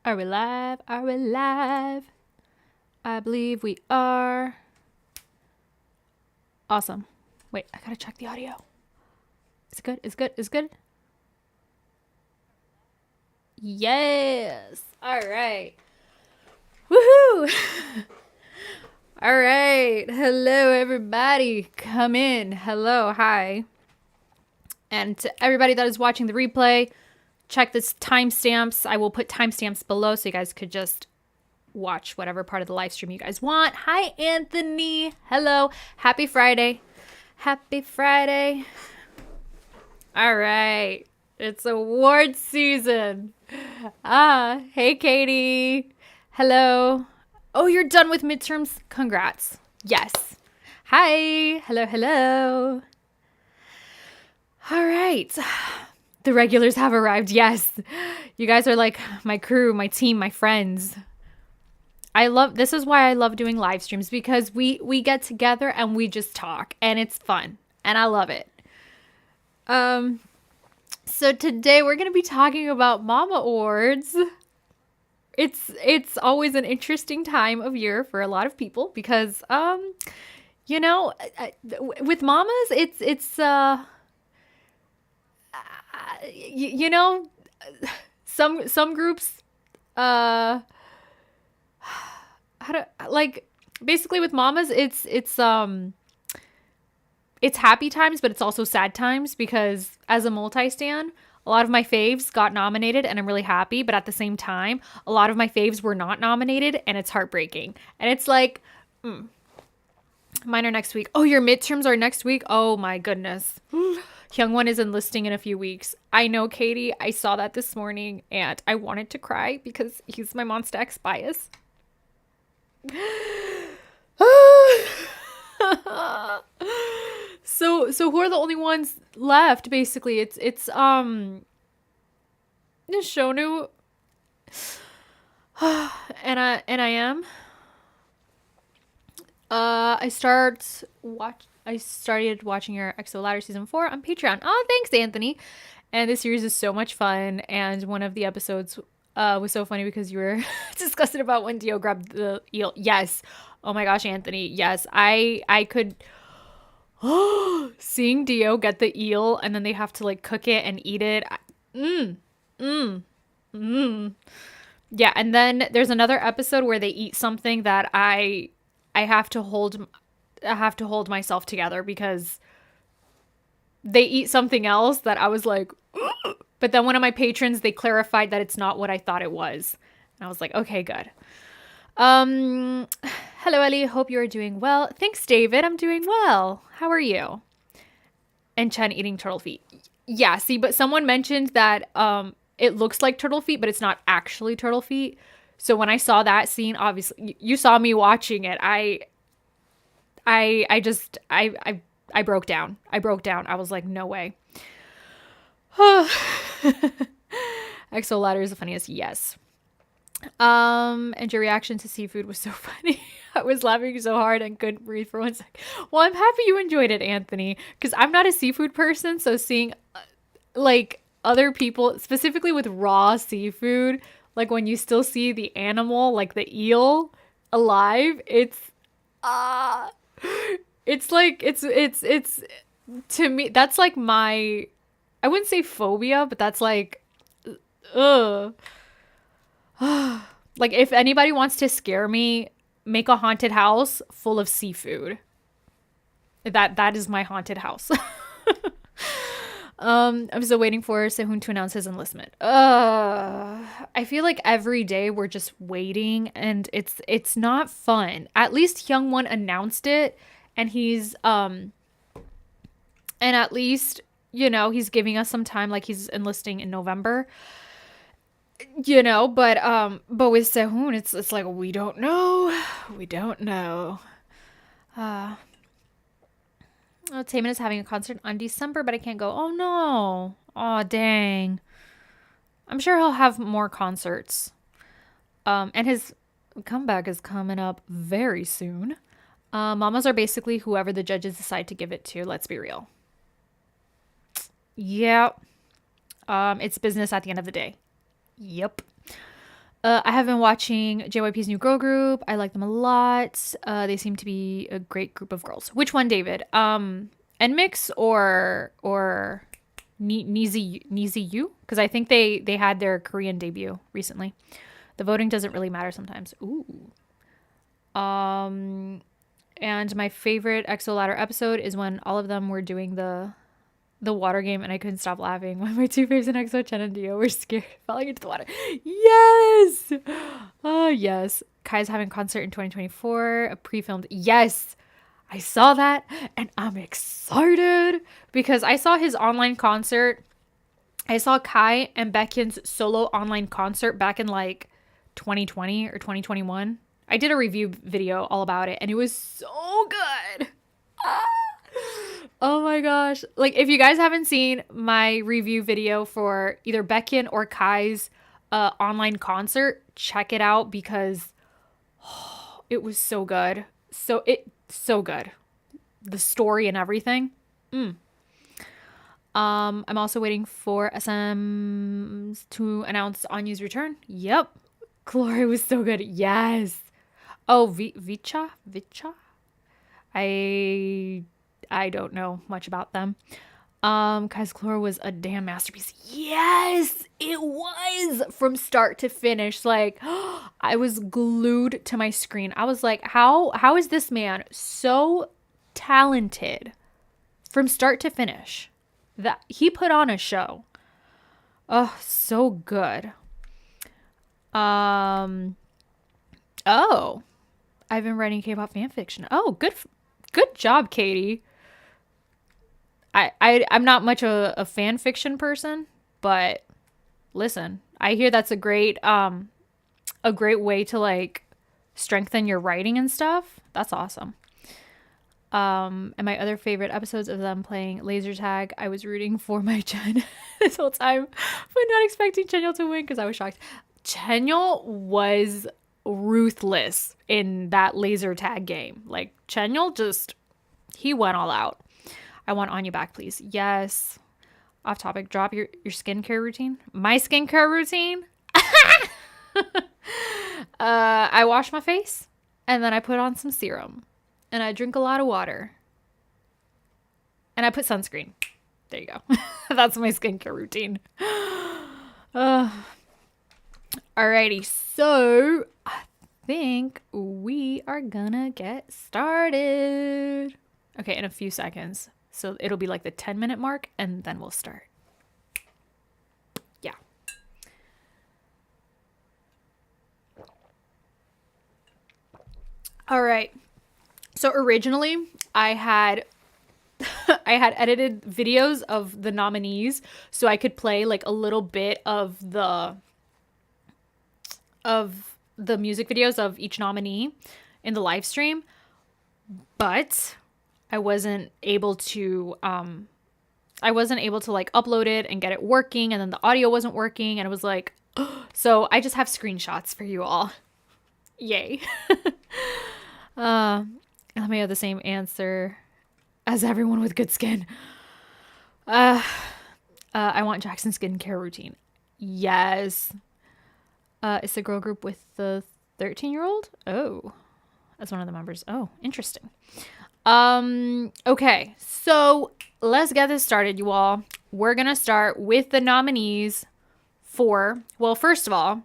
Are we live? Are we live? I believe we are. Awesome. Wait, I gotta check the audio. Is it good? Is it good? Is it good? Yes. All right. Woohoo! All right. Hello, everybody. Come in. Hello. Hi. And to everybody that is watching the replay, check this timestamps. I will put timestamps below so you guys could just watch whatever part of the live stream you guys want. Hi, Anthony. Hello. Happy Friday. Happy Friday. All right. It's award season. Hey, Katie. Hello. Oh, you're done with midterms? Congrats. Yes. Hi. Hello, hello. All right. The regulars have arrived. Yes. You guys are like my crew, my team, my friends. This is why I love doing live streams, because we get together and we just talk and it's fun and I love it. So today we're going to be talking about Mama Awards. It's always an interesting time of year for a lot of people because you know, with mamas it's you know, some groups how to, like, basically with mamas it's happy times, but it's also sad times, because as a multi-stan, a lot of my faves got nominated and I'm really happy, but at the same time a lot of my faves were not nominated and it's heartbreaking. And it's like, mine are next week. Oh, your midterms are next week? Oh my goodness. Hyungwon is enlisting in a few weeks. I know, Katie. I saw that this morning and I wanted to cry because he's my Monsta X bias. So who are the only ones left? Basically, it's Shonu, and I am. I started watching your EXO Ladder Season 4 on Patreon. Oh, thanks, Anthony. And this series is so much fun. And one of the episodes was so funny because you were disgusted about when Dio grabbed the eel. Yes. Oh my gosh, Anthony. Yes. I could... seeing Dio get the eel and then they have to like cook it and eat it. Yeah, and then there's another episode where they eat something that I have to hold myself together because they eat something else that I was like, ugh. But then one of my patrons, they clarified that it's not what I thought it was. And I was like, okay, good. Hello, Ellie. Hope you are doing well. Thanks, David. I'm doing well. How are you? And Chen eating turtle feet. Yeah, see, but someone mentioned that it looks like turtle feet, but it's not actually turtle feet. So when I saw that scene, obviously you saw me watching it. I broke down. I broke down. I was like, no way. EXO Ladder is the funniest. Yes. And your reaction to seafood was so funny. I was laughing so hard and couldn't breathe for 1 second. Well, I'm happy you enjoyed it, Anthony, because I'm not a seafood person. So seeing like other people, specifically with raw seafood, like when you still see the animal, like the eel alive, it's like, it's to me, that's like my, I wouldn't say phobia, but that's like, ugh. Like, if anybody wants to scare me, make a haunted house full of seafood. That is my haunted house. I'm still waiting for Suhyun to announce his enlistment. I feel like every day we're just waiting and it's not fun. At least Hyungwon announced it and he's and at least, you know, he's giving us some time, like he's enlisting in November. You know, but with Suhyun, it's like we don't know. Oh, Taemin is having a concert on December, but I can't go. Oh no. Oh dang. I'm sure he'll have more concerts. And his comeback is coming up very soon. Mamas are basically whoever the judges decide to give it to. Let's be real. Yeah. It's business at the end of the day. Yep. I have been watching JYP's new girl group. I like them a lot. They seem to be a great group of girls. Which one, David? NMIX or Nizi U? Because I think they had their Korean debut recently. The voting doesn't really matter sometimes. Ooh. And my favorite EXO ladder episode is when all of them were doing the water game, and I couldn't stop laughing when my two faves in EXO, Chen and Dio, were scared falling into the water. Yes! Oh, yes. Kai's having a concert in 2024, a pre-filmed. Yes! I saw that, and I'm excited because I saw his online concert. I saw Kai and Baekhyun's solo online concert back in like 2020 or 2021. I did a review video all about it, and it was so good. Oh my gosh. Like, if you guys haven't seen my review video for either Baekhyun or Kai's online concert, check it out because it was so good. So good. The story and everything. I'm also waiting for SM to announce Anyu's return. Yep. Glory was so good. Yes. Oh, Vicha? I don't know much about them. Kai's Chlor was a damn masterpiece. Yes, it was from start to finish. Like, I was glued to my screen. I was like, how is this man so talented from start to finish? That he put on a show. Oh, so good. Oh, I've been writing K-pop fan fiction. Oh, good job, Katie. I'm not much a fan fiction person, but listen, I hear that's a great way to like strengthen your writing and stuff. That's awesome. And my other favorite episodes of them playing laser tag, I was rooting for my Chen this whole time, but not expecting Chenyol to win because I was shocked. Chenyol was ruthless in that laser tag game. Like, Chenyol he went all out. I want Anya back, please. Yes. Off topic, drop your skincare routine. My skincare routine? I wash my face, and then I put on some serum, and I drink a lot of water, and I put sunscreen. There you go. That's my skincare routine. Alrighty, so I think we are gonna get started. Okay, in a few seconds. So it'll be like the 10-minute mark, and then we'll start. Yeah. All right. So originally, I had edited videos of the nominees so I could play like a little bit of the music videos of each nominee in the live stream, but I wasn't able to like upload it and get it working, and then the audio wasn't working, and it was like, so I just have screenshots for you all. Yay. Let me have the same answer as everyone with good skin. I want Jackson's skincare routine. Yes. It's the girl group with the 13-year-old? Oh, that's one of the members. Oh, interesting. Okay, so let's get this started, you all. We're gonna start with the nominees for, well, first of all,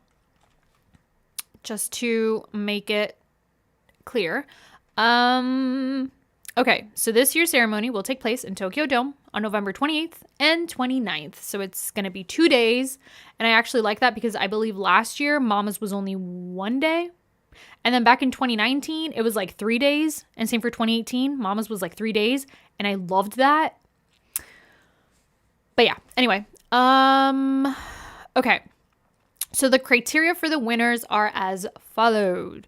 just to make it clear, okay, so this year's ceremony will take place in Tokyo Dome on November 28th and 29th. So it's going to be 2 days. And I actually like that because I believe last year Mama's was only 1 day. And then back in 2019, it was like 3 days. And same for 2018, Mama's was like 3 days. And I loved that. But yeah, anyway. Okay. So the criteria for the winners are as followed.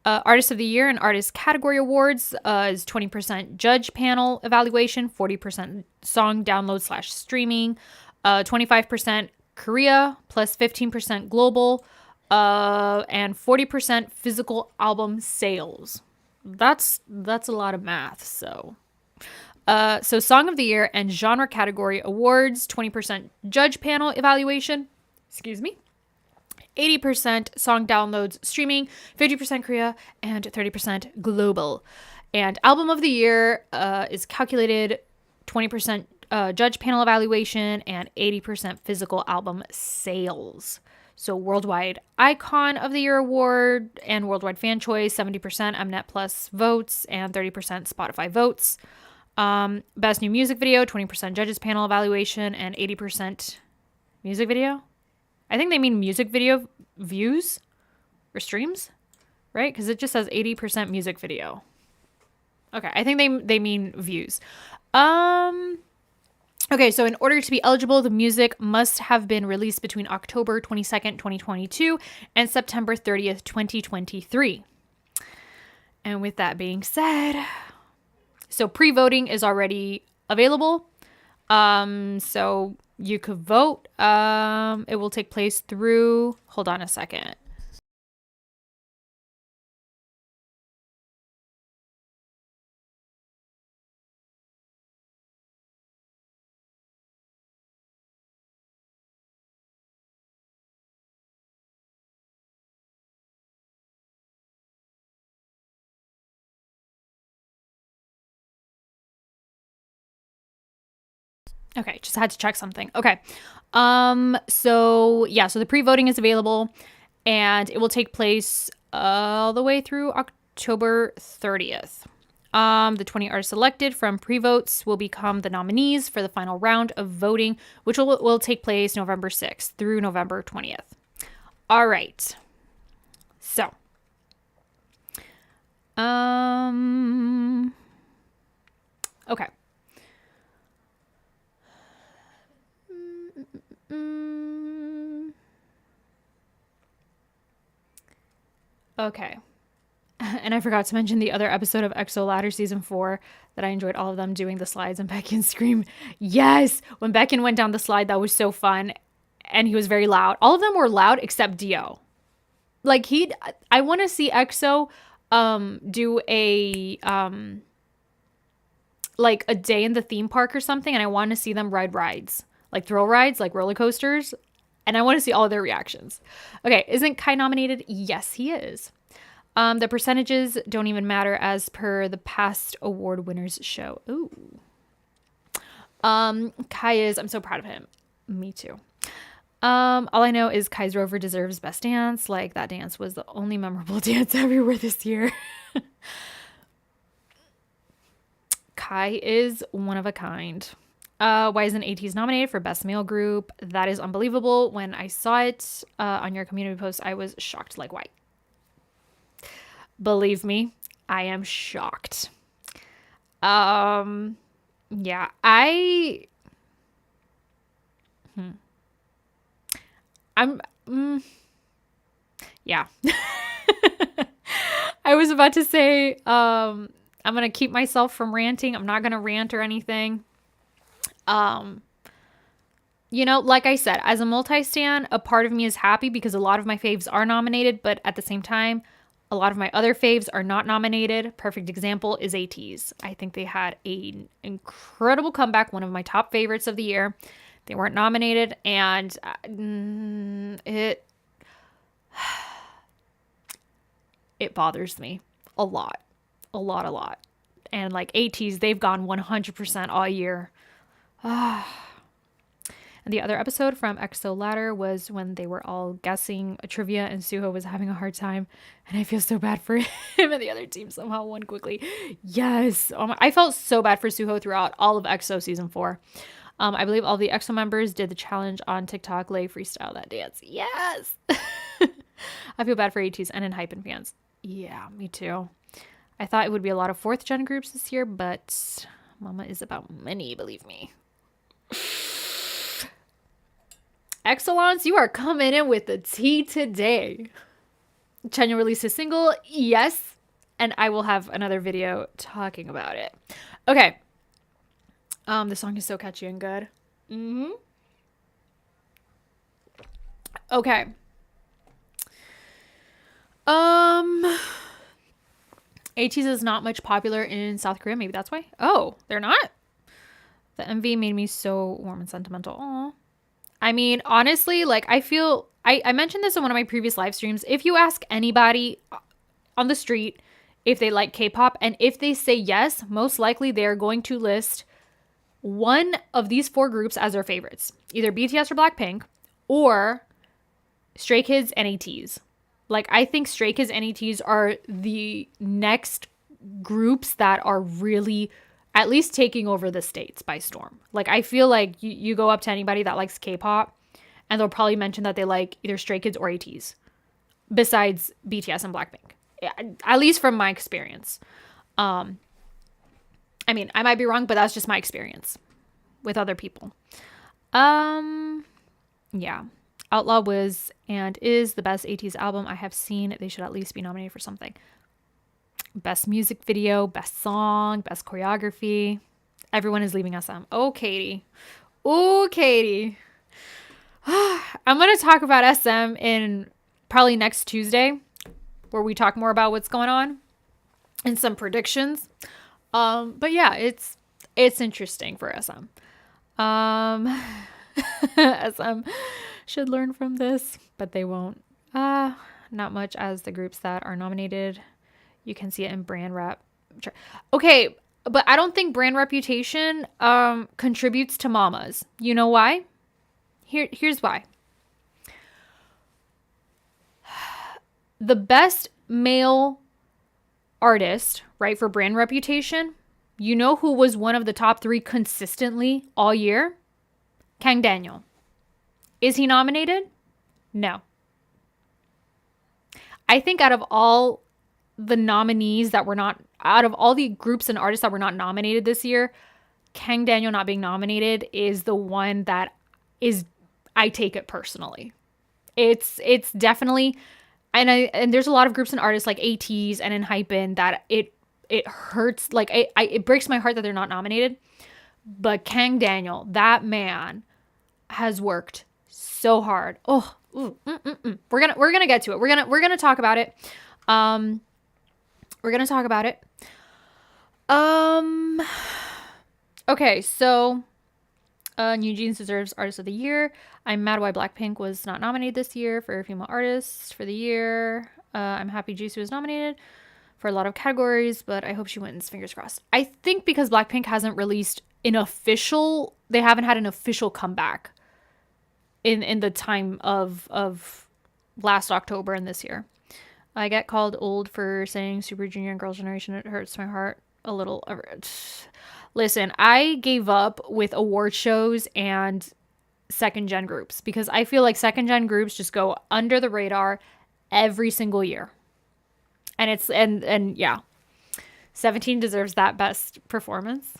Artist of the Year and Artist Category Awards is 20% judge panel evaluation, 40% song download / streaming, 25% Korea, plus 15% global, and 40% physical album sales. That's a lot of math. So Song of the Year and Genre Category Awards, 20% judge panel evaluation, excuse me, 80% song downloads streaming, 50% Korea, and 30% global. And album of the year is calculated 20% judge panel evaluation and 80% physical album sales. So worldwide icon of the year award and worldwide fan choice, 70% MNET Plus votes and 30% Spotify votes. Best new music video, 20% judges panel evaluation and 80% music video. I think they mean music video views or streams, right? Because it just says 80% music video. Okay, I think they mean views. Okay, so in order to be eligible, the music must have been released between October 22nd, 2022 and September 30th, 2023. And with that being said, so pre-voting is already available. So you could vote. It will take place through, hold on a second. Okay, just had to check something. Okay. So the pre-voting is available and it will take place all the way through October 30th. The 20 artists selected from pre-votes will become the nominees for the final round of voting, which will take place November 6th through November 20th. All right. So, okay. Okay. And I forgot to mention the other episode of EXO Ladder Season 4 that I enjoyed all of them doing the slides and Baekhyun scream. Yes! When Baekhyun went down the slide, that was so fun. And he was very loud. All of them were loud except Dio. Like I want to see EXO do a like a day in the theme park or something. And I want to see them ride rides. Like thrill rides, like roller coasters. And I want to see all of their reactions. Okay, isn't Kai nominated? Yes, he is. The percentages don't even matter as per the past award winners show. Ooh. Kai is, I'm so proud of him. Me too. All I know is Kai's Rover deserves best dance. Like that dance was the only memorable dance everywhere this year. Kai is one of a kind. Why isn't ATEEZ nominated for Best Male Group? That is unbelievable. When I saw it on your community post, I was shocked. Like, why? Believe me, I am shocked. Yeah, yeah. I was about to say, I'm going to keep myself from ranting. I'm not going to rant or anything. You know, like I said, as a multi-stan, a part of me is happy because a lot of my faves are nominated, but at the same time, a lot of my other faves are not nominated. Perfect example is ATEEZ. I think they had an incredible comeback, one of my top favorites of the year. They weren't nominated, and it bothers me a lot. And like ATEEZ, they've gone 100% all year. And the other episode from EXO Ladder was when they were all guessing a trivia and Suho was having a hard time. And I feel so bad for him and the other team somehow won quickly. Yes. I felt so bad for Suho throughout all of EXO Season 4. I believe all the EXO members did the challenge on TikTok, Lay freestyle that dance. Yes. I feel bad for ATEEZ and ENHYPEN fans. Yeah, me too. I thought it would be a lot of 4th gen groups this year, but mama is about money, believe me. Excellence, you are coming in with the tea today. Chanyeol released his single, yes, and I will have another video talking about it. Okay. The song is so catchy and good. Okay. ATEEZ is not much popular in South Korea. Maybe that's why. Oh, they're not? The MV made me so warm and sentimental. Aww. I mean, honestly, like I feel I mentioned this in one of my previous live streams. If you ask anybody on the street if they like K-pop, and if they say yes, most likely they're going to list one of these 4 groups as their favorites. Either BTS or BlackPink, or Stray Kids and ATEEZ. Like, I think Stray Kids and ATEEZ are the next groups that are really at least taking over the States by storm. Like, I feel like you go up to anybody that likes K-pop and they'll probably mention that they like either Stray Kids or ATEEZ besides BTS and BlackPink. At least from my experience. I mean, I might be wrong, but that's just my experience with other people. Yeah. Outlaw was and is the best ATEEZ album I have seen. They should at least be nominated for something. Best music video, best song, best choreography. Everyone is leaving SM. Oh, Katie. Oh, Katie. I'm going to talk about SM in probably next Tuesday, where we talk more about what's going on and some predictions. But yeah, it's interesting for SM. SM should learn from this, but they won't. Not much as the groups that are nominated. You can see it in brand rep. Okay, but I don't think brand reputation contributes to mamas. You know why? Here's why. The best male artist, right, for brand reputation, you know who was one of the top 3 consistently all year? Kang Daniel. Is he nominated? No. I think out of all the nominees that were not, out of all the groups and artists that were not nominated this year, Kang Daniel not being nominated is the one that is, I take it personally. It's definitely, and there's a lot of groups and artists like ATEEZ and ENHYPEN that it hurts, like it breaks my heart that they're not nominated. But Kang Daniel, that man has worked so hard. Oh, we're gonna get to it. We're gonna talk about it. We're gonna talk about it. Okay, so NewJeans deserves Artist of the Year. I'm mad why BlackPink was not nominated this year for Female Artist for the Year. I'm happy Jisoo was nominated for a lot of categories, but I hope she wins. Fingers crossed. I think because BlackPink hasn't released an official, they haven't had an official comeback in the time of last October and this year. I get called old for saying Super Junior and Girls' Generation. It hurts my heart a little. Listen, I gave up with award shows and second gen groups because I feel like second gen groups just go under the radar every single year. And it's and yeah. 17 deserves that best performance.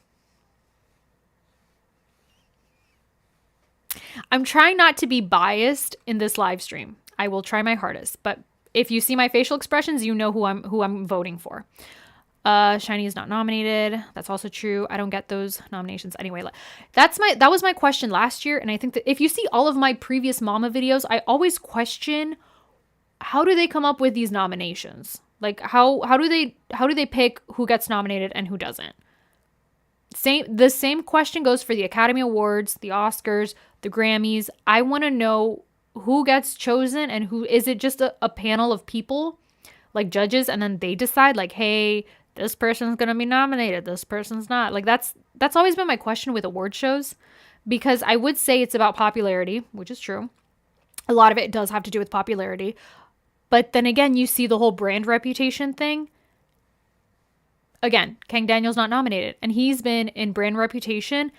I'm trying not to be biased in this live stream. I will try my hardest, but if you see my facial expressions, you know who I'm voting for. SHINee is not nominated. That's also true. I don't get those nominations anyway. That was my question last year, and I think that if you see all of my previous Mama videos, I always question how do they come up with these nominations? Like how do they pick who gets nominated and who doesn't? The same question goes for the Academy Awards, the Oscars, the Grammys. I want to know who gets chosen and who is it just a panel of people like judges and then they decide like, hey, this person's going to be nominated, this person's not. Like that's always been my question with award shows, because I would say it's about popularity, which is true. A lot of it does have to do with popularity. But then again, you see the whole brand reputation thing. Again, Kang Daniel's not nominated, and he's been in brand reputation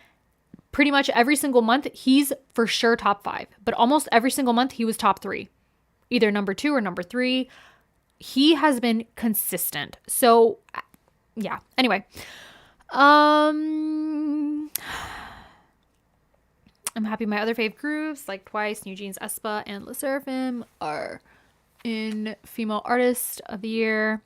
pretty much every single month. He's for sure top 5, but almost every single month he was top 3, either number 2 or number 3. He has been consistent. So yeah, anyway, I'm happy my other fave groups like Twice, NewJeans, aespa, and LE SSERAFIM are in Female Artist of the Year.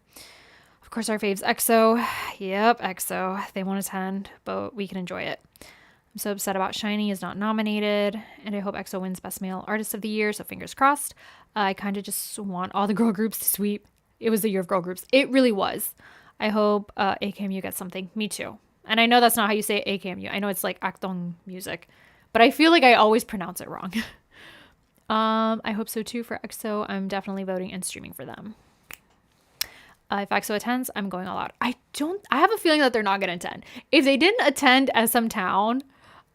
Of course, our faves, EXO. Yep, EXO. They won't attend, but we can enjoy it. I'm so upset about SHINee is not nominated, and I hope EXO wins Best Male Artist of the Year, so fingers crossed. I kind of just want all the girl groups to sweep. It was the year of girl groups. It really was. I hope AKMU gets something. Me too. And I know that's not how you say AKMU. I know it's like Akdong music, but I feel like I always pronounce it wrong. I hope so too for EXO. I'm definitely voting and streaming for them. If EXO attends, I'm going all out. I have a feeling that they're not going to attend. If they didn't attend SM Town,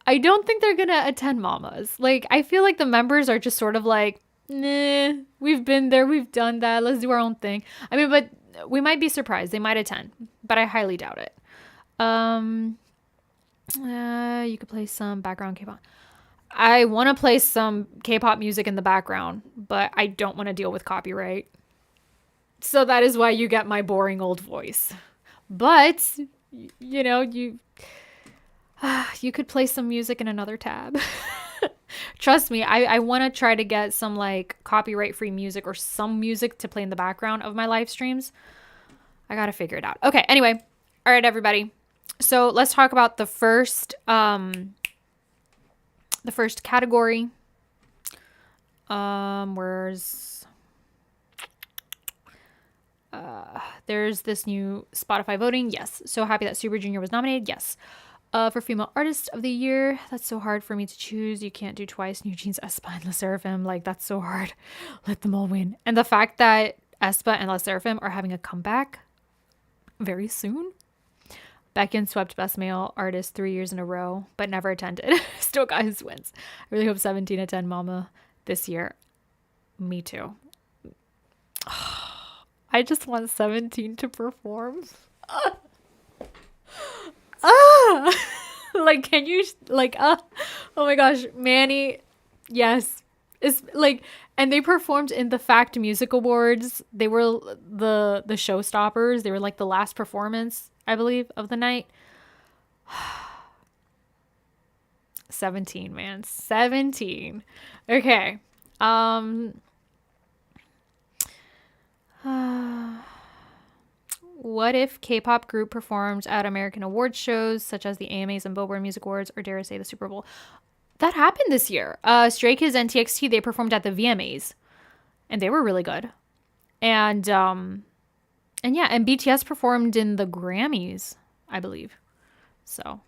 I don't think they're going to attend Mamas. Like, I feel like the members are just sort of like, nah, we've been there, we've done that, let's do our own thing. I mean, but we might be surprised. They might attend, but I highly doubt it. You could play some background K-pop. I want to play some K-pop music in the background, but I don't want to deal with copyright. So that is why you get my boring old voice. But, you know, you could play some music in another tab. Trust me, I want to try to get some like copyright-free music or some music to play in the background of my live streams. I got to figure it out. Okay, anyway. All right, everybody. So let's talk about the first category. There's this new Spotify voting. Yes. So happy that Super Junior was nominated. Yes. For Female Artist of the Year. That's so hard for me to choose. You can't do twice. NewJeans, aespa, and LE SSERAFIM. Like, that's so hard. Let them all win. And the fact that aespa and LE SSERAFIM are having a comeback very soon. Baekhyun swept Best Male Artist 3 years in a row, but never attended. Still got his wins. I really hope 17 attend Mama this year. Me too. I just want 17 to perform. Like, can you, like, oh my gosh, Manny, yes. It's like, and they performed in the Fact Music Awards. They were the showstoppers. They were like the last performance, I believe, of the night. 17, man. 17. Okay. What if K-pop group performed at American award shows such as the AMAs and Billboard Music Awards, or dare I say the Super Bowl? That happened this year. Stray Kids and TXT, they performed at the VMAs, and they were really good. And yeah, and BTS performed in the Grammys, I believe. So,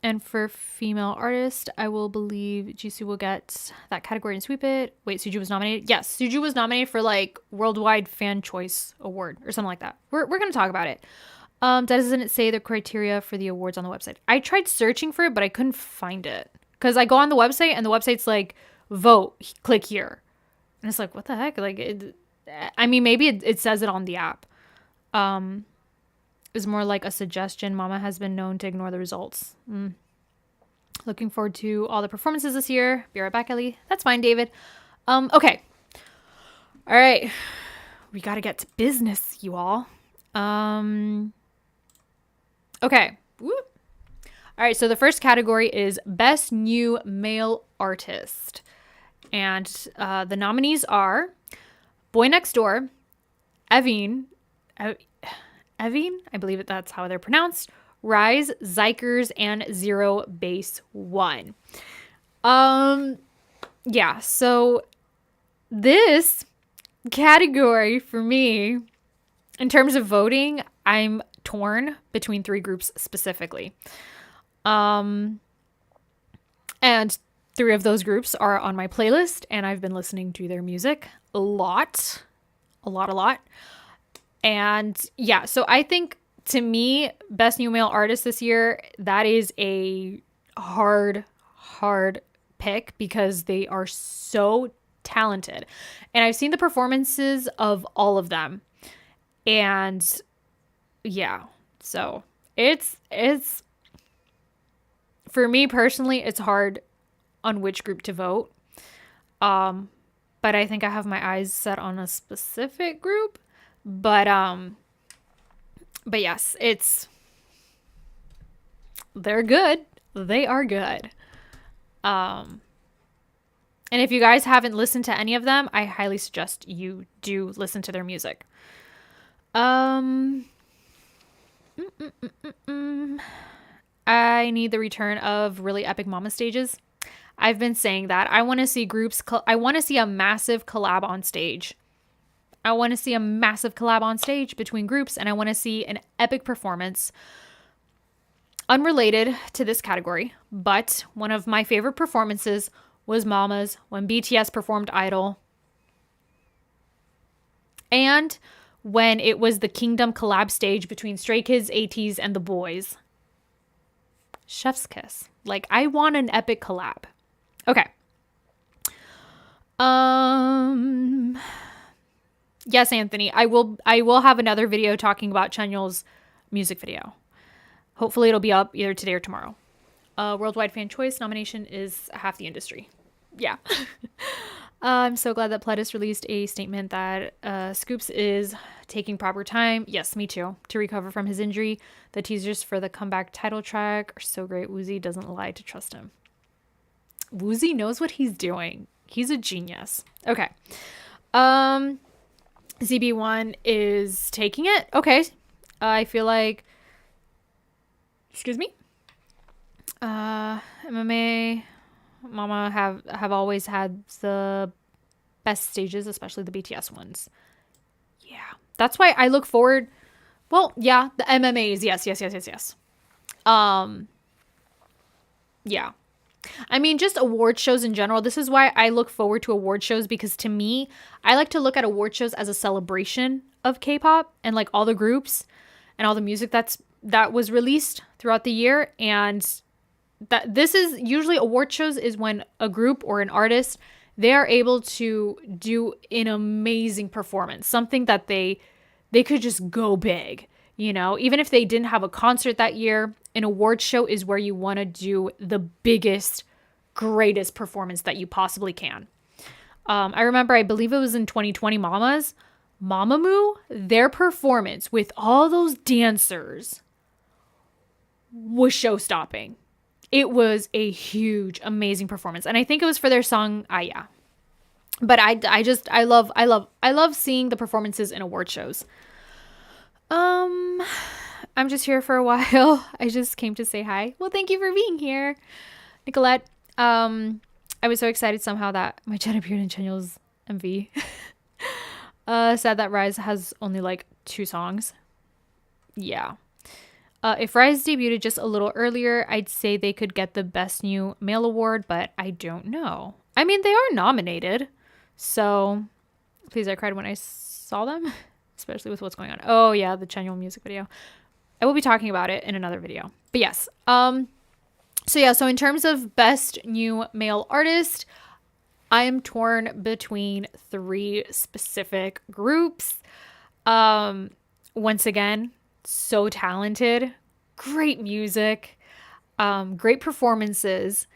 and for Female Artist, I will believe Jisoo will get that category and sweep it. Wait, Suju was nominated? Yes, Suju was nominated for like Worldwide Fan Choice Award or something like that. We're going to talk about it. Doesn't it say the criteria for the awards on the website? I tried searching for it, but I couldn't find it. Because I go on the website and the website's like, vote, click here. And it's like, what the heck? Like, I mean, maybe it says it on the app. Is more like a suggestion. Mama has been known to ignore the results. Looking forward to all the performances this year. Be right back, Ellie. That's fine, David. Okay. All right. We got to get to business, you all. Okay. Whoop. All right. So the first category is Best New Male Artist. And the nominees are Boy Next Door, Evine, I believe that's how they're pronounced, Rise, Zykers, and Zero Base One. Yeah, so this category for me, in terms of voting, I'm torn between three groups specifically. And three of those groups are on my playlist, and I've been listening to their music a lot. And yeah, so I think to me, Best New Male Artist this year, that is a hard pick because they are so talented. And I've seen the performances of all of them. And yeah, so it's for me personally, it's hard on which group to vote. But I think I have my eyes set on a specific group. But yes, they're good. They are good. And if you guys haven't listened to any of them, I highly suggest you do listen to their music. I need the return of really epic mama stages. I've been saying that. I want to see groups. I want to see a massive collab on stage. I want to see a massive collab on stage between groups, and I want to see an epic performance unrelated to this category, but one of my favorite performances was Mama's when BTS performed Idol. And when it was the Kingdom collab stage between Stray Kids, ATEEZ, and the boys. Chef's kiss. Like, I want an epic collab. Okay. Yes, Anthony, I will have another video talking about Chanyeol's music video. Hopefully it'll be up either today or tomorrow. Worldwide Fan Choice nomination is half the industry. Yeah. I'm so glad that Pledis released a statement that Scoops is taking proper time. Yes, me too. To recover from his injury. The teasers for the comeback title track are so great. Woozy doesn't lie to trust him. Woozy knows what he's doing. He's a genius. Okay. ZB1 is taking it. Okay. I feel like... Excuse me? MMA... Mama have always had the best stages, especially the BTS ones. Yeah. That's why I look forward. Well, yeah, the MMAs. Yes. Yeah. I mean, just award shows in general. This is why I look forward to award shows, because to me, I like to look at award shows as a celebration of K-pop and like all the groups and all the music that was released throughout the year. And that this is usually award shows is when a group or an artist, they are able to do an amazing performance, something that they could just go big, you know, even if they didn't have a concert that year. An award show is where you want to do the biggest, greatest performance that you possibly can. I remember, I believe it was in 2020 Mamamoo, their performance with all those dancers was show-stopping. It was a huge, amazing performance. And I think it was for their song, Aya. But I love seeing the performances in award shows. I'm just here for a while. I just came to say hi. Well, thank you for being here, Nicolette. I was so excited somehow that my chat appeared in Chanyeol's MV. Sad that Rise has only like 2 songs. Yeah. If Rise debuted just a little earlier, I'd say they could get the Best New Male Award, but I don't know. I mean, they are nominated, so please, I cried when I saw them, especially with what's going on. Oh yeah, the Chanyeol music video. I will be talking about it in another video. But yes, so in terms of Best New Male Artist, I am torn between 3 specific groups. Once again, so talented, great music, great performances.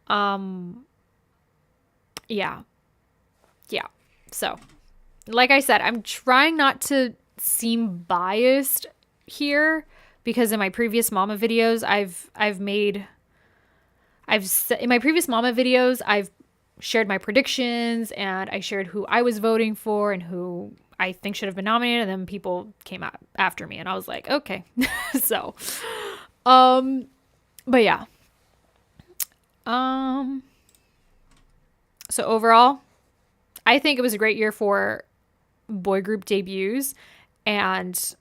Yeah. So, like I said, I'm trying not to seem biased here, because in my previous Mama videos, in my previous Mama videos, I've shared my predictions and I shared who I was voting for and who I think should have been nominated, and then people came out after me and I was like, okay. So, but yeah. So overall, I think it was a great year for boy group debuts, and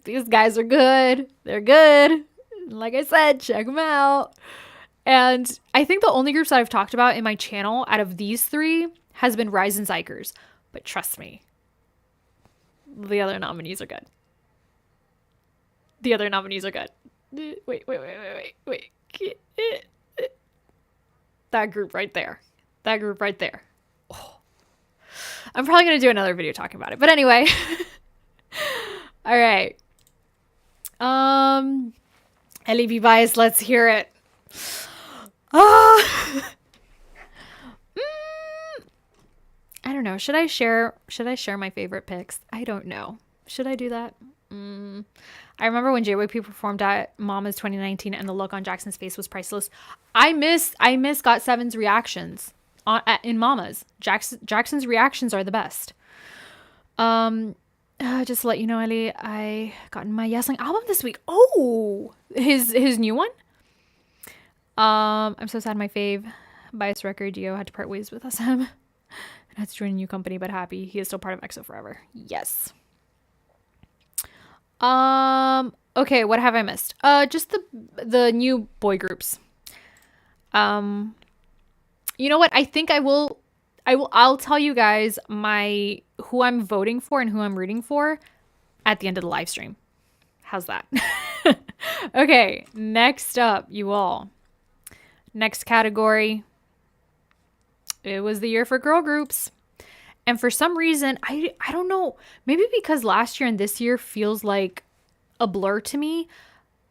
these guys are good. They're good. Like I said, check them out. And I think the only groups that I've talked about in my channel out of these 3 has been Rise and Zikers. But trust me, the other nominees are good. Wait. That group right there. Oh. I'm probably going to do another video talking about it. But anyway. All right. LEB bias, let's hear it. I don't know. Should I share my favorite picks? I don't know. Should I do that? I remember when JYP performed at Mama's 2019 and the look on Jackson's face was priceless. I miss GOT7's reactions in Mama's. Jackson's reactions are the best. Just to let you know, Ellie, I got my Yesling album this week. Oh, his new one. I'm so sad my fave, Bias Record Dio, had to part ways with SM and had to join a new company, but happy he is still part of EXO forever. Yes. Okay, what have I missed? Just the new boy groups. You know what? I think I'll tell you guys who I'm voting for and who I'm rooting for at the end of the live stream. How's that? Okay, next up, you all. Next category. It was the year for girl groups. And for some reason, I don't know, maybe because last year and this year feels like a blur to me,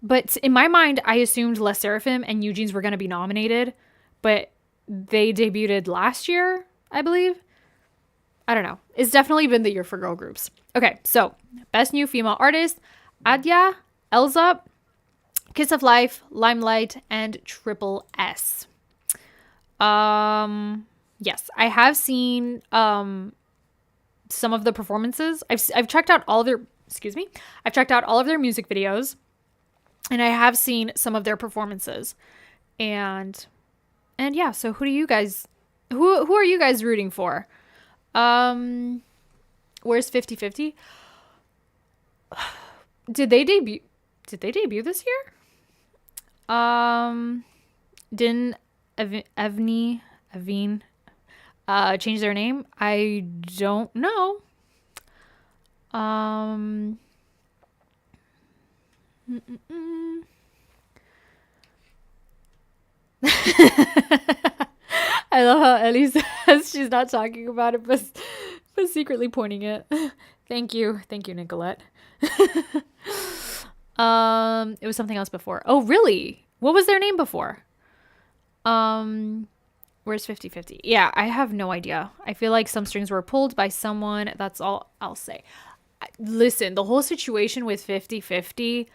but in my mind, I assumed Les Seraphim and NewJeans were going to be nominated, but they debuted last year, I believe. I don't know. It's definitely been the year for girl groups. Okay, so best new female artist, Adya, Elza, Kiss of Life, Limelight, and Triple S. Yes, I have seen some of the performances. I've checked out all of their I've checked out all of their music videos, and I have seen some of their performances. And yeah, so who are you guys rooting for? Where's 50/50? Did they debut this year? Didn't Aveen change their name? I don't know. I love how Ellie says she's not talking about it, but secretly pointing it. Thank you, Nicolette. It was something else before. Oh, really? What was their name before? Where's 50/50? Yeah, I have no idea. I feel like some strings were pulled by someone. That's all I'll say. Listen, the whole situation with 50/50,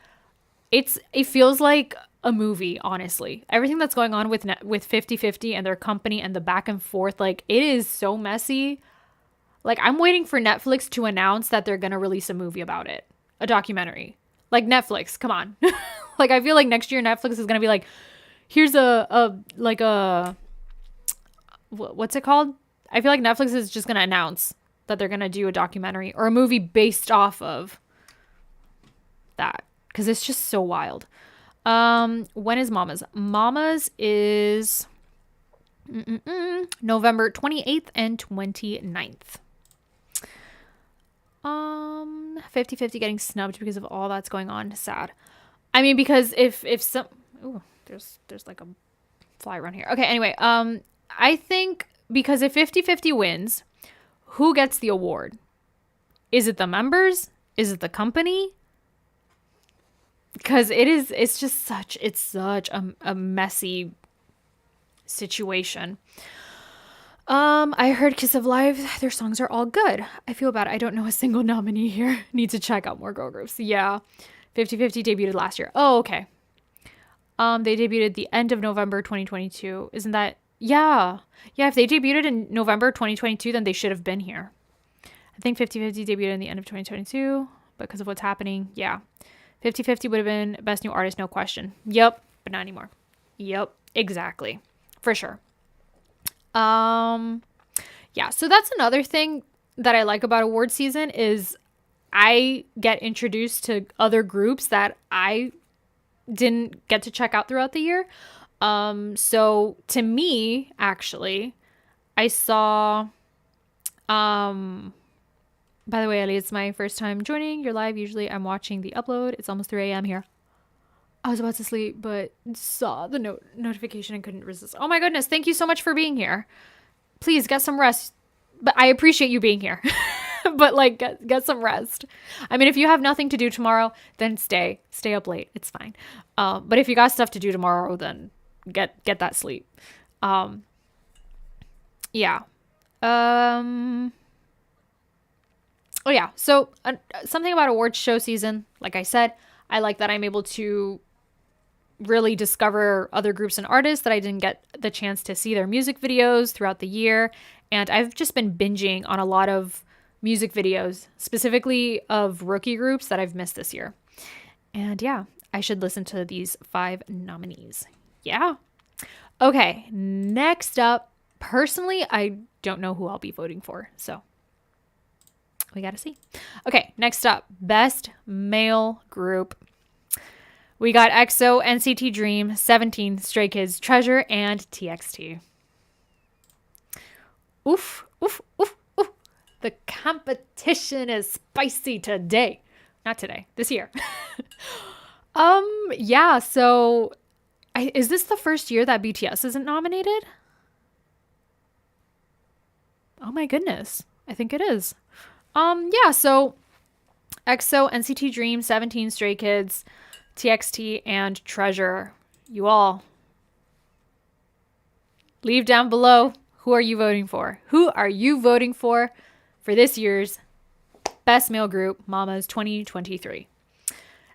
it feels like a movie, honestly. Everything that's going on with 50/50 and their company and the back and forth, like, it is so messy. Like, I'm waiting for Netflix to announce that they're gonna release a movie about it, a documentary. Like, Netflix, come on. Like, I feel like next year Netflix is gonna be like, here's what's it called? I feel like Netflix is just gonna announce that they're gonna do a documentary or a movie based off of that, because it's just so wild. When is Mama's? Mama's is November 28th and 29th. 50/50 getting snubbed because of all that's going on. Sad. I mean, because if some, ooh, there's like a fly around here. Okay, anyway, I think because if 50/50 wins, who gets the award? Is it the members? Is it the company? Because it's such a messy situation. I heard Kiss of Life, their songs are all good. I feel bad. I don't know a single nominee here. Need to check out more girl groups. Yeah. 50/50 debuted last year. Oh, okay. They debuted the end of November 2022. Isn't that? Yeah. Yeah, if they debuted in November 2022, then they should have been here. I think 50/50 debuted in the end of 2022 because of what's happening. Yeah. 50/50 would have been best new artist, no question. Yep, but not anymore. Yep, exactly. For sure. Yeah, so that's another thing that I like about award season is I get introduced to other groups that I didn't get to check out throughout the year. So to me, actually, I saw, by the way, Ellie, it's my first time joining your live. Usually I'm watching the upload. It's almost 3 a.m. here. I was about to sleep, but saw the notification and couldn't resist. Oh my goodness. Thank you so much for being here. Please get some rest. But I appreciate you being here. But like, get some rest. I mean, if you have nothing to do tomorrow, then stay up late. It's fine. But if you got stuff to do tomorrow, then get that sleep. Yeah. Oh yeah. So something about awards show season, like I said, I like that I'm able to really discover other groups and artists that I didn't get the chance to see their music videos throughout the year. And I've just been binging on a lot of music videos, specifically of rookie groups that I've missed this year. And yeah, I should listen to these 5 nominees. Yeah. Okay, next up, personally, I don't know who I'll be voting for. So We got to see. Okay, next up, best male group. We got EXO, NCT Dream, 17, Stray Kids, Treasure, and TXT. Oof, oof, oof, oof. The competition is spicy today. Not today, this year. Yeah, so is this the first year that BTS isn't nominated? Oh my goodness. I think it is. Yeah, so EXO, NCT Dream, 17, Stray Kids, TXT, and Treasure. You all leave down below. Who are you voting for? Who are you voting for this year's best male group, Mama's 2023?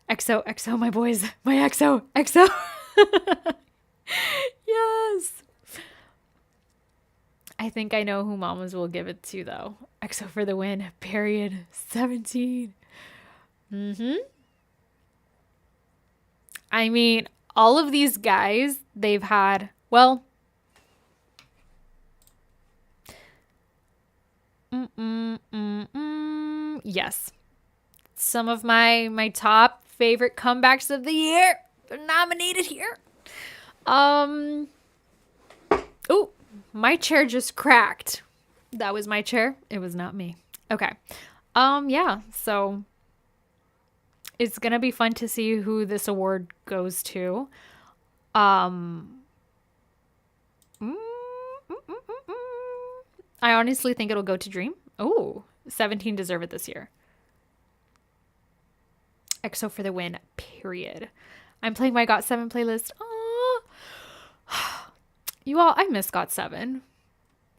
EXO, EXO, my boys. My EXO, EXO. Yes. I think I know who Mamas will give it to, though. EXO for the win. Period. 17. I mean, all of these guys, they've had, well, yes. Some of my top favorite comebacks of the year are nominated here. Oh, my chair just cracked. That was my chair. It was not me. Okay. Yeah, so it's going to be fun to see who this award goes to. I honestly think it'll go to Dream. Oh, 17 deserve it this year. EXO for the win, period. I'm playing my GOT7 playlist. Oh, you all, I miss GOT7.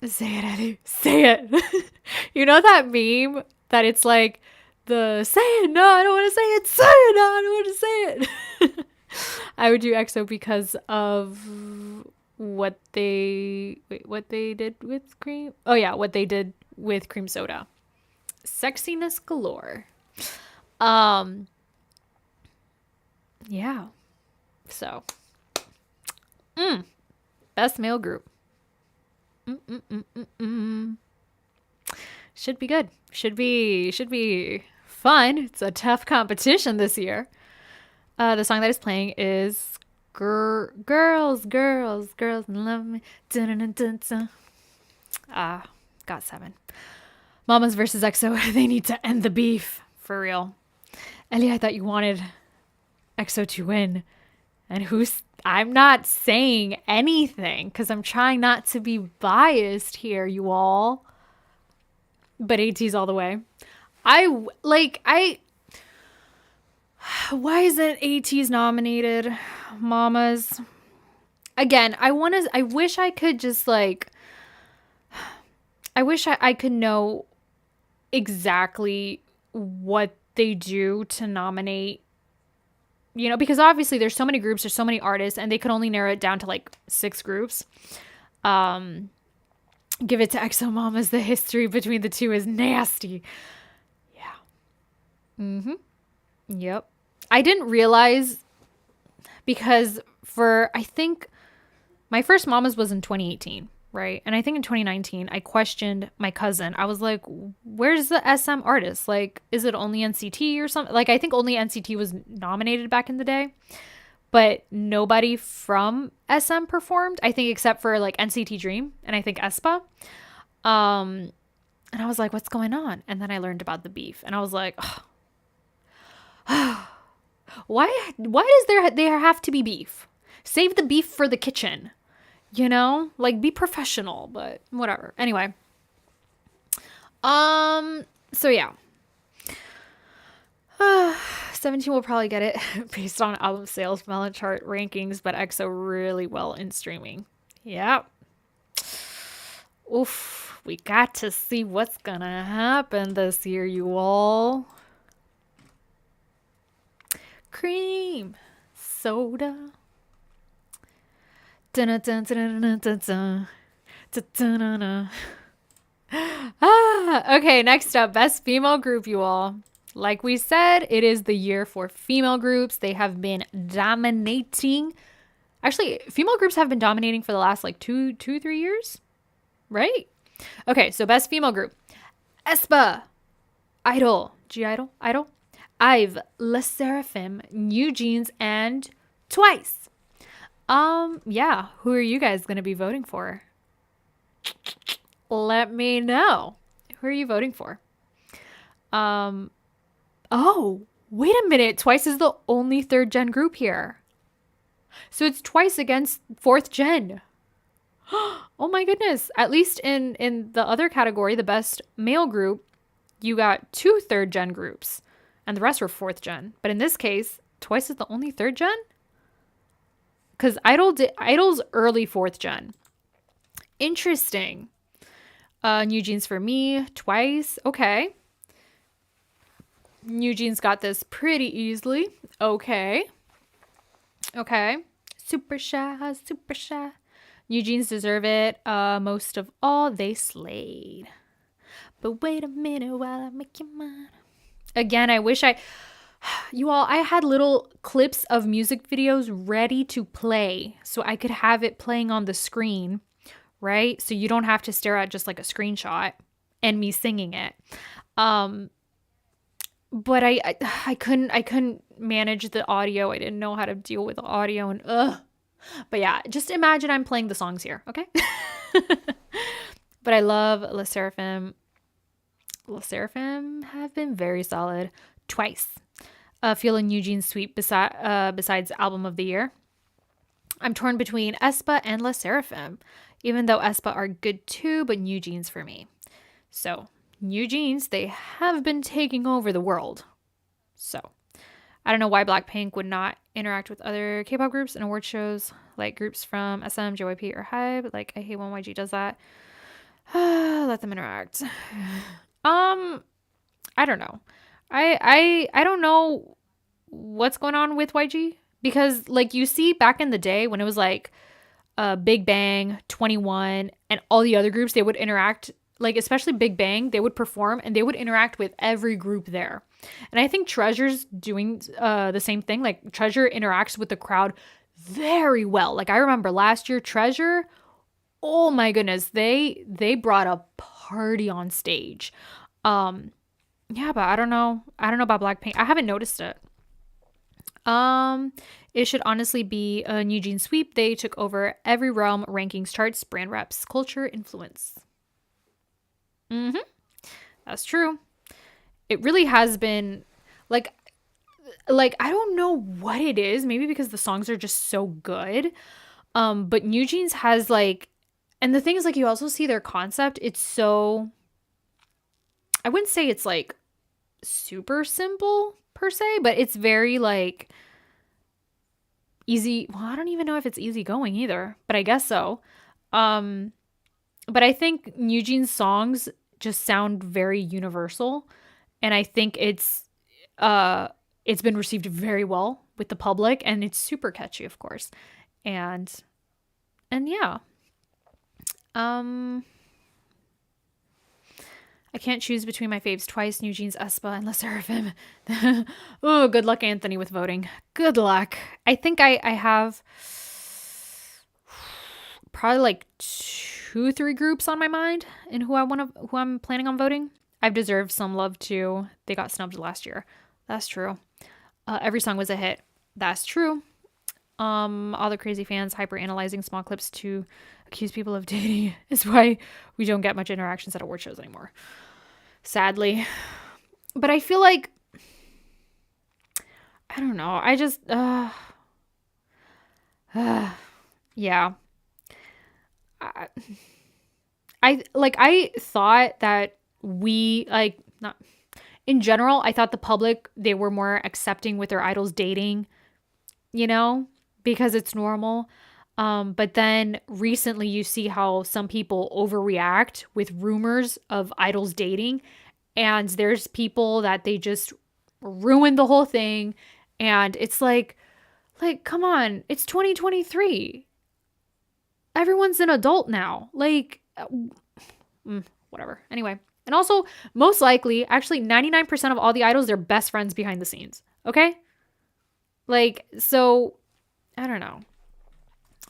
Say it, Eddie. Say it. You know that meme that it's like the say it, no, I don't want to say it. Say it, no, I don't want to say it. I would do EXO because of what they did with cream. Oh yeah, what they did with cream soda. Sexiness galore. Yeah. So, best male group. Should be good. Should be fun. It's a tough competition this year. The song that is playing is Girls Love Me. GOT7. Mamas versus EXO. They need to end the beef. For real. Ellie, I thought you wanted EXO to win. And I'm not saying anything because I'm trying not to be biased here, you all. But ATEEZ all the way. Why isn't ATEEZ nominated? Mamas. Again, I wish I could just I wish I could know exactly what they do to nominate, you know, because obviously there's so many groups, there's so many artists, and they could only narrow it down to 6 groups. Give it to EXO Mamas. The history between the two is nasty. Yeah. Yep. I didn't realize because I think my first Mamas was in 2018, right? And I think in 2019, I questioned my cousin. I was like, where's the SM artist? Is it only NCT or something? I think only NCT was nominated back in the day, but nobody from SM performed, I think, except for NCT Dream and I think aespa. And I was like, what's going on? And then I learned about the beef and I was like, why does there have to be beef? Save the beef for the kitchen, you know, be professional, but whatever. Anyway. So yeah. 17 will probably get it based on album sales, Melon chart rankings, but EXO really well in streaming. Yep. Oof. We got to see what's gonna happen this year, you all. Cream soda. Okay, next up, best female group, you all. Like we said, it is the year for female groups. They have been dominating. Actually, female groups have been dominating for the last 3 years, right? Okay, so best female group. aespa, Idol, Idol, IVE, LE SSERAFIM, NewJeans, and Twice. Yeah, who are you guys gonna be voting for? Let me know. Who are you voting for? Oh, wait a minute. Twice is the only third gen group here. So it's Twice against fourth gen. Oh my goodness. At least in the other category, the best male group, you got 2 third gen groups and the rest were fourth gen. But in this case, Twice is the only third gen? Because Idol's early fourth gen. Interesting. NewJeans for me, Twice. Okay. NewJeans got this pretty easily. Okay. Super shy, super shy. NewJeans deserve it. Most of all, they slayed. But wait a minute while I make you mine. Again, I wish I had little clips of music videos ready to play so I could have it playing on the screen, right? So you don't have to stare at just like a screenshot and me singing it. But I couldn't manage the audio. I didn't know how to deal with the audio and But yeah, just imagine I'm playing the songs here, okay? But I love LE SSERAFIM. LE SSERAFIM have been very solid. Twice. Feeling NewJeans sweep besides album of the year. I'm torn between aespa and LE SSERAFIM, even though aespa are good too, but NewJeans for me. So NewJeans, they have been taking over the world. So I don't know why BlackPink would not interact with other K-pop groups and award shows, like groups from SM, JYP, or HYBE. Like, I hate when YG does that. Let them interact. I don't know. I don't know what's going on with YG, because like you see back in the day when it was like Big Bang, 21, and all the other groups, they would interact, like especially Big Bang, they would perform and they would interact with every group there. And I think Treasure's doing the same thing. Like Treasure interacts with the crowd very well. Like I remember last year, Treasure, oh my goodness, they brought a party on stage. Yeah, but I don't know about BlackPink. I haven't noticed it. It should honestly be a NewJeans sweep. They took over every realm, rankings, charts, brand reps, culture, influence. That's true. It really has been like I don't know what it is. Maybe because the songs are just so good. But NewJeans has like, and the thing is like you also see their concept. It's so, I wouldn't say it's like super simple per se, but it's very like easy. Well, I don't even know if it's easy going either, but I guess so. But I think NewJeans songs just sound very universal, and I think it's been received very well with the public, and it's super catchy, of course. And yeah. I can't choose between my faves Twice, NewJeans, aespa, and LE SSERAFIM. Oh, good luck, Anthony, with voting. Good luck. I think I have probably like 2-3 groups on my mind in who I'm planning on voting. I've deserved some love too. They got snubbed last year. That's true. Every song was a hit. That's true. All the crazy fans hyper analyzing small clips to accuse people of dating is why we don't get much interactions at award shows anymore, sadly. But I feel like, I don't know, I just yeah, I thought that we like, not in general, I thought the public, they were more accepting with their idols dating, you know, because it's normal. But then recently you see how some people overreact with rumors of idols dating, and there's people that they just ruin the whole thing. And it's like, come on, it's 2023. Everyone's an adult now. Like, whatever. Anyway. And also, most likely, actually 99% of all the idols, they're best friends behind the scenes. Okay? Like, so, I don't know.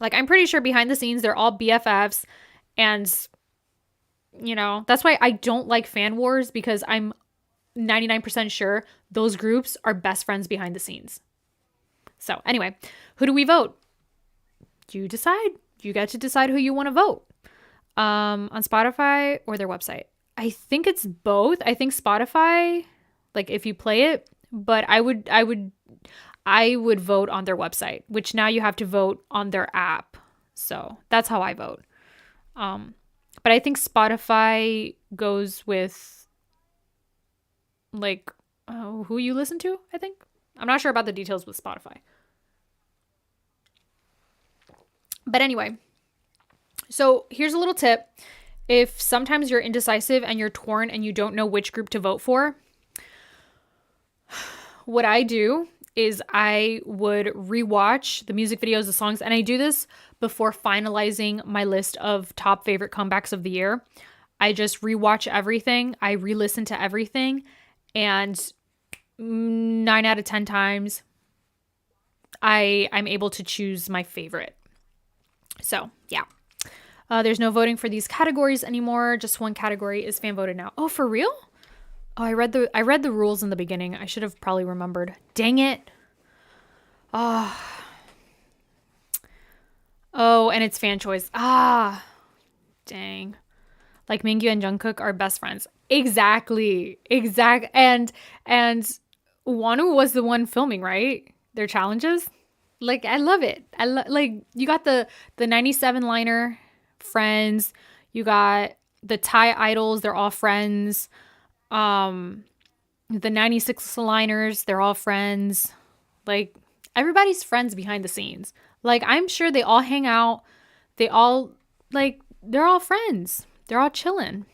Like, I'm pretty sure behind the scenes, they're all BFFs. And, you know, that's why I don't like fan wars, because I'm 99% sure those groups are best friends behind the scenes. So anyway, who do we vote? You decide. You get to decide who you want to vote on Spotify or their website. I think it's both. I think Spotify, like if you play it, but I would vote on their website, which now you have to vote on their app. So that's how I vote. But I think Spotify goes with like who you listen to, I think. I'm not sure about the details with Spotify. But anyway, so here's a little tip. If sometimes you're indecisive and you're torn and you don't know which group to vote for, what I do is I would rewatch the music videos, the songs, and I do this before finalizing my list of top favorite comebacks of the year. I just rewatch everything. I re-listen to everything, and 9 out of 10 times I'm able to choose my favorite. So yeah. There's no voting for these categories anymore. Just one category is fan voted now. Oh, for real? Oh, I read the rules in the beginning. I should have probably remembered. Dang it. Oh, and it's fan choice. Dang. Like Mingyu and Jungkook are best friends. Exactly. And Wonu was the one filming, right? Their challenges. Like, I love it. Like, you got the 97 liner friends. You got the Thai idols. They're all friends. The 96 liners. They're all friends. Like, everybody's friends behind the scenes. Like, I'm sure they all hang out. They're all friends. They're all chilling.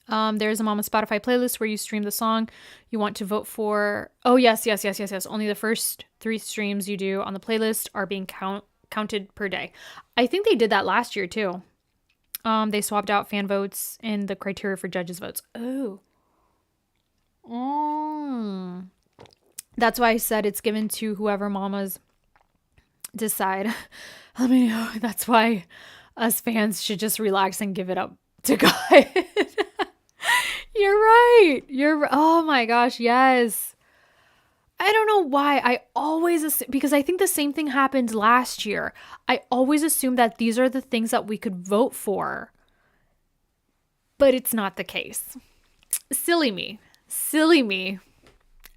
There's a Mama Spotify playlist where you stream the song you want to vote for. Oh, yes. Only the first 3 streams you do on the playlist are being counted per day. I think they did that last year too. They swapped out fan votes in the criteria for judges' votes. Oh. That's why I said it's given to whoever mamas decide. Let me know. That's why us fans should just relax and give it up to God. You're right. Oh my gosh, yes. I don't know why. I always assume, because I think the same thing happened last year. I always assumed that these are the things that we could vote for. But it's not the case. Silly me.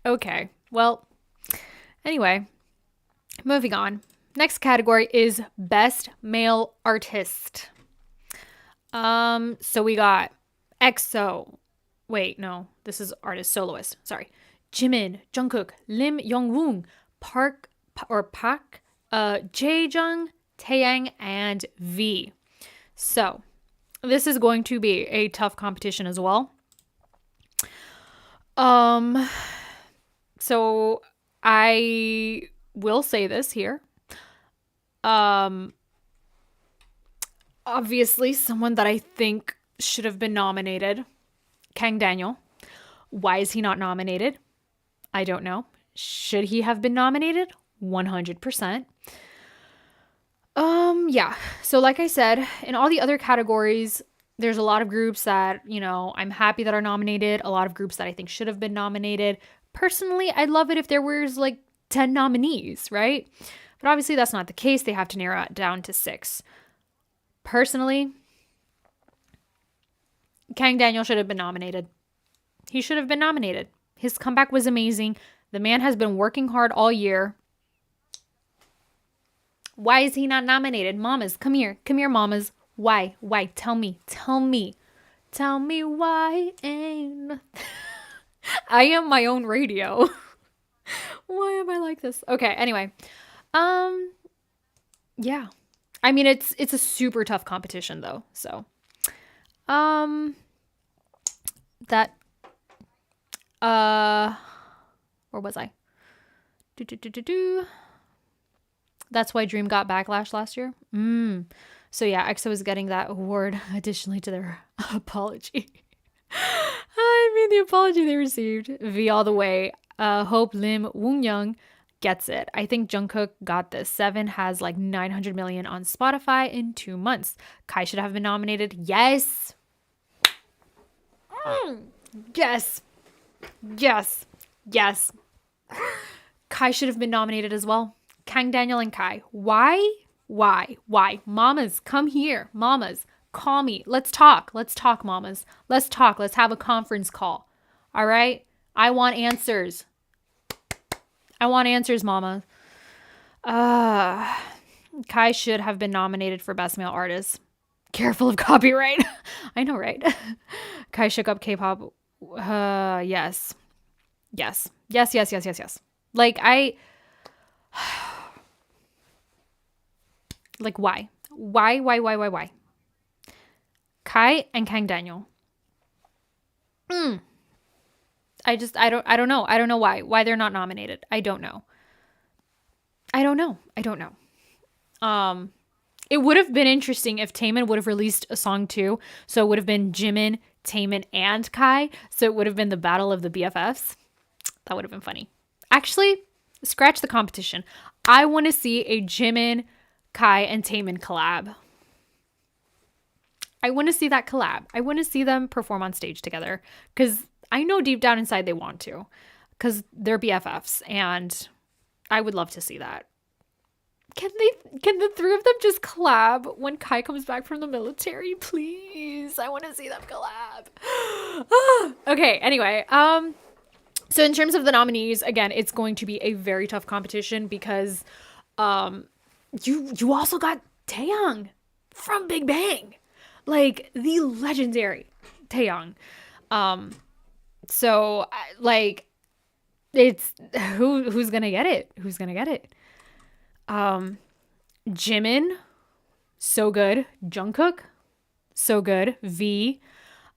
Okay. Well, anyway, moving on. Next category is Best Male Artist. So we got EXO. Wait, no, this is artist soloist. Sorry. Jimin, Jungkook, Lim Youngwoon, Park, Jaejeong, Taeyang, and V. So this is going to be a tough competition as well. So I will say this here. Obviously, someone that I think should have been nominated, Kang Daniel. Why is he not nominated? I don't know. Should he have been nominated? 100%. Yeah. So like I said, in all the other categories, there's a lot of groups that, I'm happy that are nominated. A lot of groups that I think should have been nominated. Personally, I'd love it if there was like 10 nominees, right? But obviously that's not the case. They have to narrow it down to 6. Personally, Kang Daniel should have been nominated. He should have been nominated. His comeback was amazing. The man has been working hard all year. Why is he not nominated? Mamas, come here. Come here, mamas. Why? Tell me why ain't I am my own radio. Why am I like this? Okay, anyway. Yeah. I mean, it's a super tough competition though. So, that, where was I? That's why Dream got backlash last year. So yeah, EXO is getting that award additionally to their apology. I mean, the apology they received. V all the way. Hope Lim Woonyoung gets it. I think Jungkook got this. 7 has like 900 million on Spotify in 2 months. Kai should have been nominated. Yes. Yes. Yes. Yes. Kai should have been nominated as well. Kang Daniel and Kai. Why? Why? Mamas, come here. Mamas, call me. Let's talk. Let's talk, mamas. Let's talk. Let's have a conference call. All right? I want answers. I want answers, mama. Kai should have been nominated for Best Male Artist. Careful of copyright. I know, right? Kai shook up K-pop. Yes. Like, like, why? Why? Kai and Kang Daniel. I don't know. I don't know why they're not nominated. I don't know. It would have been interesting if Taemin would have released a song too. So it would have been Jimin, Taemin, and Kai. So it would have been the battle of the BFFs. That would have been funny. Actually, scratch the competition. I want to see a Jimin, Kai, and Taemin collab. I want to see that collab. I want to see them perform on stage together. Because I know deep down inside they want to. Because they're BFFs. And I would love to see that. Can the three of them just collab when Kai comes back from the military? Please. I want to see them collab. Okay, anyway. So in terms of the nominees, again, it's going to be a very tough competition because you also got Taeyang from Big Bang. Like the legendary Taeyang. So like it's who's going to get it? Who's going to get it? Jimin, so good. Jungkook, so good. V.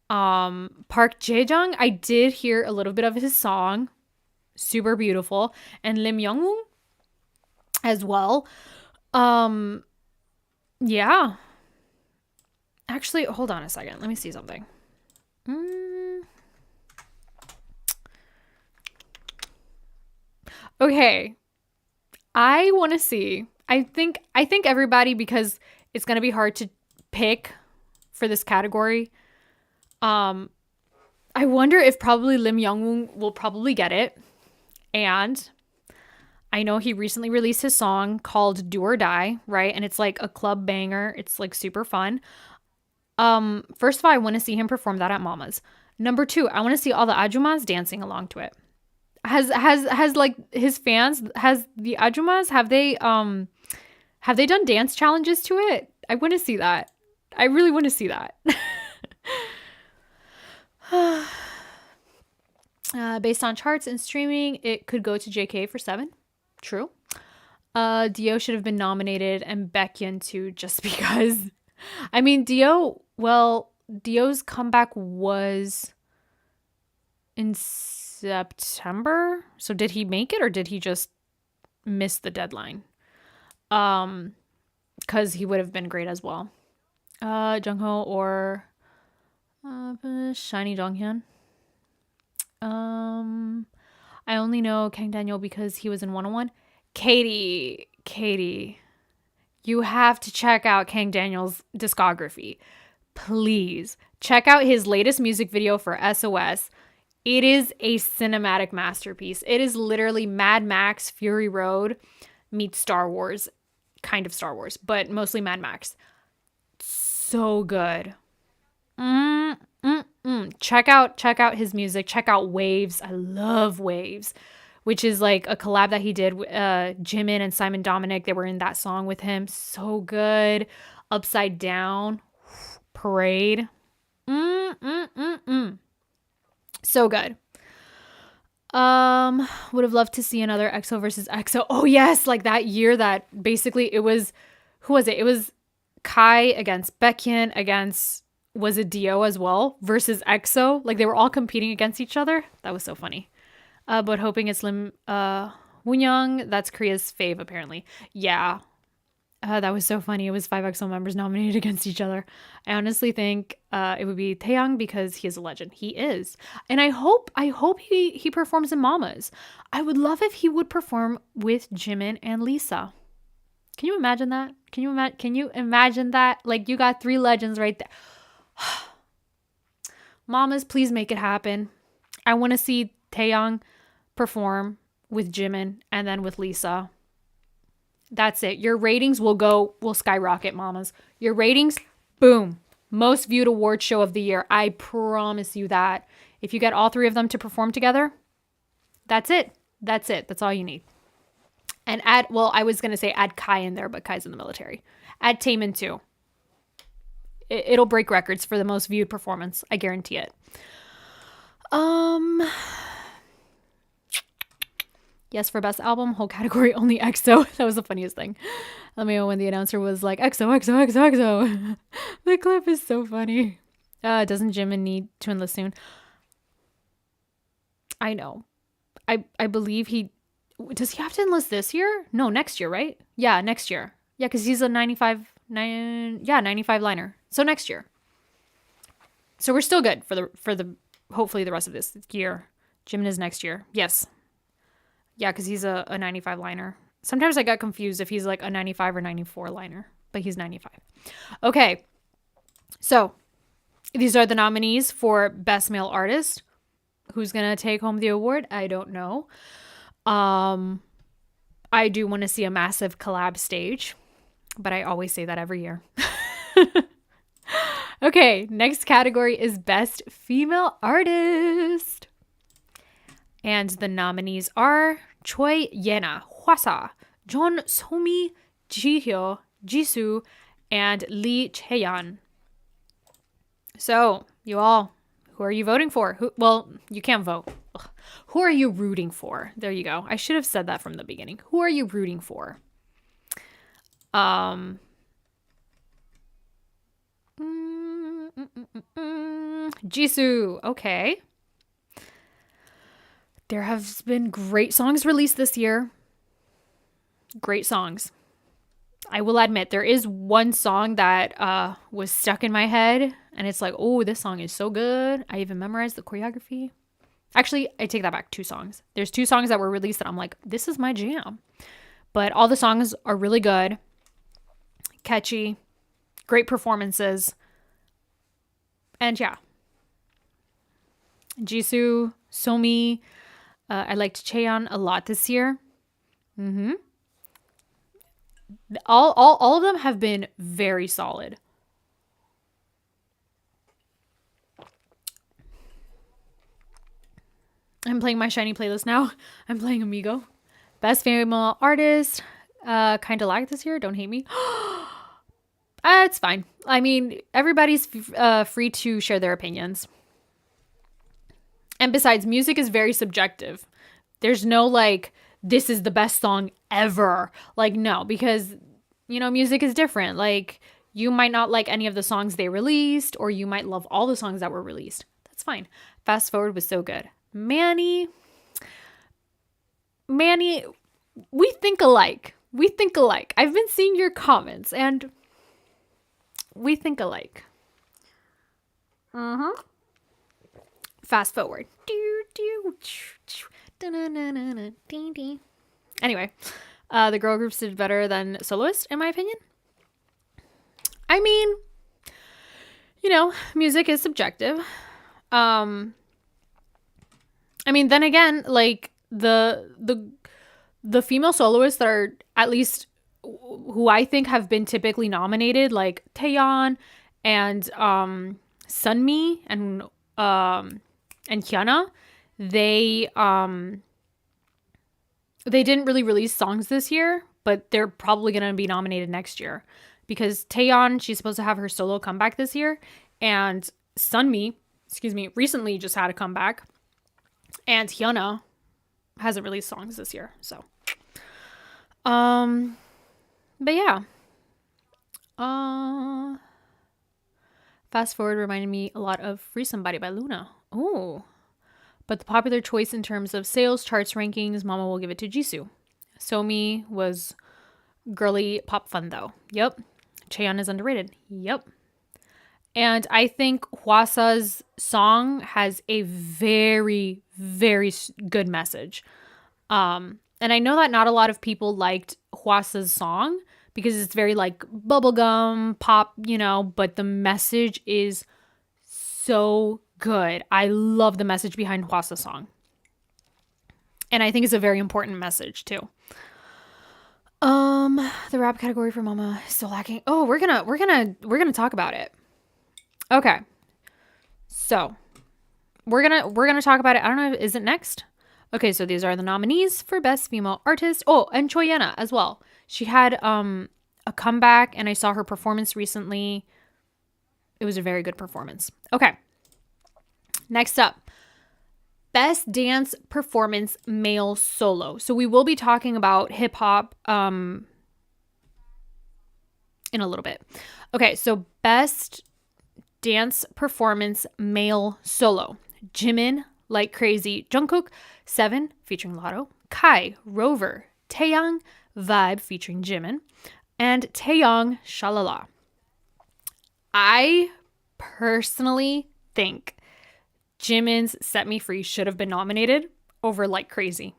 Park Jae-jung, I did hear a little bit of his song, super beautiful, and Lim Young-woon as well. Yeah. Actually, hold on a second. Let me see something. Okay. I want to see. I think everybody, because it's going to be hard to pick for this category. I wonder if probably Lim Young-woon will probably get it. And I know he recently released his song called Do or Die, right? And it's like a club banger. It's like super fun. First of all, I want to see him perform that at Mama's. Number 2, I want to see all the Ajumas dancing along to it. Has like his fans, has the Ajumas, have they done dance challenges to it? I want to see that. I really want to see that. Based on charts and streaming, it could go to JK for 7. True. Dio should have been nominated and Baekhyun too, just because. I mean, Dio's comeback was in September. So did he make it or did he just miss the deadline? Because he would have been great as well. Jungho or Shiny Donghyun. I only know Kang Daniel because he was in 101. Katie, you have to check out Kang Daniel's discography. Please check out his latest music video for SOS. It is a cinematic masterpiece. It is literally Mad Max Fury Road meets Star Wars, kind of Star Wars, but mostly Mad Max. So good. Check out his music. Check out Waves. I love Waves, which is like a collab that he did with Jimin and Simon Dominic. They were in that song with him. So good. Upside Down. Parade. So good. Would have loved to see another EXO versus EXO. Oh yes, like that year that basically it was, who was it? It was Kai against Baekhyun against, was it Dio as well versus EXO? Like they were all competing against each other. That was so funny. But hoping it's Lim Woonyoung. That's Korea's fave apparently. Yeah. That was so funny. It was 5 EXO members nominated against each other. I honestly think it would be Taeyang because he is a legend. He is. And I hope he performs in Mama's. I would love if he would perform with Jimin and Lisa. Can you imagine that? Can you imagine that? Like you got 3 legends right there. Mamas, please make it happen. I want to see Taeyang perform with Jimin and then with Lisa. That's it. Your ratings will skyrocket, mamas. Your ratings, boom. Most viewed award show of the year. I promise you that. If you get all three of them to perform together, that's it. That's it. That's all you need. And I was going to say add Kai in there, but Kai's in the military. Add Taemin too. It'll break records for the most viewed performance. I guarantee it. Yes, for best album, whole category, only EXO. That was the funniest thing. Let me know when the announcer was like, EXO, EXO, EXO, EXO. The clip is so funny. Doesn't Jimin need to enlist soon? I know. I believe does he have to enlist this year? No, next year, right? Yeah, next year. Yeah, because he's a 95 liner. So next year. So we're still good for the hopefully the rest of this year. Jimin is next year. Yes. Yeah, because he's a 95 liner. Sometimes I got confused if he's like a 95 or 94 liner, but he's 95. Okay. So these are the nominees for Best Male Artist. Who's going to take home the award? I don't know. I do want to see a massive collab stage, but I always say that every year. Okay, next category is Best Female Artist. And the nominees are Choi Yena, Hwasa, Jeon Somi, Jihyo, Jisoo, and Lee Chaeyeon. So, you all, who are you voting for? Well, you can't vote. Ugh. Who are you rooting for? There you go. I should have said that from the beginning. Who are you rooting for? Jisoo. Okay. There have been great songs released this year. Great songs. I will admit, there is one song that was stuck in my head. And it's like, oh, this song is so good. I even memorized the choreography. Actually, I take that back. 2 songs. There's 2 songs that were released that I'm like, this is my jam. But all the songs are really good. Catchy. Great performances. And yeah. Jisoo, Somi. I liked Chaeyeon a lot this year. All of them have been very solid. I'm playing my shiny playlist now. I'm playing Amigo. Best Female Artist. Kind of lagged this year. Don't hate me. It's fine. I mean, everybody's free to share their opinions. And besides, music is very subjective. There's no like, this is the best song ever. Like, no, because, you know, music is different. Like, you might not like any of the songs they released, or you might love all the songs that were released. That's fine. Fast Forward was so good. Manny, we think alike. I've been seeing your comments, and we think alike. Fast Forward. Anyway, the girl groups did better than soloists, in my opinion. I mean, you know, music is subjective. I mean, then again, like the female soloists that are at least who I think have been typically nominated, like Taeyeon and Sunmi and Hyuna, they didn't really release songs this year, but they're probably gonna be nominated next year because Taeyeon, she's supposed to have her solo comeback this year, and Sunmi, recently just had a comeback. And Hyuna hasn't released songs this year, so. But yeah. Fast Forward reminded me a lot of Free Somebody by Luna. Oh. But the popular choice in terms of sales, charts, rankings, Mama will give it to Jisoo. Somi was girly pop fun though. Yep. Chaeyeon is underrated. Yep. And I think Hwasa's song has a very, very good message. And I know that not a lot of people liked Hwasa's song because it's very like bubblegum pop, you know, but the message is so good. I love the message behind Hwasa's song. And I think it's a very important message too. The rap category for Mama is still lacking. Oh, we're gonna talk about it. Okay. So we're gonna talk about it. I don't know, is it next? Okay, so these are the nominees for Best Female Artist. Oh, and Choyena as well. She had a comeback, and I saw her performance recently. It was a very good performance. Okay. Next up, Best Dance Performance Male Solo. So we will be talking about hip hop in a little bit. Okay, so Best Dance Performance Male Solo. Jimin, Like Crazy, Jungkook, 7 featuring Lotto, Kai, Rover, Taeyang, Vibe featuring Jimin, and Taeyong, Shalala. I personally think Jimin's Set Me Free should have been nominated over Like Crazy.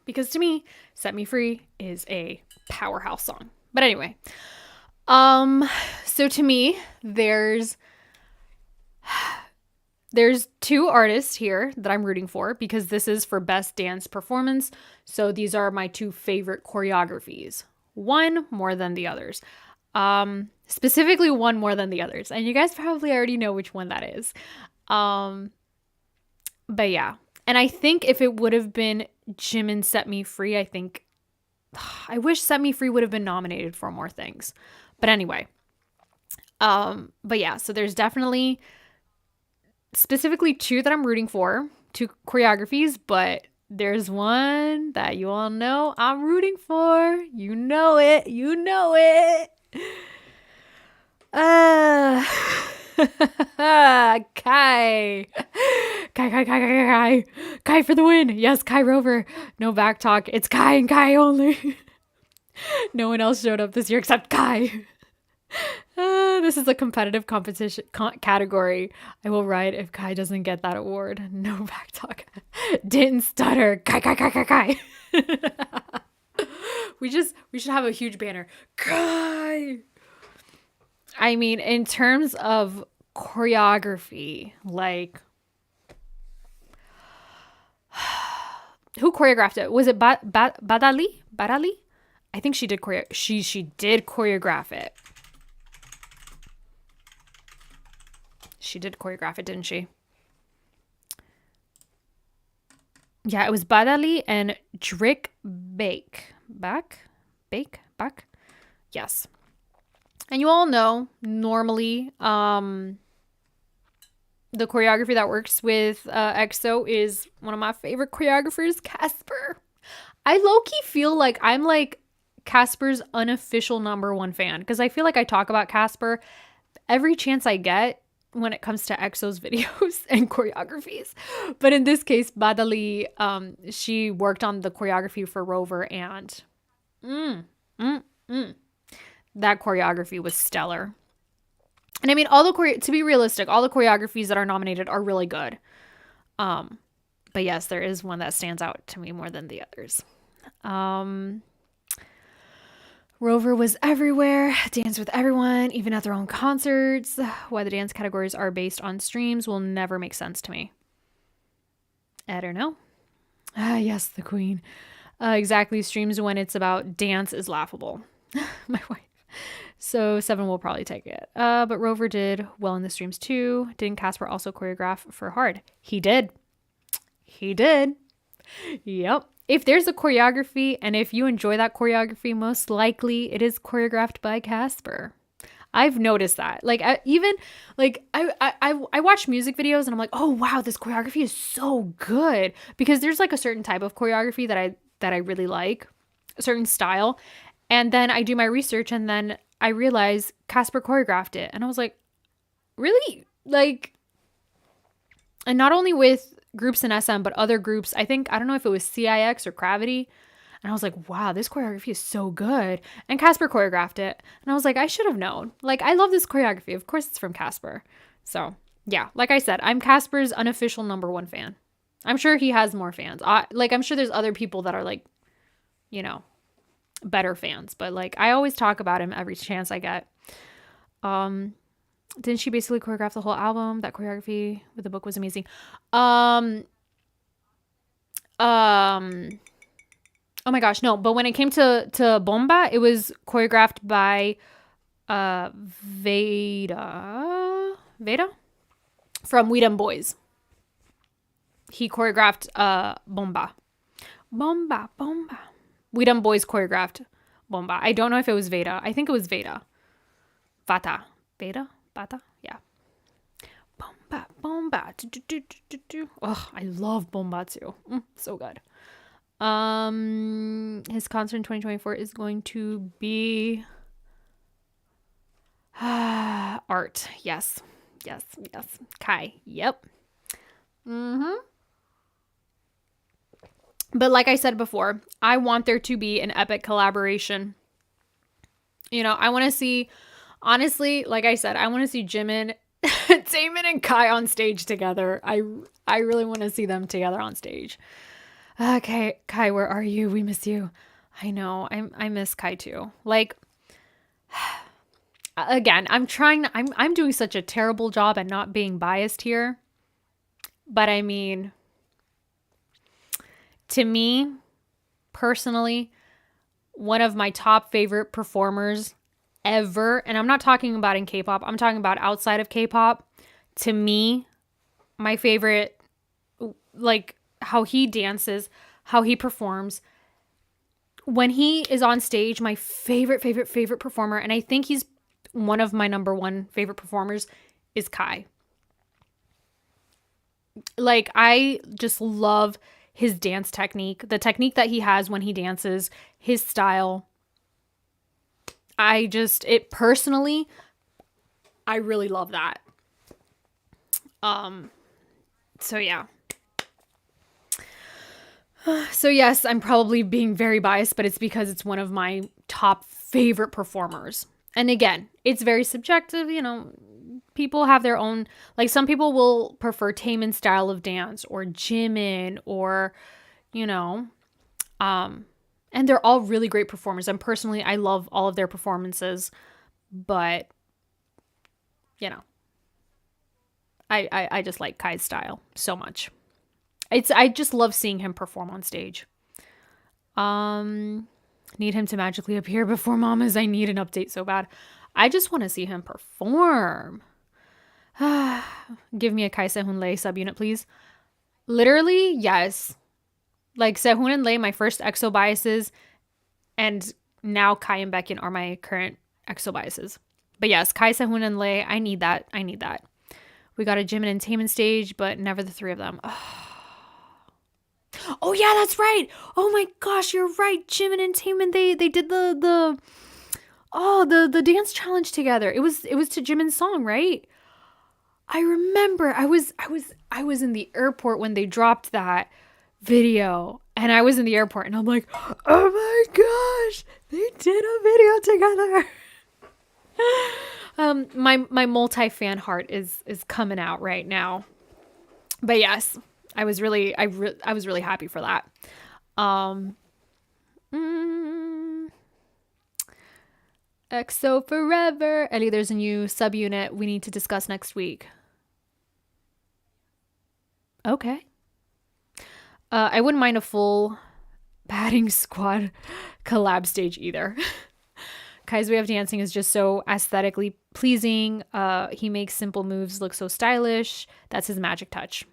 Because to me, Set Me Free is a powerhouse song. But anyway, so to me, there's 2 artists here that I'm rooting for because this is for Best Dance Performance. So these are my 2 favorite choreographies. One more than the others. Specifically one more than the others. And you guys probably already know which one that is. But yeah. And I think if it would have been Jimin Set Me Free, I wish Set Me Free would have been nominated for more things. But anyway. But yeah, so there's definitely specifically 2 that I'm rooting for, 2 choreographies, but there's one that you all know I'm rooting for. You know it. You know it. Kai. Kai for the win. Yes, Kai Rover. No back talk. It's Kai and Kai only. No one else showed up this year except Kai. This is a competitive competition category. I will write if Kai doesn't get that award. No back talk. Didn't stutter. Kai. We should have a huge banner. Kai. I mean, in terms of choreography, like who choreographed it? Was it Badali? I think she did she did choreograph it. She did choreograph it, didn't she? Yeah, it was Badali and Drick Bake. Back? Yes. And you all know, normally, the choreography that works with EXO is one of my favorite choreographers, Casper. I low-key feel like I'm like Casper's unofficial #1 fan because I feel like I talk about Casper every chance I get when it comes to EXO's videos and choreographies. But in this case, Badali, she worked on the choreography for Rover, and that choreography was stellar. And I mean, to be realistic, all the choreographies that are nominated are really good. But yes, there is one that stands out to me more than the others. Rover was everywhere, danced with everyone, even at their own concerts. Why the dance categories are based on streams will never make sense to me. I don't know. Yes, the queen. Exactly, streams when it's about dance is laughable. My wife. So 7 will probably take it. But Rover did well in the streams too. Didn't Casper also choreograph for Hard? He did. Yep. If there's a choreography and if you enjoy that choreography, most likely it is choreographed by Casper. I've noticed that. Like I watch music videos and I'm like, oh wow, this choreography is so good, because there's like a certain type of choreography that I really like, a certain style, and then I do my research and then I realize Casper choreographed it, and I was like, really? Like, and not only with groups in SM, but other groups. I don't know if it was CIX or Gravity. And I was like, wow, this choreography is so good. And Casper choreographed it. And I was like, I should have known. Like, I love this choreography. Of course it's from Casper. So, yeah, like I said, I'm Casper's unofficial #1 fan. I'm sure he has more fans. I'm sure there's other people that are like, better fans. But like, I always talk about him every chance I get. Didn't she basically choreograph the whole album? That choreography with the book was amazing. Oh my gosh, no. But when it came to Bomba, it was choreographed by Veda from We Dem Boys. He choreographed Bomba. We Dem Boys choreographed Bomba. I don't know if it was Veda. I think it was Veda. Bata. Yeah. Bomba. Oh, I love Bomba too. So good. His concert in 2024 is going to be art. Yes. Kai. Yep. But like I said before, I want there to be an epic collaboration. You know, I want to see, honestly, like I said, I want to see Jimin, Taemin, and Kai on stage together. I really want to see them together on stage. Okay, Kai, where are you? We miss you. I know. I miss Kai too. Like, again, I'm doing such a terrible job at not being biased here. But I mean, to me, personally, one of my top favorite performers ever, and I'm not talking about in K-pop, I'm talking about outside of K-pop. To me, my favorite, like how he dances, how he performs. When he is on stage, my favorite performer, and I think he's one of my number one favorite performers, is Kai. Like, I just love his dance technique, the technique that he has when he dances, his style. I really love that. So yeah. So yes, I'm probably being very biased, but it's because it's one of my top favorite performers. And again, it's very subjective, you know, people have their own, like some people will prefer Taemin's style of dance or Jimin or, you know, and they're all really great performers. And personally, I love all of their performances, but you know, I just like Kai's style so much. I just love seeing him perform on stage. Need him to magically appear before Mamas. I need an update so bad. I just want to see him perform. Give me a Kai Sehun Lei subunit, please. Literally, yes. Like Sehun and Lei, my first EXO biases, and now Kai and Baekhyun are my current EXO biases. But yes, Kai, Sehun, and Lei, I need that. We got a Jimin and Taemin stage, but never the three of them. Oh yeah, that's right. Oh my gosh, you're right. Jimin and Taemin, they did the dance challenge together. It was to Jimin's song, right? I remember I was in the airport when they dropped that video, and I was in the airport and I'm like, oh my gosh, they did a video together. My multi-fan heart is coming out right now. But yes, I was really happy for that. EXO forever. Ellie, there's a new subunit we need to discuss next week. Okay. I wouldn't mind a full batting squad collab stage either. Kai's way of dancing is just so aesthetically pleasing. He makes simple moves look so stylish. That's his magic touch.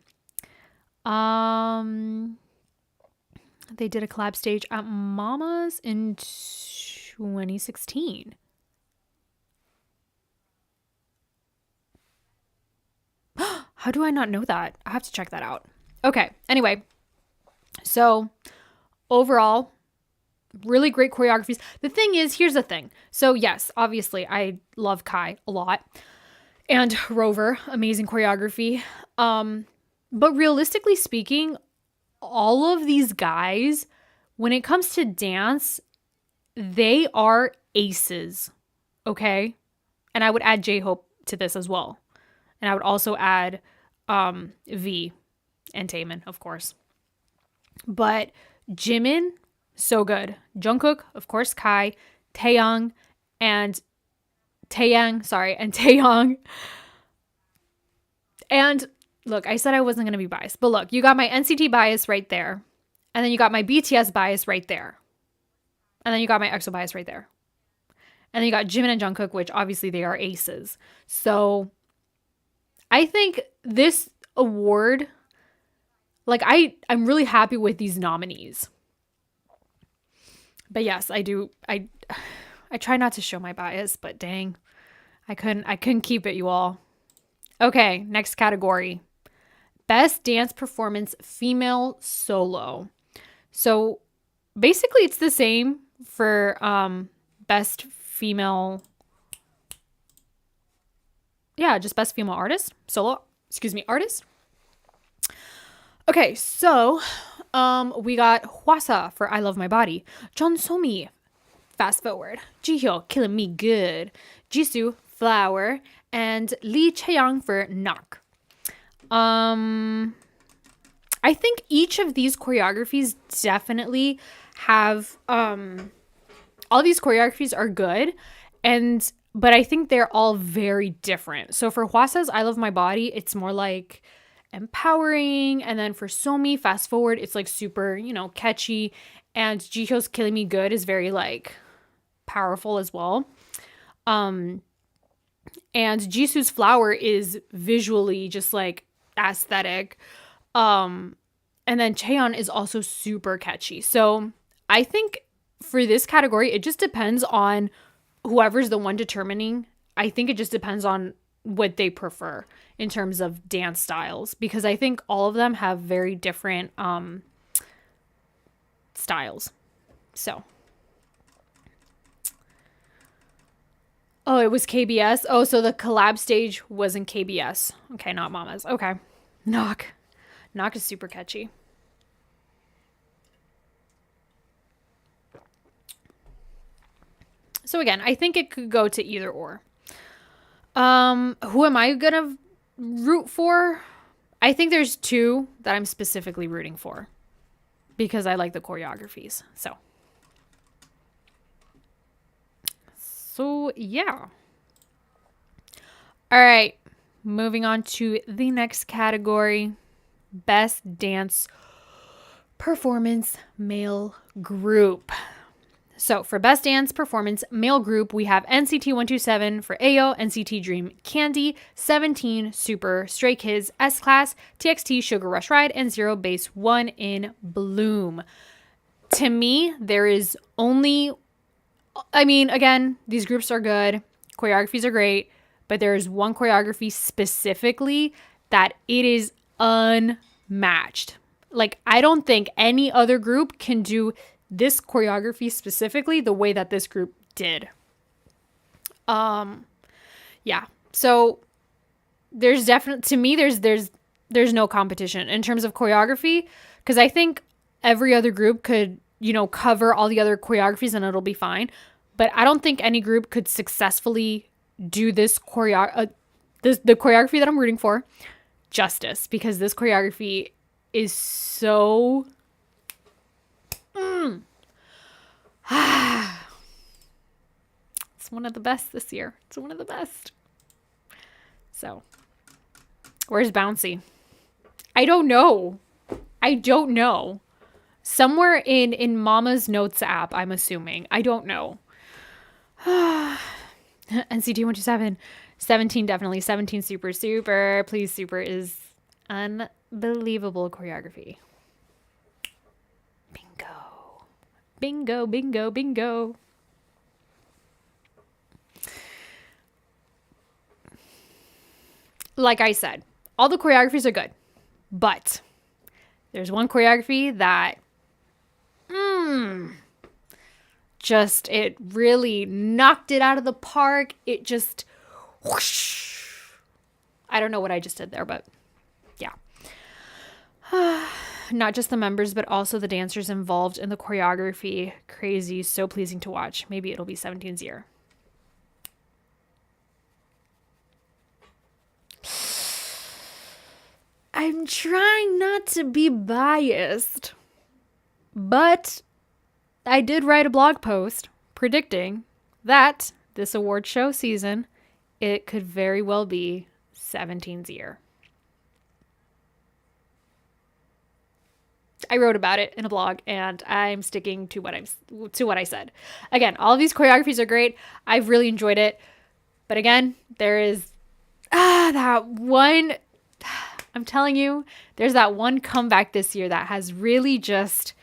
They did a collab stage at Mama's in 2016. How do I not know that? I have to check that out. Okay, anyway. So, overall, really great choreographies. The thing is, here's the thing. So, yes, obviously, I love Kai a lot. And Rover, amazing choreography. But realistically speaking, all of these guys, when it comes to dance, they are aces. Okay? And I would add J-Hope to this as well. And I would also add V and Taemin, of course. But Jimin, so good. Jungkook, of course, Kai, Taeyang, and Taeyang, sorry, and Taeyong. And look, I said I wasn't going to be biased, but look, you got my NCT bias right there. And then you got my BTS bias right there. And then you got my EXO bias right there. And then you got Jimin and Jungkook, which obviously they are aces. So I think this award, like I'm really happy with these nominees. But yes, I do. I try not to show my bias, but dang, I couldn't keep it, you all. Okay, next category. Best Dance Performance Female Solo. So basically it's the same for best female. Yeah, just best female artist. Solo, artist. Okay, so we got Hwasa for I Love My Body. Jeonsomi, Fast Forward. Jihyo, Killing Me Good. Jisoo, Flower. And Lee Chaeyoung for Knock. I think each of these choreographies definitely have all these choreographies are good, but I think they're all very different. So for Hwasa's I Love My Body, it's more like empowering, and then for Somi, Fast Forward, it's like super, catchy, and Jihyo's Killing Me Good is very like powerful as well. And Jisoo's Flower is visually just like aesthetic. And then Chaeyeon is also super catchy. So I think for this category, it just depends on whoever's the one determining. I think it just depends on what they prefer in terms of dance styles, because I think all of them have very different styles. So. Oh, it was KBS. Oh, so the collab stage was in KBS. Okay, not Mama's. Okay. Knock is super catchy. So again, I think it could go to either or. Who am I gonna root for? I think there's two that I'm specifically rooting for because I like the choreographies. So yeah. All right, moving on to the next category. Best Dance Performance Male Group. So for Best Dance Performance Male Group, we have NCT 127 for AO, NCT Dream Candy, 17 Super, Stray Kids, S-Class, TXT Sugar Rush Ride, and Zero Base 1 in Bloom. To me, there is only, again, these groups are good, choreographies are great, but there is one choreography specifically that it is unmatched. Like, I don't think any other group can do this choreography specifically the way that this group did. Yeah. So there's definitely, to me, there's no competition in terms of choreography, because I think every other group could, cover all the other choreographies and it'll be fine. But I don't think any group could successfully do this the choreography that I'm rooting for justice, because this choreography is so it's one of the best this year. It's one of the best. So, where's Bouncy? I don't know. Somewhere in Mama's Notes app, I'm assuming. I don't know. NCT 127. 17 definitely. 17 super. Please, super is unbelievable choreography. Bingo. Like I said, all the choreographies are good, but there's one choreography that just, it really knocked it out of the park. It just whoosh. I don't know what I just did there, but yeah. Not just the members, but also the dancers involved in the choreography. Crazy, so pleasing to watch. Maybe it'll be 17's year. I'm trying not to be biased, but I did write a blog post predicting that this award show season, it could very well be 17's year. I wrote about it in a blog, and I'm sticking to what I said. Again, all of these choreographies are great. I've really enjoyed it. But again, there is that one, I'm telling you, there's that one comeback this year that has really just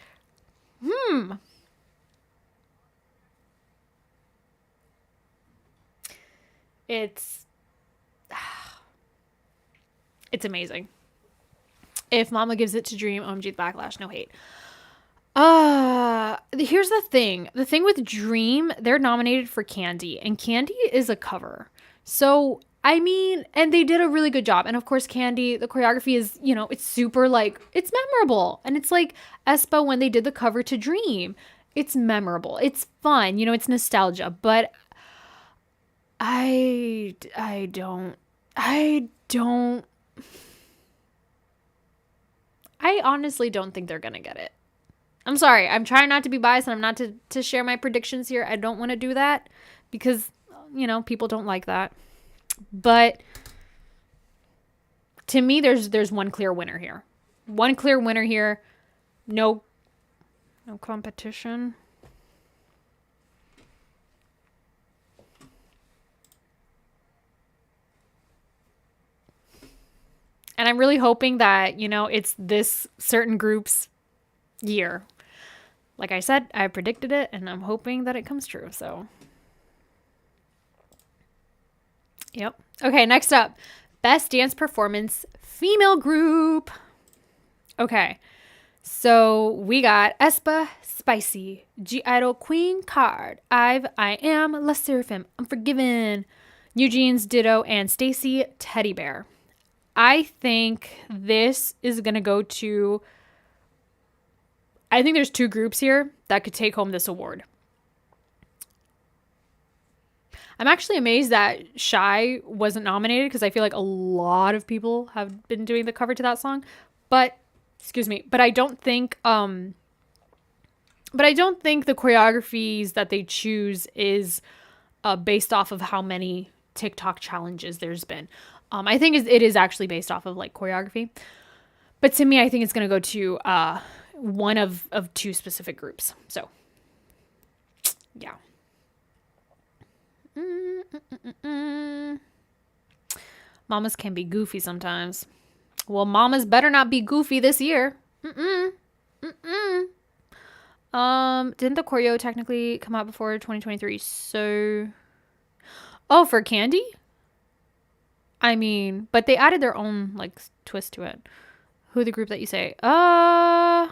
it's amazing. If Mama gives it to Dream, OMG Backlash, no hate. Here's the thing. The thing with Dream, they're nominated for Candy, and Candy is a cover. So, I mean, and they did a really good job. And of course, Candy, the choreography is, you know, it's super like, it's memorable. And it's like aespa when they did the cover to Dream. It's memorable. It's fun. You know, it's nostalgia. But I honestly don't think they're going to get it. I'm sorry. I'm trying not to be biased, and I'm not to share my predictions here. I don't want to do that because, you know, people don't like that. But to me, there's one clear winner here. One clear winner here. No competition. And I'm really hoping that, you know, it's this certain group's year. Like I said, I predicted it, and I'm hoping that it comes true. So, yep. Okay, next up. Best Dance Performance Female Group. Okay. So we got aespa, Spicy, G-Idol, Queen Card, I Am, La Seraphim, Unforgiven, NewJeans, Ditto, and Stacy, Teddy Bear. I think this is going to go to... I think there's two groups here that could take home this award. I'm actually amazed that Shy wasn't nominated because I feel like a lot of people have been doing the cover to that song. But I don't think the choreographies that they choose is based off of how many TikTok challenges there's been. I think it is actually based off of like choreography. But to me, I think it's going to go to one of two specific groups. So, yeah. Mamas can be goofy sometimes. Well, mamas better not be goofy this year. Didn't the choreo technically come out before 2023? So, for Candy? I mean, but they added their own like twist to it. Who the group that you say? But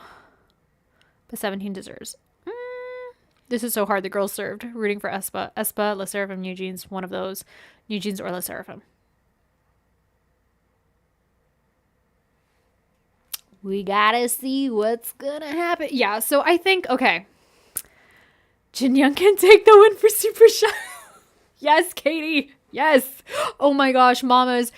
17 deserves. This is so hard. The girls served. Rooting for aespa, La Seraphim, NewJeans. One of those. NewJeans or La Seraphim. We gotta see what's gonna happen. Yeah, so I think, okay. Jinyoung can take the win for Super Shy. Yes, Katie. Yes. Oh my gosh, mamas.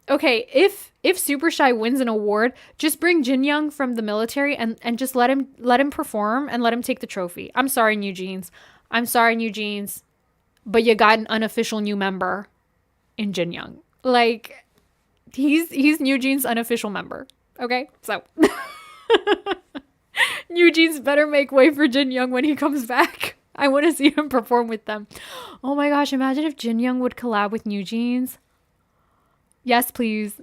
Okay, if Super Shy wins an award, just bring Jinyoung from the military and just let him perform and let him take the trophy. I'm sorry, NewJeans. But you got an unofficial new member in Jinyoung. Like, he's NewJeans' unofficial member. Okay? So NewJeans better make way for Jinyoung when he comes back. I want to see him perform with them. Oh my gosh, imagine if Jinyoung would collab with NewJeans. Yes, please.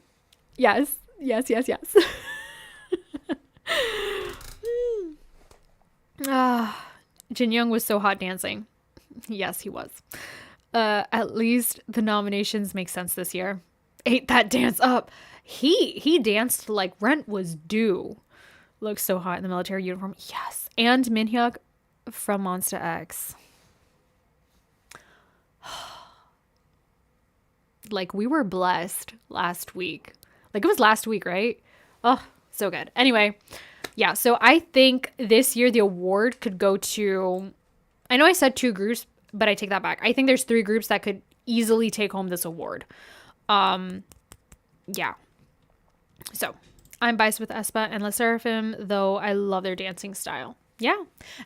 Yes. Jinyoung was so hot dancing. Yes, he was. At least the nominations make sense this year. Ate that dance up. He danced like rent was due. Looks so hot in the military uniform. Yes. And Minhyuk from Monsta X. Like, we were blessed last week. Like, it was last week, right? Oh, so good. Anyway, yeah, so I think this year the award could go to... I know I said two groups, but I take that back. I think there's three groups that could easily take home this award. Yeah. So, I'm biased with aespa and La Seraphim, though I love their dancing style. Yeah.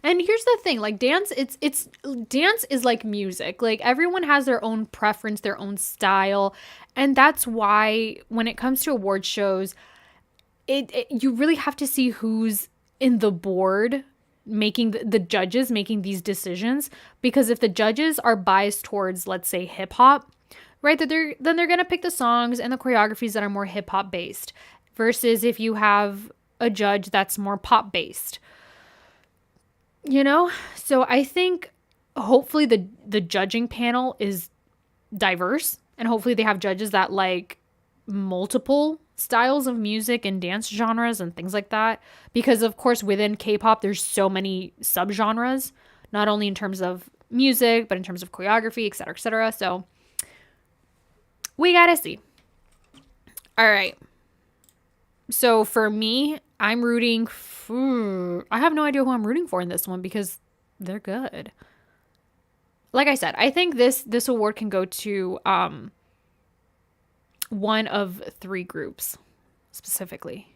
And here's the thing, like dance, it's dance is like music. Like everyone has their own preference, their own style. And that's why when it comes to award shows, you really have to see who's in the board making the judges making these decisions, because if the judges are biased towards, let's say, hip hop, right, that then they're going to pick the songs and the choreographies that are more hip hop based, versus if you have a judge that's more pop based. You know? So I think hopefully the judging panel is diverse, and hopefully they have judges that like multiple styles of music and dance genres and things like that, because of course within K-pop there's so many subgenres, not only in terms of music but in terms of choreography, etc., etc. So we gotta see. All right, so for me, I'm rooting for, I have no idea who I'm rooting for in this one because they're good. Like I said, I think this award can go to one of 3 groups specifically.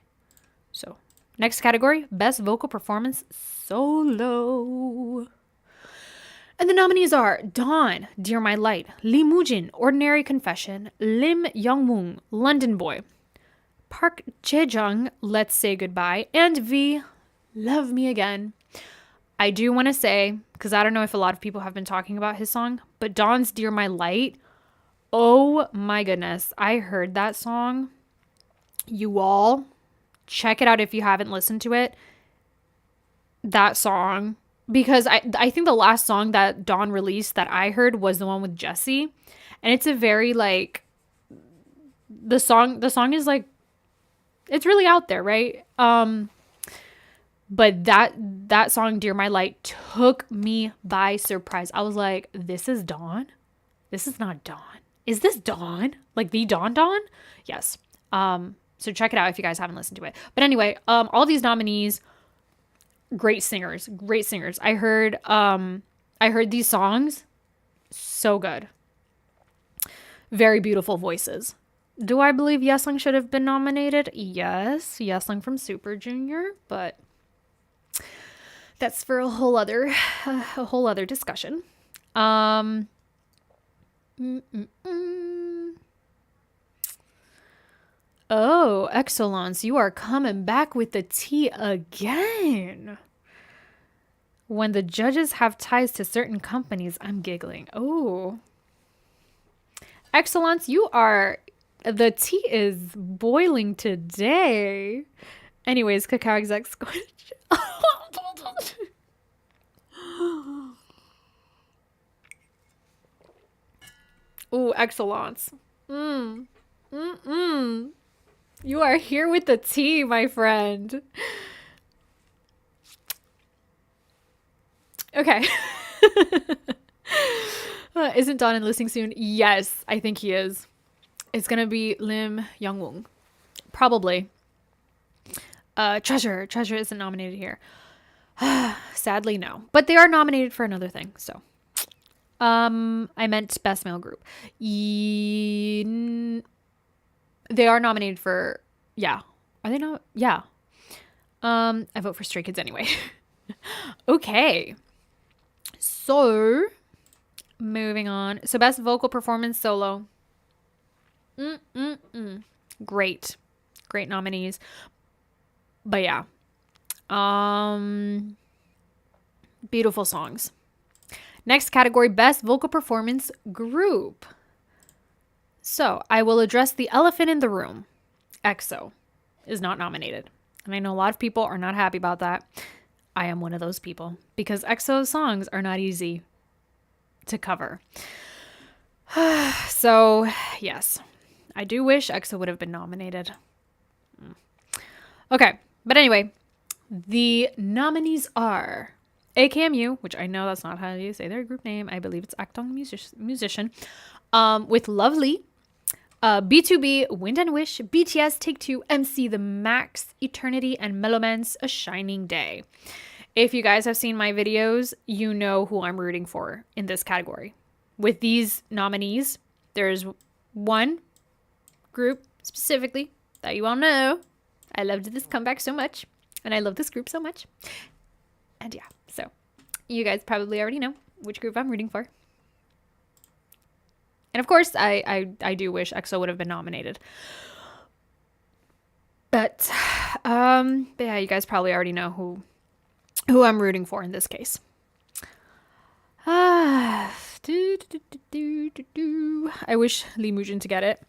So, next category, Best Vocal Performance Solo. And the nominees are Dawn, Dear My Light, Lee Moojin, Ordinary Confession, Lim Youngwoong, London Boy, Park Jae-jung, Let's Say Goodbye, and V, Love Me Again. I do want to say, because I don't know if a lot of people have been talking about his song, but Dawn's Dear My Light, oh my goodness, I heard that song. You all, check it out if you haven't listened to it. That song, because I think the last song that Dawn released that I heard was the one with Jessie. And it's a very like, the song is like, it's really out there, right? But that song, Dear My Light, took me by surprise. I was like, this is Dawn? This is not Dawn. Is this Dawn? Like the Dawn? Yes. So check it out if you guys haven't listened to it. But anyway, all these nominees, great singers. I heard these songs, so good. Very beautiful voices. Do I believe Yesung should have been nominated? Yes, Yesung from Super Junior, but that's for a whole other discussion. Oh, Excellence, you are coming back with the tea again. When the judges have ties to certain companies, I'm giggling. Oh, Excellence, the tea is boiling today. Anyways, Cacao Exec Squad. Ooh, Excellence. You are here with the tea, my friend. Okay. Isn't Don enlisting soon? Yes, I think he is. It's gonna be Lim Youngwoong. Probably. Treasure isn't nominated here. Sadly, no. But they are nominated for another thing, so. I meant Best Male Group. They are nominated for, yeah. Are they not? Yeah. I vote for Stray Kids anyway. Okay. So, moving on. So, Best Vocal Performance Solo. Great nominees. But yeah. Beautiful songs. Next category, Best Vocal Performance Group. So, I will address the elephant in the room. EXO is not nominated. And I know a lot of people are not happy about that. I am one of those people. Because EXO's songs are not easy to cover. So, yes. I do wish EXO would have been nominated. Okay. But anyway, the nominees are AKMU, which I know that's not how you say their group name. I believe it's Actong Musician. With Lovely, B2B, Wind and Wish, BTS, Take Two, MC, The Max, Eternity, and Mellowman's A Shining Day. If you guys have seen my videos, you know who I'm rooting for in this category. With these nominees, there's one group specifically that you all know. I loved this comeback so much, and I love this group so much. And yeah, so you guys probably already know which group I'm rooting for. And of course, I do wish EXO would have been nominated. But yeah, you guys probably already know who I'm rooting for in this case. I wish Lee Mujin to get it.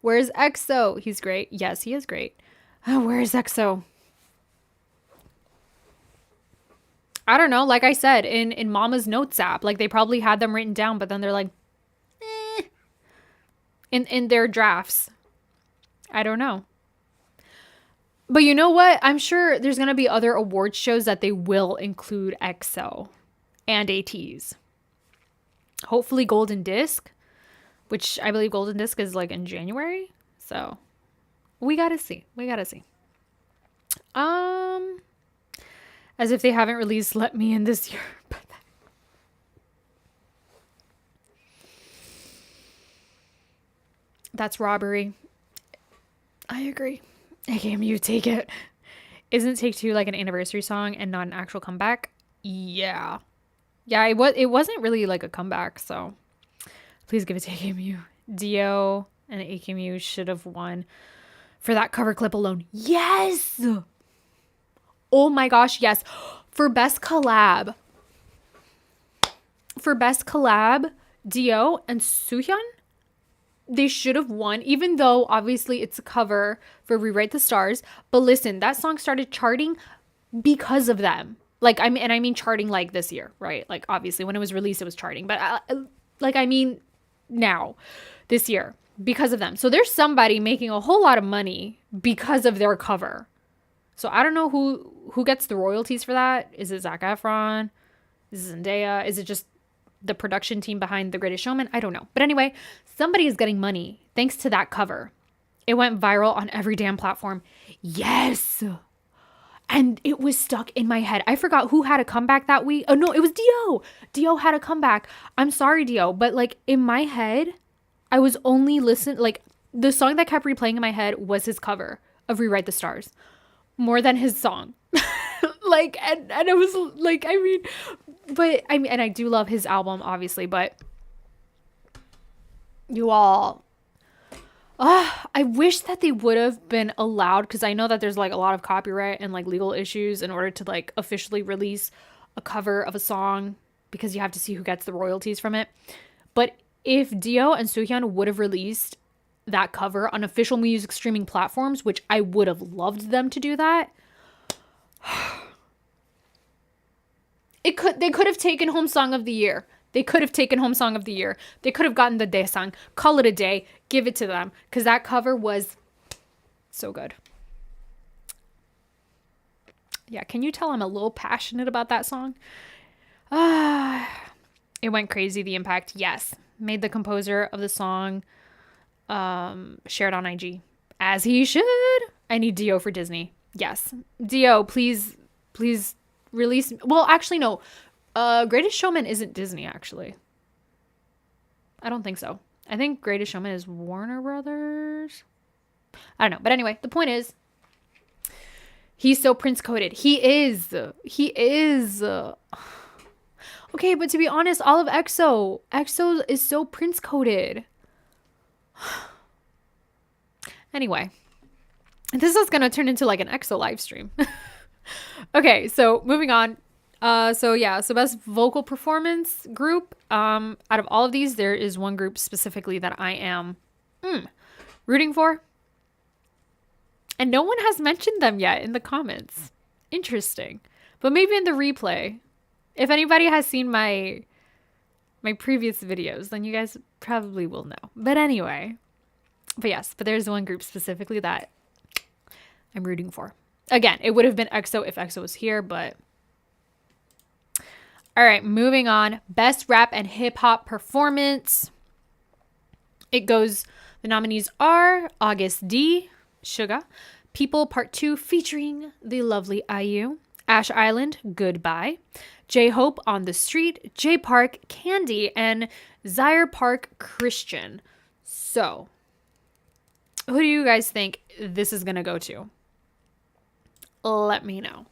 Where's EXO? He's great. Yes, he is great. Where's EXO? I don't know. Like I said, in Mama's Notes app, like they probably had them written down, but then they're like, in their drafts. I don't know. But you know what? I'm sure there's going to be other award shows that they will include EXO and ATEEZ. Hopefully Golden Disc, which I believe Golden Disc is like in January. So we got to see. We got to see. As if they haven't released Let Me In this year. That's robbery. I agree. AKMU, take it. Isn't Take Two like an anniversary song and not an actual comeback? Yeah. Yeah, it wasn't really like a comeback, so please give it to AKMU. Dio and AKMU should have won for that cover clip alone. Yes! Oh my gosh, yes. For best collab. Dio and Suhyun, they should have won, even though obviously it's a cover for Rewrite the Stars. But listen, that song started charting because of them. Like, I mean charting like this year, right? Like, obviously when it was released, it was charting. But now, this year, because of them. So there's somebody making a whole lot of money because of their cover. So I don't know who gets the royalties for that. Is it Zac Efron? Is it Zendaya? Is it just the production team behind The Greatest Showman? I don't know. But anyway, somebody is getting money thanks to that cover. It went viral on every damn platform. Yes. And it was stuck in my head. I forgot who had a comeback that week. Oh no, it was Dio. Dio had a comeback. I'm sorry, Dio. But like in my head, I was only listening, like the song that kept replaying in my head was his cover of Rewrite the Stars. More than his song. Like, and I was like, and I do love his album, obviously, but you all, I wish that they would have been allowed, because I know that there's like a lot of copyright and like legal issues in order to like officially release a cover of a song, because you have to see who gets the royalties from it. But if Dio and Suhyun would have released that cover on official music streaming platforms, which I would have loved them to do that, they could have taken home song of the year. They could have taken home song of the year. They could have gotten the daesang. Call it a day. Give it to them, because that cover was so good. Yeah, can you tell I'm a little passionate about that song? It went crazy, the impact. Yes. Made the composer of the song shared on IG, as he should. I need Dio for Disney. Yes, Dio, please release. Well, actually, no. Greatest Showman isn't Disney, actually. I don't think so. I think Greatest Showman is Warner Brothers. I don't know, but anyway, the point is, he's so Prince coded. He is. Okay, but to be honest, all of EXO is so Prince coded. Anyway, this is gonna turn into like an EXO live stream. Okay, so moving on. So best vocal performance group. Out of all of these, there is one group specifically that I am rooting for, and no one has mentioned them yet in the comments. Interesting, but maybe in the replay. If anybody has seen my previous videos, then you guys probably will know. But anyway, but there's one group specifically that I'm rooting for. Again, it would have been EXO if EXO was here, but all right, moving on. Best rap and hip hop performance. It goes, the nominees are August D, Suga, People Part 2 featuring the lovely IU, Ash Island, Goodbye, J-Hope, On the Street, J Park, Candy, and Zaire Park, Christian. So, who do you guys think this is going to go to? Let me know.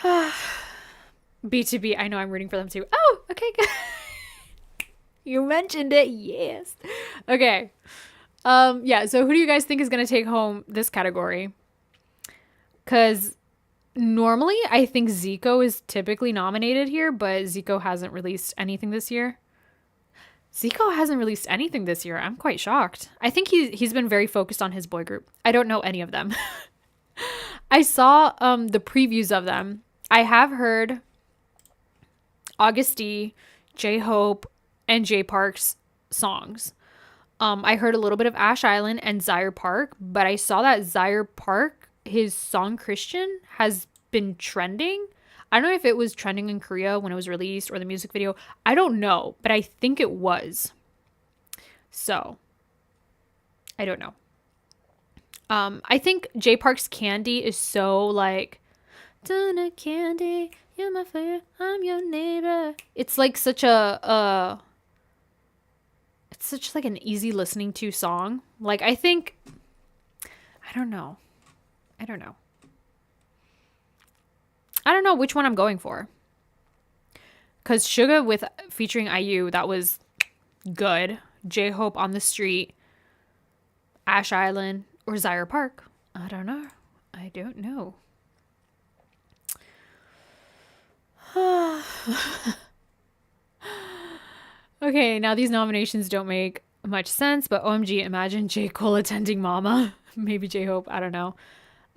B2B, I know I'm rooting for them too. Oh, okay, good. You mentioned it, yes. Okay. Yeah, so who do you guys think is going to take home this category? Because normally I think Zico is typically nominated here, but Zico hasn't released anything this year. I'm quite shocked. I think he's been very focused on his boy group. I don't know any of them. I saw the previews of them. I have heard Augusty, J-Hope, and J Park's songs. I heard a little bit of Ash Island and Zaire Park, but I saw that Zaire Park, his song Christian, has been trending. I don't know if it was trending in Korea when it was released or the music video. I don't know, but I think it was. So, I don't know. I think J Park's Candy is so like, Donna Candy, you're my favorite, I'm your neighbor. It's like such a it's such like an easy listening to song. Like I think, I don't know which one I'm going for. Cause Suga with featuring IU, that was good. J-Hope on the Street, Ash Island, or Zaire Park. I don't know. Okay, now these nominations don't make much sense, but OMG, imagine J. Cole attending Mama. Maybe J-Hope, I don't know.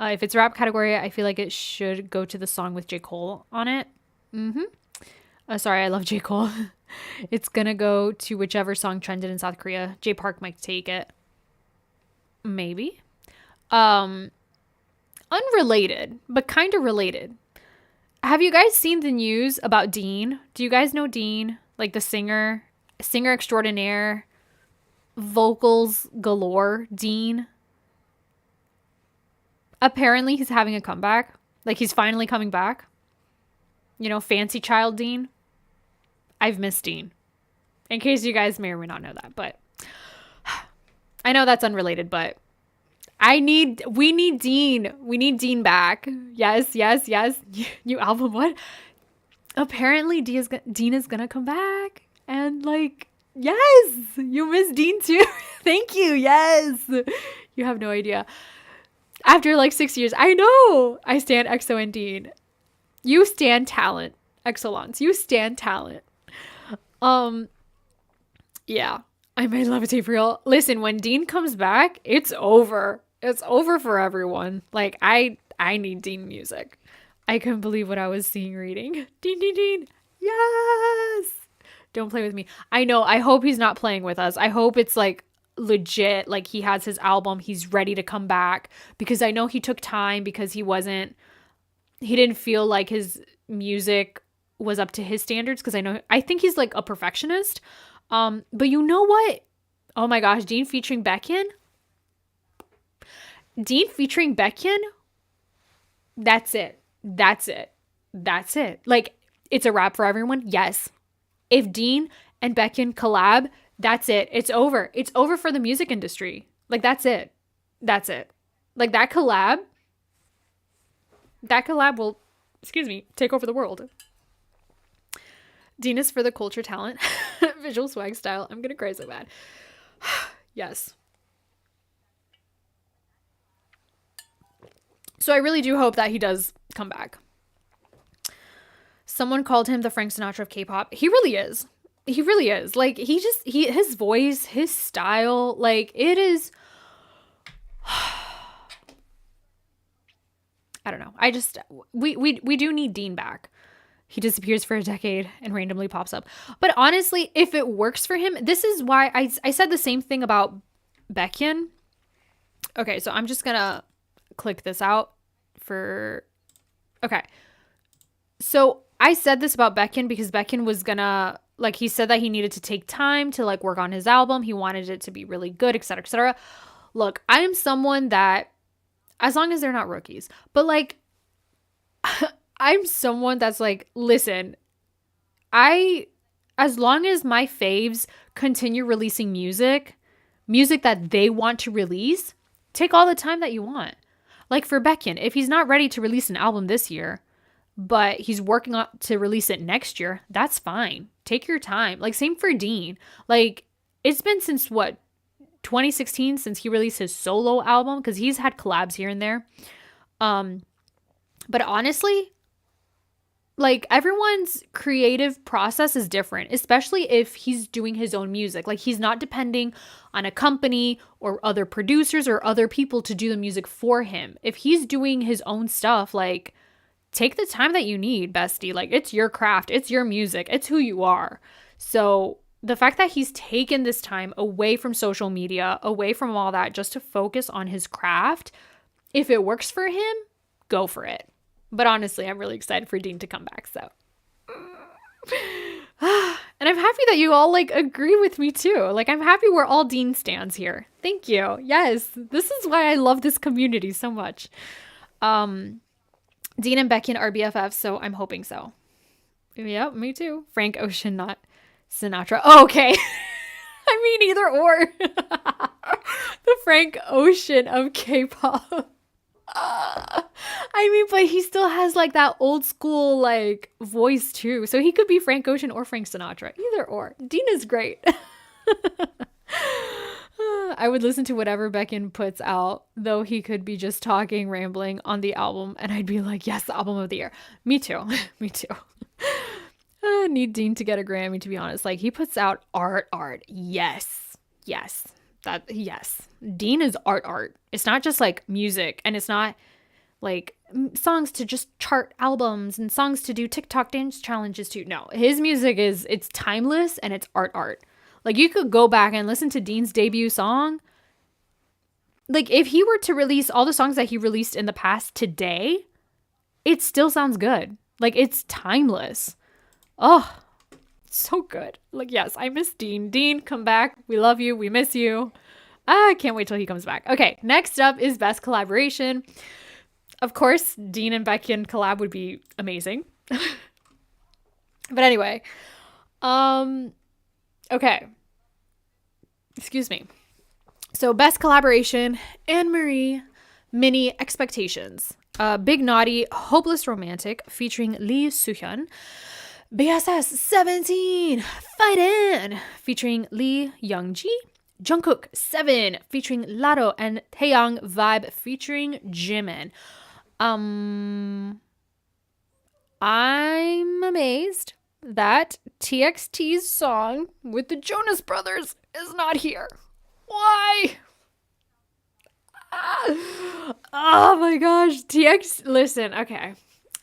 If it's rap category, I feel like it should go to the song with J. Cole on it. Sorry, I love J. Cole. It's gonna go to whichever song trended in South Korea. J. Park might take it. Maybe. Unrelated, but kind of related. Have you guys seen the news about Dean? Do you guys know Dean? Like the singer extraordinaire, vocals galore, Dean. Apparently he's having a comeback. Like he's finally coming back. You know, fancy child Dean. I've missed Dean. In case you guys may or may not know that, but I know that's unrelated, but we need Dean. We need Dean back. Yes. New album, what? Apparently Dean is gonna come back. And like, yes, you miss Dean too. Thank you. Yes. You have no idea. After like 6 years, I know. I stand EXO and Dean. You stand talent. Excellence. You stand talent. Yeah. I might love it for real. Listen, when Dean comes back, it's over. It's over for everyone. Like I need Dean music. I couldn't believe what I was seeing reading. Dean. Yes. Don't play with me. I know. I hope he's not playing with us. I hope it's like legit. Like he has his album. He's ready to come back, because I know he took time because he didn't feel like his music was up to his standards. Cause I think he's like a perfectionist. But you know what? Oh my gosh. Dean featuring Baekhyun. That's it. Like, it's a wrap for everyone. Yes. If Dean and Baekhyun collab, that's it. It's over. It's over for the music industry. Like, that's it. Like, that collab will, take over the world. Dean is for the culture, talent, visual swag, style. I'm gonna cry so bad. Yes. So I really do hope that he does come back. Someone called him the Frank Sinatra of K-pop. He really is. Like, his voice, his style, like, it is. I don't know. We do need Dean back. He disappears for a decade and randomly pops up. But honestly, if it works for him, this is why I said the same thing about Baekhyun. Okay, so I'm just gonna click this out for. Okay. So I said this about Baekhyun because Baekhyun was gonna, like, he said that he needed to take time to like work on his album. He wanted it to be really good, etc., etc. Look, I am someone that, as long as they're not rookies, but like, I'm someone that's like, listen, as long as my faves continue releasing music that they want to release, take all the time that you want. Like for Baekhyun, if he's not ready to release an album this year, but he's working on to release it next year. That's fine. Take your time. Like, same for Dean. Like, it's been since what, 2016 since he released his solo album, because he's had collabs here and there. But honestly, like, everyone's creative process is different, especially if he's doing his own music. Like, he's not depending on a company or other producers or other people to do the music for him. If he's doing his own stuff, like, take the time that you need, bestie. Like, it's your craft, it's your music, it's who you are. So the fact that he's taken this time away from social media, away from all that, just to focus on his craft, if it works for him, go for it. But honestly, I'm really excited for Dean to come back, so. And I'm happy that you all, like, agree with me too. Like, I'm happy we're all Dean stans here. Thank you. Yes, this is why I love this community so much. Dean and Baekhyun are BFFs, so I'm hoping so. Yep, me too. Frank Ocean, not Sinatra. Oh, okay. I mean, either or. The Frank Ocean of K-pop. I mean, but he still has, like, that old school, like, voice too. So he could be Frank Ocean or Frank Sinatra. Either or. Dean is great. I would listen to whatever Baekhyun puts out, though he could be just talking, rambling on the album, and I'd be like, yes, the album of the year. Me too. Me too. I need Dean to get a Grammy, to be honest. Like, he puts out art. Yes. Yes. Yes. Dean is art. It's not just, like, music, and it's not, like, songs to just chart albums and songs to do TikTok dance challenges to. No, his music it's timeless, and it's art. Like, you could go back and listen to Dean's debut song. Like, if he were to release all the songs that he released in the past today, it still sounds good. Like, it's timeless. Oh, so good. Like, yes, I miss Dean. Dean, come back. We love you. We miss you. I can't wait till he comes back. Okay, next up is Best Collaboration. Of course, Dean and Baekhyun collab would be amazing. But anyway, okay. Excuse me. So, Best Collaboration, Anne-Marie, Mini Expectations. Big Naughty, Hopeless Romantic, featuring Lee Suhyun. BSS 17, Fight In, featuring Lee Youngji. Jungkook 7, featuring Lado, and Taeyang Vibe, featuring Jimin. I'm amazed that TXT's song with the Jonas Brothers is not here. Why? Oh my gosh. Listen, okay.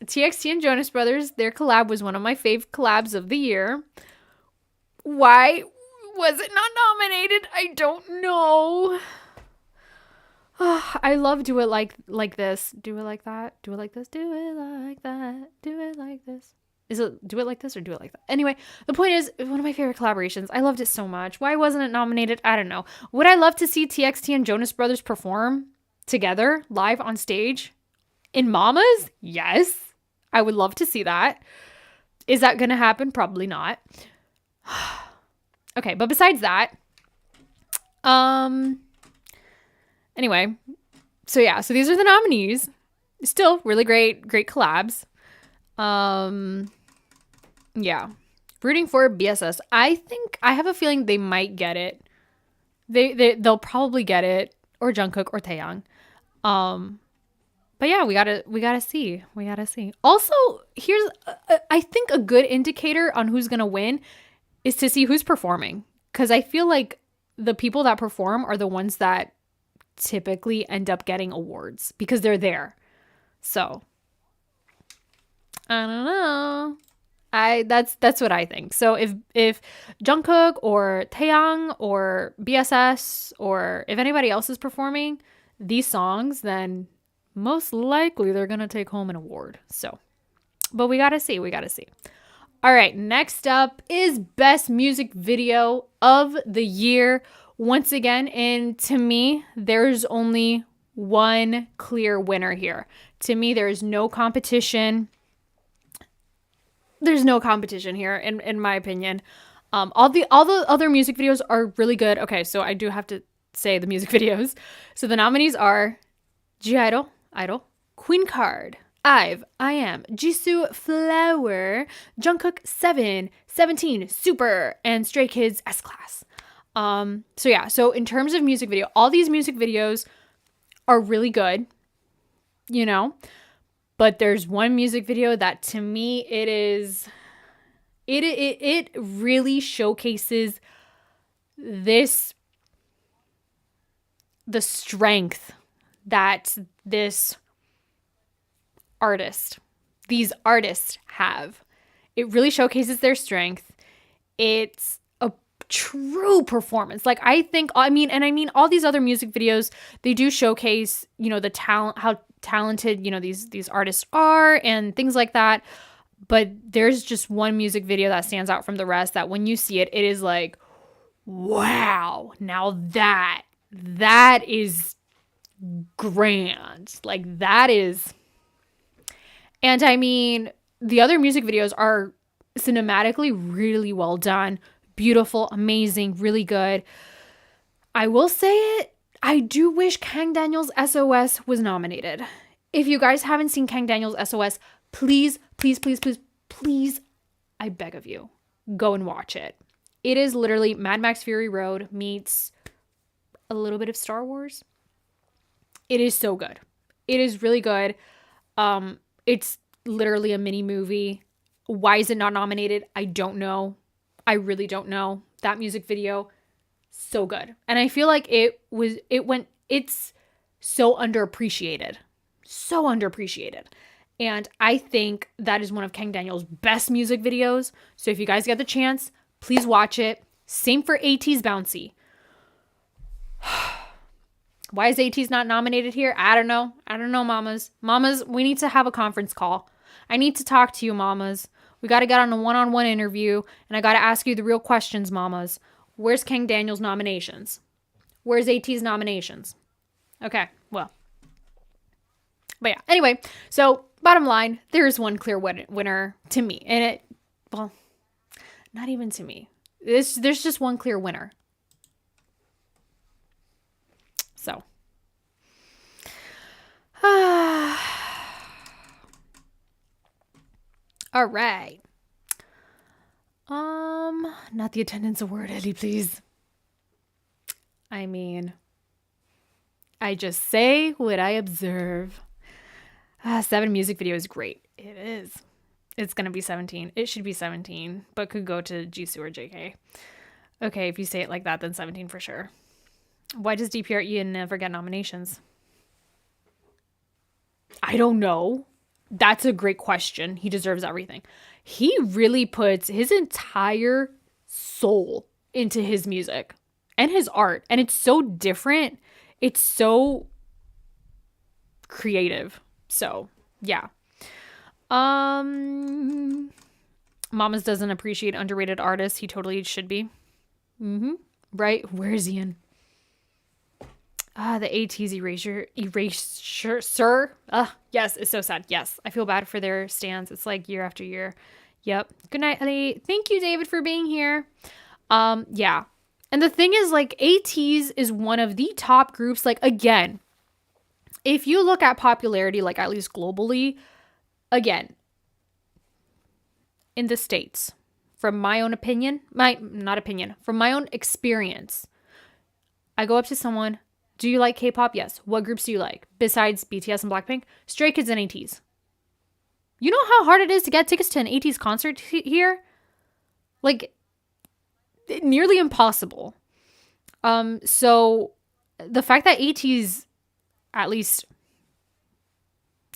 TXT and Jonas Brothers, their collab was one of my fave collabs of the year. Why was it not nominated? I don't know. I love Do It Like This. Do it like that. Do it like this. Do it like that. Do it like this. Is it Do It Like This or Do It Like That? Anyway, the point is, one of my favorite collaborations. I loved it so much. Why wasn't it nominated? I don't know. Would I love to see TXT and Jonas Brothers perform together live on stage in Mamas? Yes. I would love to see that. Is that going to happen? Probably not. Okay, but besides that, anyway, so yeah, so these are the nominees. Still really great collabs. Yeah, rooting for BSS. I have a feeling they might get it. They'll probably get it, or Jungkook or Taeyang. But yeah, we gotta see. Also, here's I think a good indicator on who's gonna win is to see who's performing, because I feel like the people that perform are the ones that typically end up getting awards because they're there. So I don't know. That's what I think. So if Jungkook or Taeyang or BSS, or if anybody else is performing these songs, then most likely they're gonna take home an award. So, but we gotta see. All right, next up is Best Music Video of the Year. Once again, and to me, there's only one clear winner here. To me, there is no competition. There's no competition here, in my opinion. All the other music videos are really good. Okay, so I do have to say the music videos. So the nominees are G-Idol, Queen Card, I am Jisoo Flower, Jungkook 7, 17 Super, and Stray Kids S Class. So yeah, so in terms of music video, all these music videos are really good, you know, but there's one music video that to me it really showcases the strength that these artists have. It really showcases their strength. It's a true performance. Like, I mean all these other music videos, they do showcase, you know, the talent, how talented, you know, these artists are and things like that. But there's just one music video that stands out from the rest that when you see it, it is like, wow, now that is grand. Like, that is. And I mean, the other music videos are cinematically really well done, beautiful, amazing, really good. I will say it, I do wish Kang Daniel's SOS was nominated. If you guys haven't seen Kang Daniel's SOS, please, I beg of you, go and watch it. It is literally Mad Max Fury Road meets a little bit of Star Wars. It is so good. It is really good. It's literally a mini movie. Why is it not nominated? I don't know. I really don't know. That music video, so good. And I feel like it's so underappreciated. So underappreciated. And I think that is one of Kang Daniel's best music videos. So if you guys get the chance, please watch it. Same for ATEEZ Bouncy. Why is ATEEZ not nominated here? I don't know, mamas. Mamas, we need to have a conference call. I need to talk to you, mamas. We got to get on a one-on-one interview, and I got to ask you the real questions, mamas. Where's Kang Daniel's nominations? Where's ATEEZ nominations? Okay, well. But yeah, anyway, so bottom line, there is one clear winner to me. And not even to me. There's just one clear winner. So. All right. Not the attendance award, Eddie, please. I mean, I just say what I observe. 7 music video is great. It is. It's going to be 17. It should be 17, but could go to Jisoo or JK. Okay, if you say it like that, then 17 for sure. Why does DPRE never get nominations? I don't know. That's a great question. He deserves everything. He really puts his entire soul into his music and his art. And it's so different. It's so creative. So, yeah. Mamas doesn't appreciate underrated artists. He totally should be. Right? Where is Ian? The ATEEZ erasure, sir. Yes, it's so sad. Yes, I feel bad for their stands. It's like year after year. Yep. Good night, Ellie. Thank you, David, for being here. Yeah. And the thing is, like, ATEEZ is one of the top groups. Like, again, if you look at popularity, like at least globally, again, in the States, from my own opinion, from my own experience, I go up to someone. Do you like K-pop? Yes. What groups do you like? Besides BTS and BlackPink? Stray Kids and ATEEZ. You know how hard it is to get tickets to an ATEEZ concert here? Like, nearly impossible. So the fact that ATEEZ, at least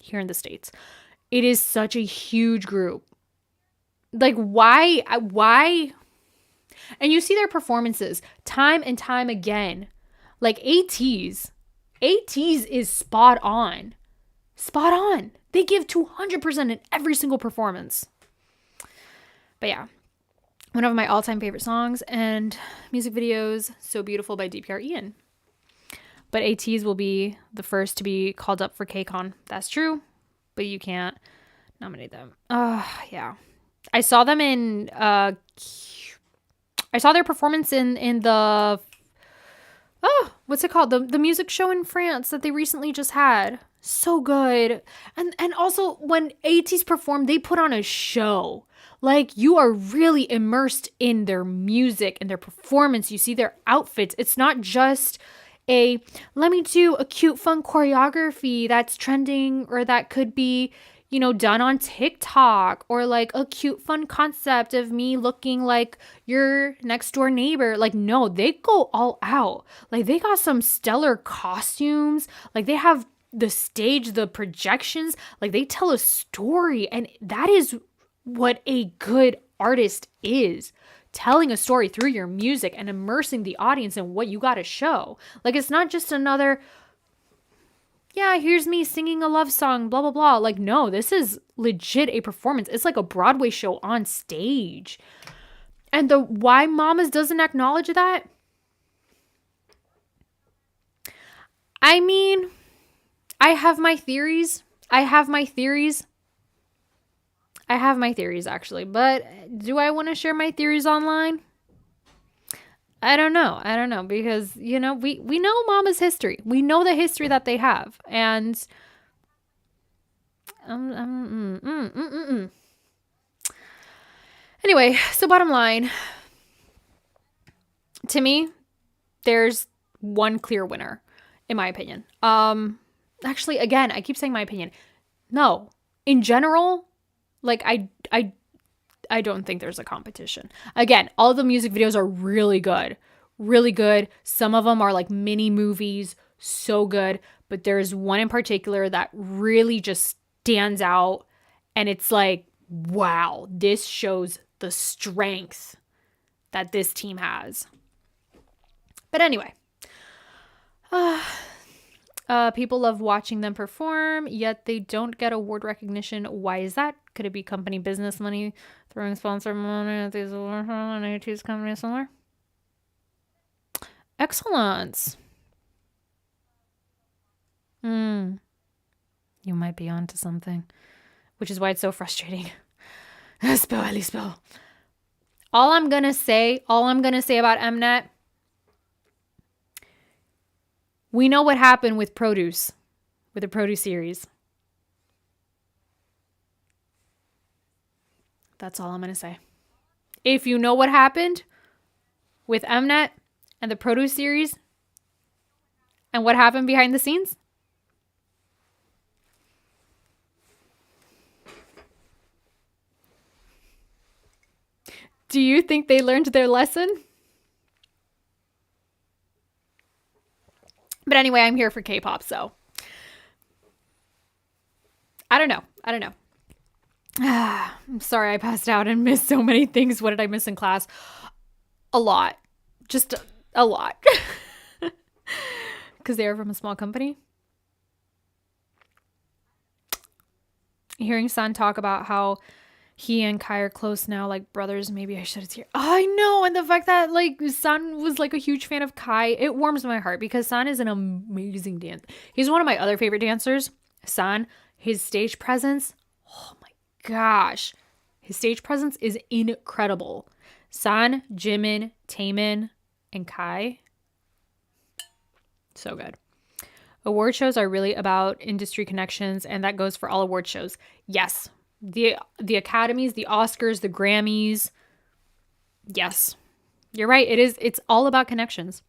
here in the States, it is such a huge group. Like, why? And you see their performances time and time again. Like, ATEEZ is spot on. Spot on. They give 200% in every single performance. But yeah, one of my all-time favorite songs and music videos, So Beautiful by DPR Ian. But ATEEZ will be the first to be called up for KCON. That's true, but you can't nominate them. Yeah. I saw them in, I saw their performance in the... what's it called? The music show in France that they recently just had. So good. And also when ATEEZ perform, they put on a show. Like, you are really immersed in their music and their performance. You see their outfits. It's not just let me do a cute, fun choreography that's trending or that could be, done on TikTok, or like a cute, fun concept of me looking like your next door neighbor. Like, no, they go all out. Like, they got some stellar costumes. Like, they have the stage, the projections. Like, they tell a story. And that is what a good artist is. Telling a story through your music and immersing the audience in what you got to show. Like, it's not just another, yeah, here's me singing a love song, blah, blah, blah. Like, no, this is legit a performance. It's like a Broadway show on stage. And the why Mamas doesn't acknowledge that? I mean, I have my theories. Actually, but do I want to share my theories online? I don't know because, we know Mama's history. We know the history that they have. And anyway, so bottom line, to me, there's one clear winner, in my opinion. Actually, again, I keep saying my opinion. No, in general, like, I don't think there's a competition. Again, all the music videos are really good. Really good. Some of them are like mini movies. So good. But there's one in particular that really just stands out. And it's like, wow, this shows the strength that this team has. But anyway. People love watching them perform, yet they don't get award recognition. Why is that? Could it be company business money, throwing sponsor money at these awards and ATEEZ company somewhere? Excellence. You might be onto something, which is why it's so frustrating. Spill. All I'm gonna say about MNET. We know what happened with Produce, with the Produce series. That's all I'm going to say. If you know what happened with MNET and the Produce series and what happened behind the scenes, do you think they learned their lesson? But anyway, I'm here for K-pop, so I don't know. I'm sorry I passed out and missed so many things. What did I miss in class? A lot. Just a lot. Because they are from a small company. Hearing Sun talk about how he and Kai are close now, like brothers. Maybe I should have here. I know. And the fact that like Sun was like a huge fan of Kai, it warms my heart because Sun is an amazing dancer. He's one of my other favorite dancers. Sun, his stage presence. Oh my gosh. His stage presence is incredible. Sun, Jimin, Taemin, and Kai. So good. Award shows are really about industry connections, and that goes for all award shows. Yes. The Academies, the Oscars, the Grammys. Yes. You're right. It's all about connections.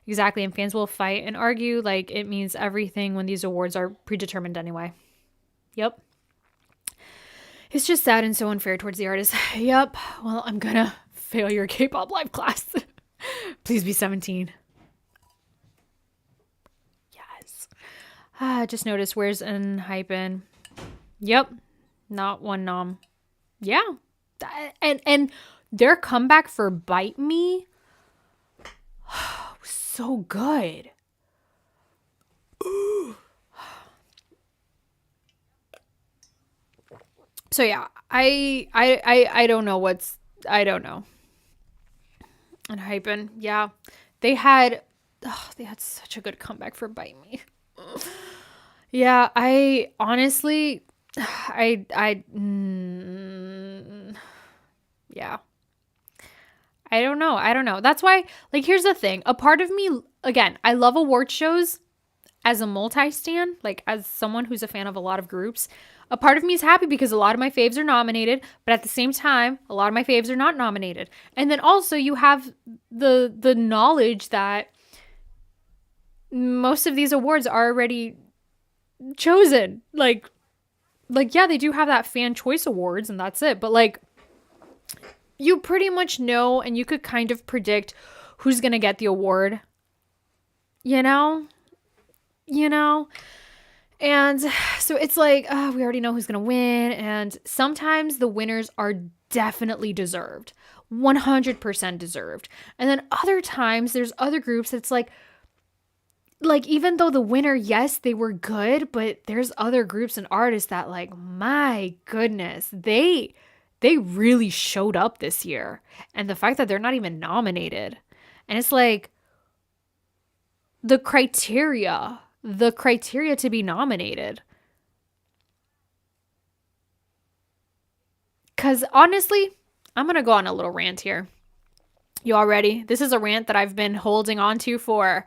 Exactly. And fans will fight and argue like it means everything when these awards are predetermined anyway. Yep. It's just sad and so unfair towards the artists. Yep. Well, I'm gonna fail your K-pop live class. Please be 17. Yes. Just noticed, where's ENHYPEN? Yep. Not one nom. Yeah. And their comeback for Bite Me, so good. So yeah, I don't know ENHYPEN, yeah. They had such a good comeback for Bite Me. Yeah, I honestly yeah. I don't know. That's why, like, here's the thing. A part of me, again, I love award shows. as a multi-stan, like as someone who's a fan of a lot of groups, a part of me is happy because a lot of my faves are nominated, but at the same time, a lot of my faves are not nominated. And then also you have the knowledge that most of these awards are already chosen. Like yeah, they do have that fan choice awards and that's it. But like you pretty much know and you could kind of predict who's going to get the award. You know? And so it's like, we already know who's going to win. And sometimes the winners are definitely deserved. 100% deserved. And then other times there's other groups that's like even though the winner, yes, they were good, but there's other groups and artists that like, my goodness, they really showed up this year. And the fact that they're not even nominated. And it's like the criteria to be nominated. Because honestly, I'm going to go on a little rant here. You all ready? This is a rant that I've been holding on to for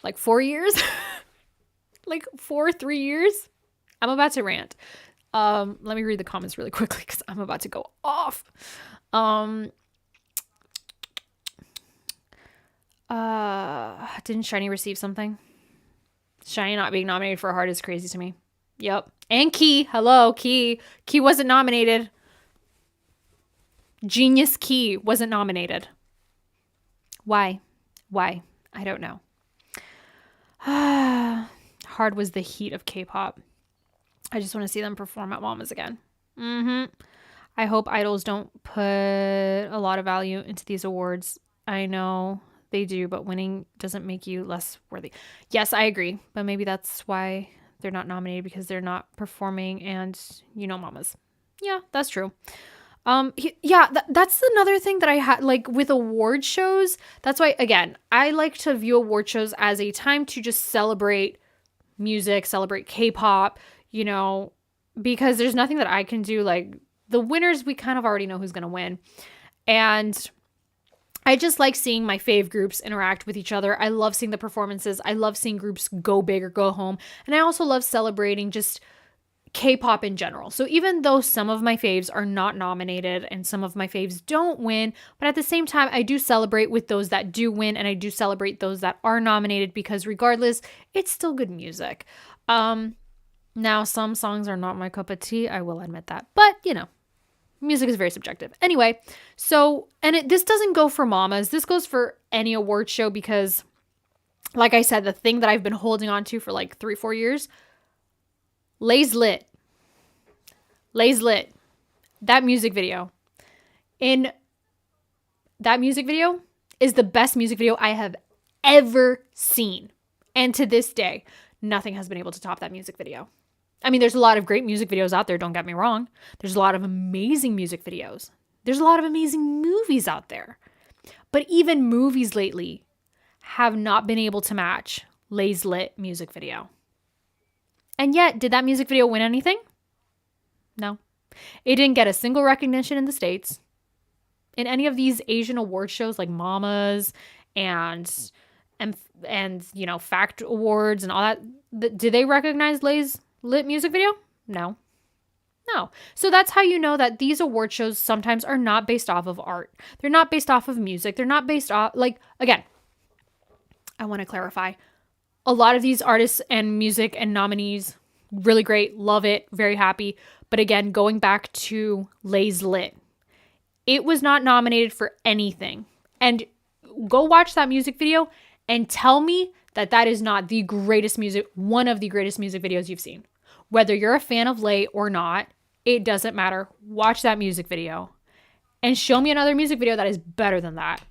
like 4 years. Like 3 years. I'm about to rant. Let me read the comments really quickly because I'm about to go off. Didn't Shiny receive something? Shiny not being nominated for a heart is crazy to me. Yep. And Key. Hello, Key. Key wasn't nominated. Genius Key wasn't nominated. Why? I don't know. Hard was the heat of K-pop. I just want to see them perform at Mama's again. I hope idols don't put a lot of value into these awards. I know they do, but winning doesn't make you less worthy. Yes, I agree. But maybe that's why they're not nominated, because they're not performing and Mamas. Yeah, that's true. That's another thing that I had, like with award shows. That's why, again, I like to view award shows as a time to just celebrate music, celebrate K-pop, because there's nothing that I can do. Like the winners, we kind of already know who's going to win. And I just like seeing my fave groups interact with each other. I love seeing the performances. I love seeing groups go big or go home. And I also love celebrating just K-pop in general. So even though some of my faves are not nominated and some of my faves don't win, but at the same time, I do celebrate with those that do win, and I do celebrate those that are nominated, because regardless, it's still good music. Now some songs are not my cup of tea, I will admit that, but music is very subjective. Anyway, so, and this doesn't go for Mamas, this goes for any award show, because like I said, the thing that I've been holding on to for like 3-4 years, Lay's Lit. That music video. That music video is the best music video I have ever seen. And to this day, nothing has been able to top that music video. I mean, there's a lot of great music videos out there, don't get me wrong. There's a lot of amazing music videos. There's a lot of amazing movies out there. But even movies lately have not been able to match Lay's Lit music video. And yet, did that music video win anything? No. It didn't get a single recognition in the States. In any of these Asian award shows like Mamas and Fact Awards and all that, did they recognize Lay's Lit music video? No. So that's how you know that these award shows sometimes are not based off of art. They're not based off of music. They're not based off, again, I want to clarify. A lot of these artists and music and nominees, really great, love it, very happy. But again, going back to Lay's Lit, it was not nominated for anything. And go watch that music video and tell me that is not the greatest music, one of the greatest music videos you've seen. Whether you're a fan of Lay or not, it doesn't matter. Watch that music video and show me another music video that is better than that.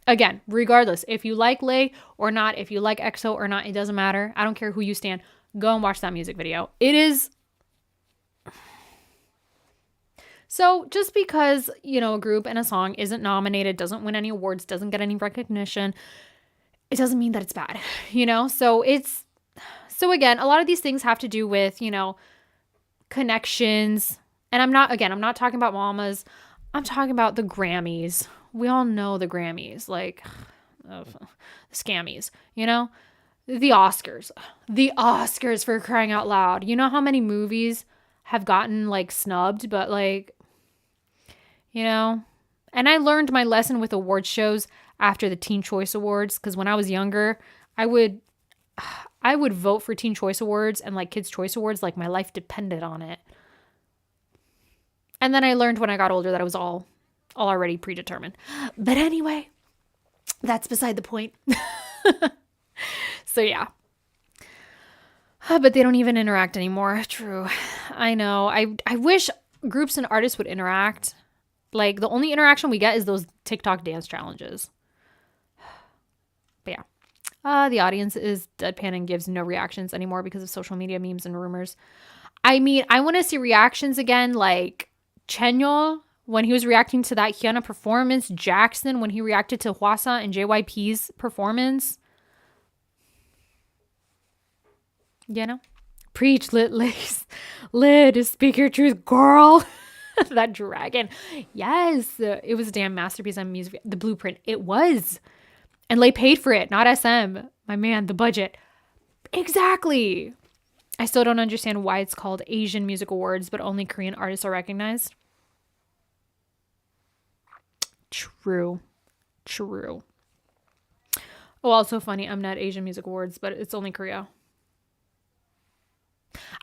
Again, regardless, if you like Lay or not, if you like EXO or not, it doesn't matter. I don't care who you stand. Go and watch that music video. It is... So just because, a group and a song isn't nominated, doesn't win any awards, doesn't get any recognition, it doesn't mean that it's bad, So again, a lot of these things have to do with, connections. And I'm not talking about Mamas. I'm talking about the Grammys. We all know the Grammys, like the scammies, The Oscars. The Oscars, for crying out loud. You know how many movies have gotten like snubbed, but like, you know, and I learned my lesson with award shows after the Teen Choice Awards, because when I was younger, I would vote for Teen Choice Awards and like Kids Choice Awards like my life depended on it. And then I learned when I got older that it was all already predetermined. But anyway, that's beside the point. So yeah. But they don't even interact anymore. True. I know. I wish groups and artists would interact. Like, the only interaction we get is those TikTok dance challenges. But yeah. The audience is deadpan and gives no reactions anymore because of social media memes and rumors. I mean, I want to see reactions again, like Chenyo when he was reacting to that Hyuna performance, Jackson when he reacted to Hwasa and JYP's performance. You know? Preach, lit lace. Lit, speak your truth, girl. That dragon. Yes. It was a damn masterpiece on music. The Blueprint. It was. And they paid for it, not SM. My man, the budget. Exactly. I still don't understand why it's called Asian Music Awards, but only Korean artists are recognized. True. Oh, also funny, MNET Asian Music Awards, but it's only Korea.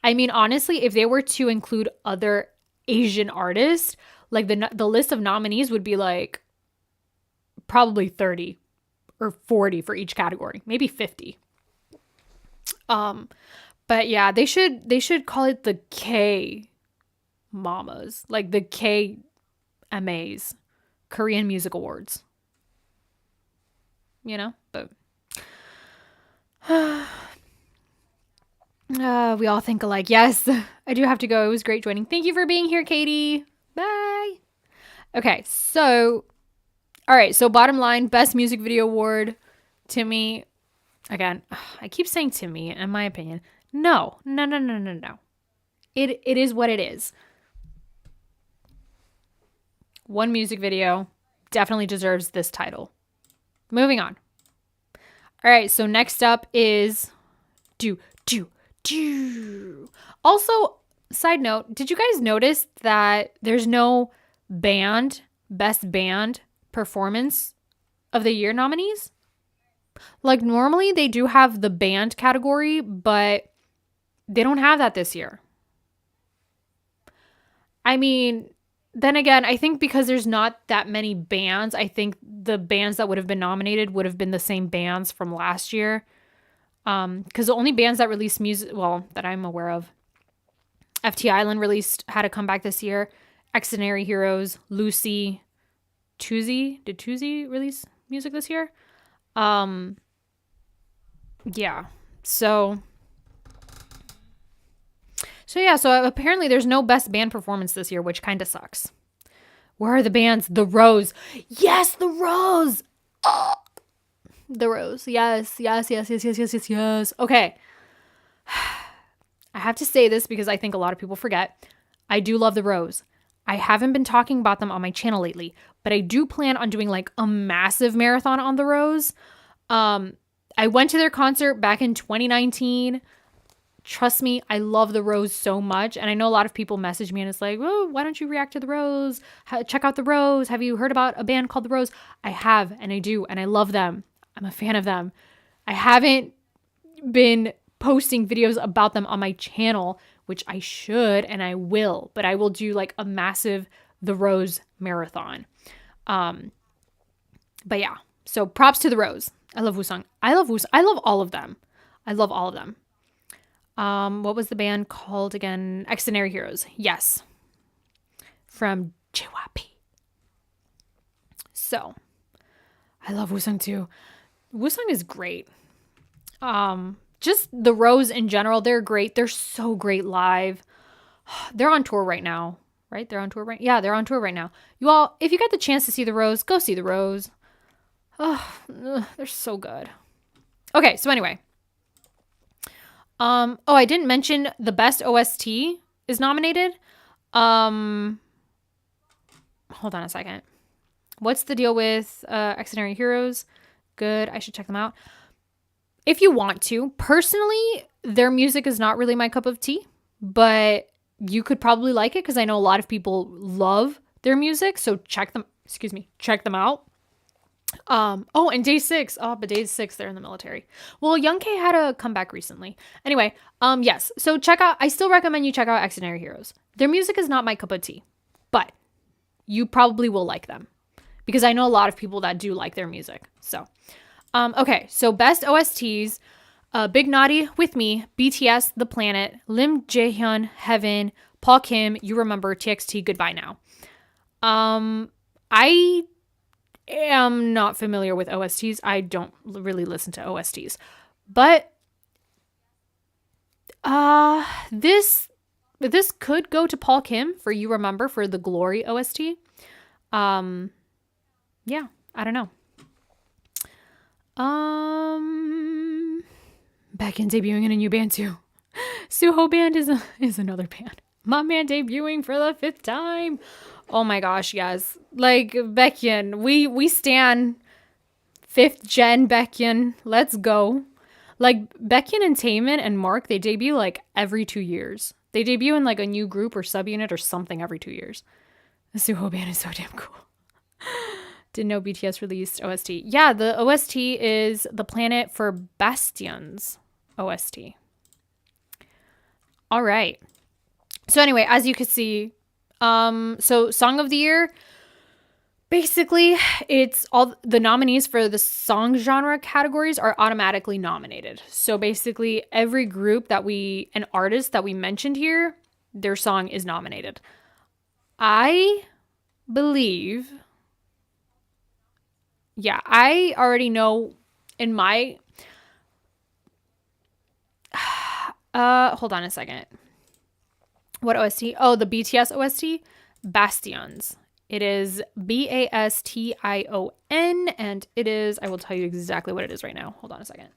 I mean, honestly, if they were to include other Asian artists, like the list of nominees would be like probably 30 or 40 for each category, maybe 50. But yeah, they should call it the K Mamas, like the KMAs, Korean Music Awards. You know, but we all think alike. Yes, I do have to go. It was great joining. Thank you for being here, Katie. Bye. Okay, so, all right. So bottom line, best music video award to me. Again, I keep saying to me, in my opinion. No. It is what it is. One music video definitely deserves this title. Moving on. All right, so next up is do. Also, side note, did you guys notice that there's no best band performance of the year nominees? Like, normally they do have the band category, but they don't have that this year. I mean, then again, I think because there's not that many bands, I think the bands that would have been nominated would have been the same bands from last year. Because the only bands that released music, well, that I'm aware of, FT Island had a comeback this year. Extraordinary Heroes, Lucy, Tuzi. Did Tuzi release music this year? Yeah. So apparently there's no best band performance this year, which kind of sucks. Where are the bands? The Rose. Yes, the Rose. Oh. The Rose. Yes. Okay. I have to say this because I think a lot of people forget. I do love the Rose. I haven't been talking about them on my channel lately, but I do plan on doing like a massive marathon on the Rose. I went to their concert back in 2019. Trust me, I love the Rose so much. And I know a lot of people message me and it's like, oh, why don't you react to the Rose? Check out the Rose. Have you heard about a band called the Rose? I have, and I do, and I love them. I'm a fan of them. I haven't been posting videos about them on my channel, which I should and I will, but I will do like a massive The Rose marathon. But yeah, so props to The Rose. I love Woo-sung. I love all of them. What was the band called again? Extraordinary Heroes. Yes. From JYP. So, I love Woo-sung too. Woo-sung is great. Just the Rose in general, they're great. They're so great live. They're on tour right now, right? They're on tour right now. You all, if you get the chance to see the Rose, go see the Rose. Oh, they're so good. Okay, so anyway. I didn't mention the best OST is nominated. Hold on a second. What's the deal with Extraordinary Heroes? Good. I should check them out. if you want to. Personally, their music is not really my cup of tea, but you could probably like it because I know a lot of people love their music. So check them out. Oh, and Day 6. Oh, but Day 6, they're in the military. Well, Young K had a comeback recently. Anyway, yes. So I still recommend you check out Extraordinary Heroes. Their music is not my cup of tea, but you probably will like them because I know a lot of people that do like their music. So, okay. So best OSTs, Big Naughty, With Me, BTS, The Planet, Lim Jaehyun, Heaven, Paul Kim, You Remember, TXT, Goodbye Now. I am not familiar with OSTs. I don't really listen to OSTs. But this could go to Paul Kim for You Remember for the Glory OST. Yeah, I don't know. Baekhyun debuting in a new band too. Suho band is another band. My man debuting for the 5th time. Oh my gosh, yes. Like Baekhyun, we stan 5th gen Baekhyun. Let's go. Like Baekhyun and Taemin and Mark, they debut like every 2 years. They debut in like a new group or subunit or something every 2 years. The Suho band is so damn cool. Didn't know BTS released OST. Yeah, the OST is The Planet for Bastion's OST. All right. So anyway, as you can see, so Song of the Year, basically it's all the nominees for the song genre categories are automatically nominated. So basically every group an artist that we mentioned here, their song is nominated. I believe, yeah, I already know in my, hold on a second. What OST? Oh, the BTS OST, Bastions. It is Bastion, and it is, I will tell you exactly what it is right now. Hold on a second.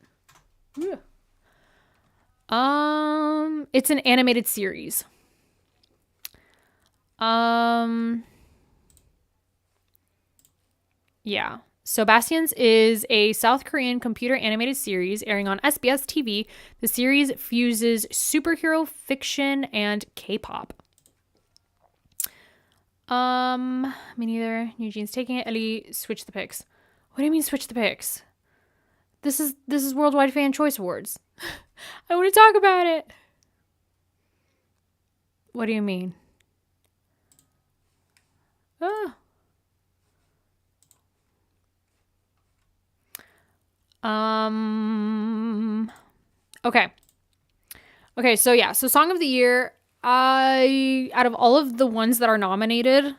It's an animated series. Yeah. So Bastions is a South Korean computer animated series airing on SBS TV. The series fuses superhero fiction and K-pop. Me neither. NewJeans taking it. Ellie, switch the picks. What do you mean switch the picks? This is Worldwide Fan Choice Awards. I want to talk about it. What do you mean? Okay, so yeah, so Song of the Year, out of all of the ones that are nominated,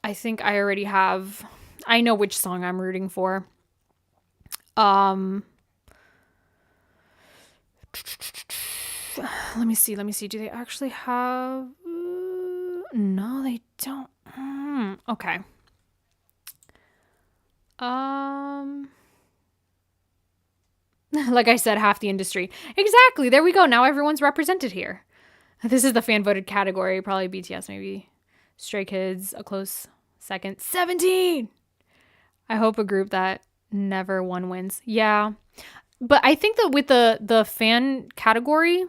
I think I know which song I'm rooting for. Let me see. Do they actually have, no, they don't. Okay. Like I said, half the industry. Exactly. There we go. Now everyone's represented here. This is the fan voted category. Probably BTS, maybe Stray Kids, a close second. 17. I hope a group that never won wins. Yeah. But I think that with the fan category,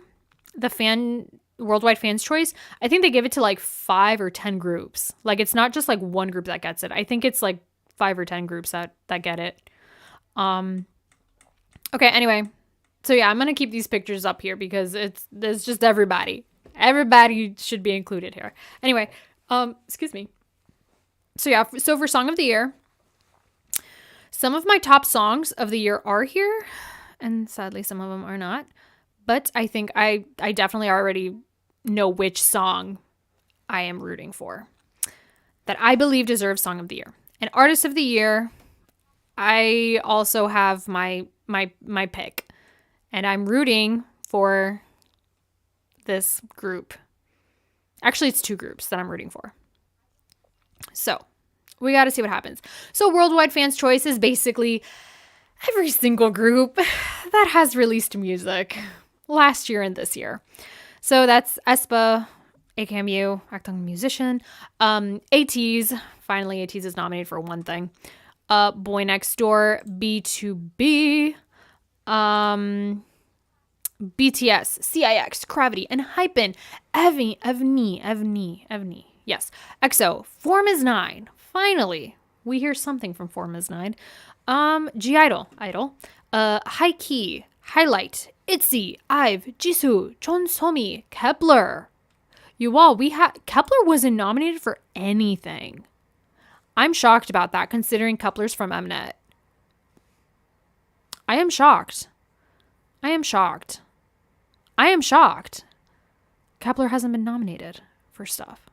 the fan Worldwide Fans Choice, I think they give it to like 5 or 10 groups. Like it's not just like one group that gets it. I think it's like 5 or 10 groups that get it. Okay, anyway. So yeah, I'm going to keep these pictures up here because there's just everybody. Everybody should be included here. Anyway, excuse me. So yeah, so for Song of the Year, some of my top songs of the year are here, and sadly some of them are not. But I think I definitely already know which song I am rooting for that I believe deserves Song of the Year. And Artist of the Year, I also have my pick. And I'm rooting for this group. Actually, it's 2 groups that I'm rooting for. So, we got to see what happens. So, Worldwide Fans Choice is basically every single group that has released music last year and this year. So, that's aespa, AKMU, Acting Musician, ATEEZ. Finally, ATEEZ is nominated for one thing. Boy Next Door, B2B, BTS, CIX, Gravity, ENHYPEN, Evni. Yes. EXO, Form is 9. Finally, we hear something from Form is 9. G-Idol, High Key, Highlight, ITZY, IVE, Jisoo, Chonsomi, Kepler. You all, Kepler wasn't nominated for anything. I'm shocked about that, considering Kepler's from MNET. I am shocked. Kepler hasn't been nominated for stuff.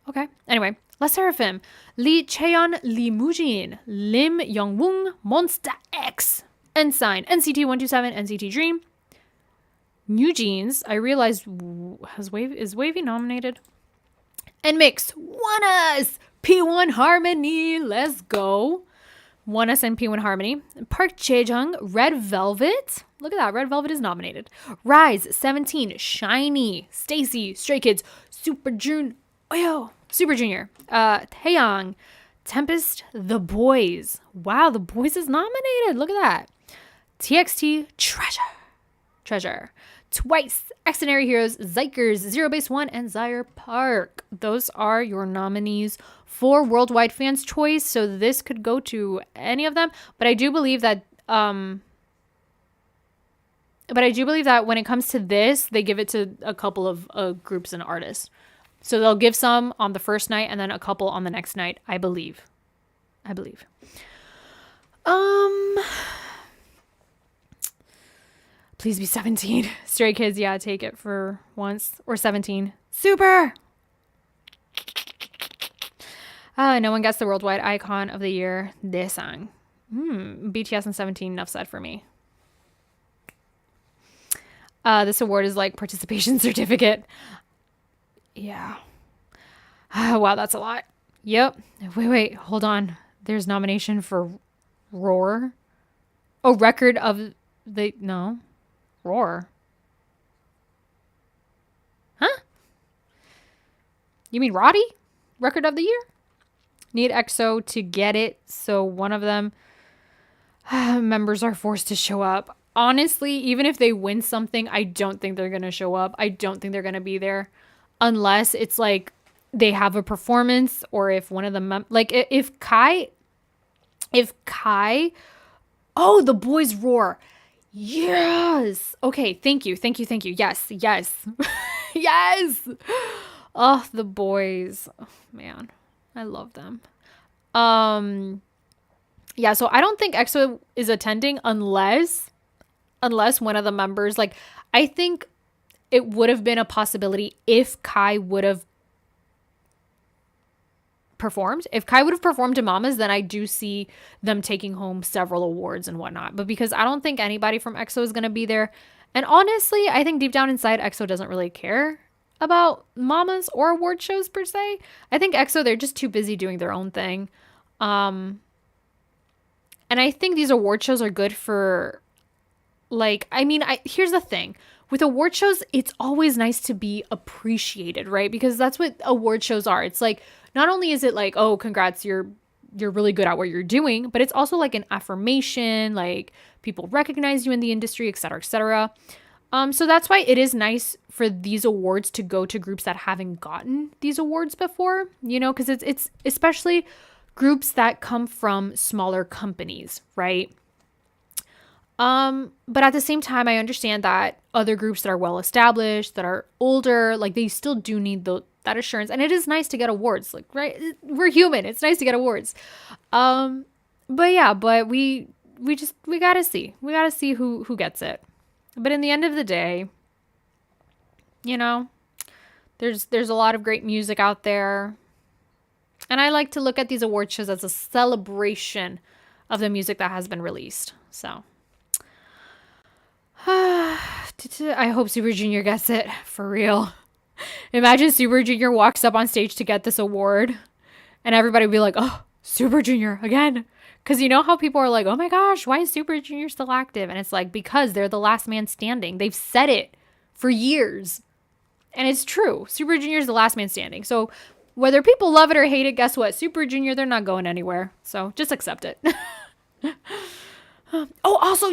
Okay. Anyway, LE SSERAFIM, Lee Chaeyeon, Lee Mujin, Lim Youngwoong, Monsta X, Ensign, NCT 127, NCT Dream, NewJeans. I realized is Wavy nominated? And Mix, ONEUS, P1 Harmony. Let's go. ONEUS and P1 Harmony. Park Jae-jung, Red Velvet. Look at that. Red Velvet is nominated. Rise, 17, SHINee, Stacy, Stray Kids, Super Junior. Taeyang, Tempest, The Boys. Wow, The Boys is nominated. Look at that. TXT, Treasure. Twice, Extraordinary Heroes, Zykers, Zero Base One, and Zyre Park. Those are your nominees for Worldwide Fans' Choice. So this could go to any of them. But I do believe that when it comes to this, they give it to a couple of groups and artists. So they'll give some on the first night and then a couple on the next night, I believe. Please be 17. Stray Kids, yeah, take it for once. Or 17. Super! No one gets the Worldwide Icon of the Year. Daesang. BTS and 17, enough said for me. This award is like participation certificate. Yeah. Wow, that's a lot. Yep. Wait, hold on. There's nomination for Roar. Oh, record of the... No. Roar. Huh? You mean Roddy? Record of the Year? Need EXO to get it, so one of them members are forced to show up. Honestly, even if they win something, I don't think they're going to show up. I don't think they're going to be there. Unless it's like they have a performance, or if one of them, like if Kai, oh, The Boys Roar. Yes. Okay. Thank you. Yes. Yes. Oh, The Boys. Oh, man, I love them. Yeah. So I don't think EXO is attending unless one of the members, like, I think it would have been a possibility if Kai would have performed. If Kai would have performed to Mamas, then I do see them taking home several awards and whatnot. But because I don't think anybody from EXO is going to be there. And honestly, I think deep down inside, EXO doesn't really care about Mamas or award shows per se. I think EXO, they're just too busy doing their own thing. And I think these award shows are good for, like, I mean, here's the thing. With award shows, it's always nice to be appreciated, right? Because that's what award shows are. It's like, not only is it like, oh, congrats, you're really good at what you're doing, but it's also like an affirmation, like people recognize you in the industry, et cetera, et cetera. So that's why it is nice for these awards to go to groups that haven't gotten these awards before, you know, because it's especially groups that come from smaller companies, right? But at the same time, I understand that other groups that are well established, that are older, like they still do need that assurance. And it is nice to get awards, like, right? We're human. It's nice to get awards. But yeah, but we gotta see. We gotta see who gets it. But in the end of the day, you know, there's a lot of great music out there. And I like to look at these award shows as a celebration of the music that has been released. So I hope Super Junior gets it, for real. Imagine Super Junior walks up on stage to get this award and everybody will be like, oh, Super Junior again. Because you know how people are like, oh my gosh, why is Super Junior still active? And it's like, because they're the last man standing. They've said it for years. And it's true. Super Junior is the last man standing. So Whether people love it or hate it, guess what? Super Junior, they're not going anywhere. So just accept it. Oh, also,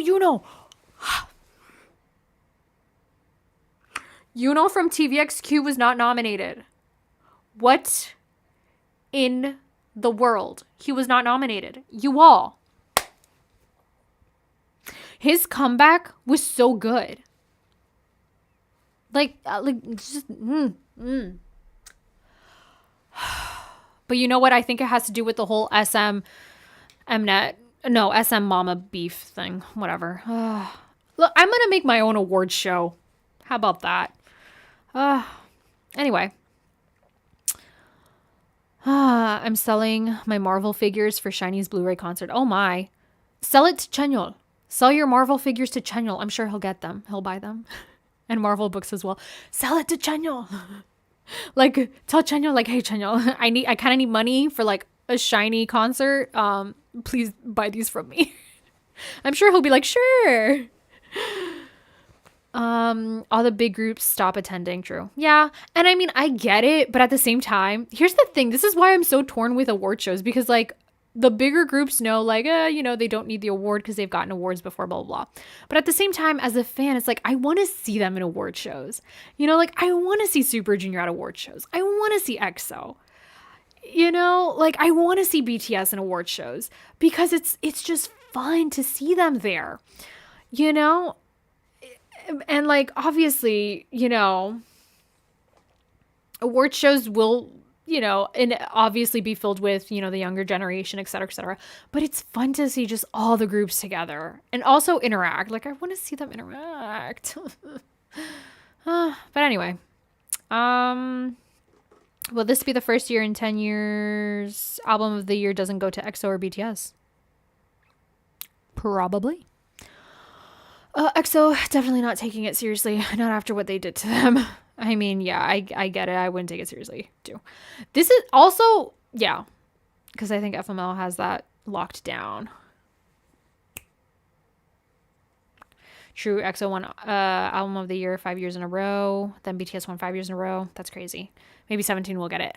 from TVXQ was not nominated. What in the world? He was not nominated. You all. His comeback was so good. But you know what? I think it has to do with the whole MNET, SM Mama beef thing. Whatever. Look, I'm going to make my own award show. How about that? Anyway. I'm selling my Marvel figures for Shiny's Blu-ray concert. Oh my. Sell it to Chenyol. Sell your Marvel figures to Chenyol. I'm sure he'll get them. He'll buy them. And Marvel books as well. Sell it to Chenyol. Like, tell Chenyol, like, hey Chenyol, I kind of need money for like a Shiny concert. Please buy these from me. I'm sure he'll be like, sure. All the big groups stop attending. True. Yeah. And I mean, I get it, but at the same time, here's the thing. This is why I'm so torn with award shows, because like the bigger groups know, like, they don't need the award because they've gotten awards before, blah, blah, blah. But at the same time, as a fan, it's like, I want to see them in award shows. Like, I want to see Super Junior at award shows. I want to see EXO. Like, I want to see BTS in award shows because it's just fun to see them there, And like, obviously, award shows will, and obviously be filled with, the younger generation, et cetera, et cetera. But it's fun to see just all the groups together and also interact. Like, I want to see them interact. But anyway, will this be the first year in 10 years album of the year doesn't go to EXO or BTS? Probably. EXO definitely not taking it seriously. Not after what they did to them. I mean, yeah, I get it. I wouldn't take it seriously too. This is also, yeah, because I think FML has that locked down. True, EXO won album of the year 5 years in a row. Then BTS won 5 years in a row. That's crazy. Maybe 17 will get it.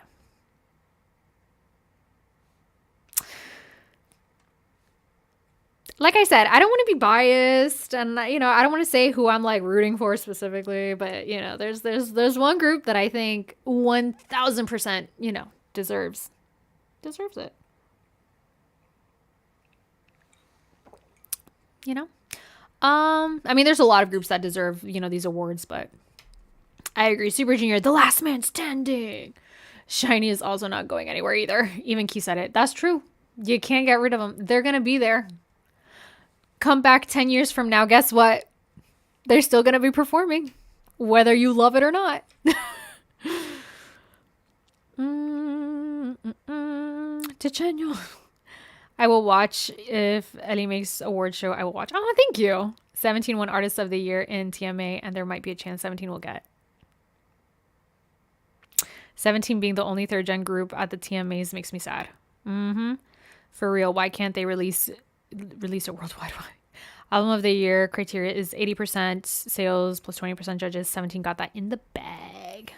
Like I said, I don't want to be biased, and I don't want to say who I'm like rooting for specifically, but there's one group that I think 1000% deserves it. I mean, there's a lot of groups that deserve these awards, but I agree. Super Junior, the last man standing. Shiny is also not going anywhere either. Even Key said it. That's true. You can't get rid of them. They're gonna be there. Come back 10 years from now, guess what? They're still going to be performing, whether you love it or not. To Chenyol. I will watch if Ellie makes award show. I will watch. Oh, thank you. 17 won Artist of the Year in TMA, and there might be a chance 17 will get. 17 being the only third gen group at the TMAs makes me sad. For real, why can't they release it worldwide? Album of the year criteria is 80% sales plus 20% judges. 17 got that in the bag.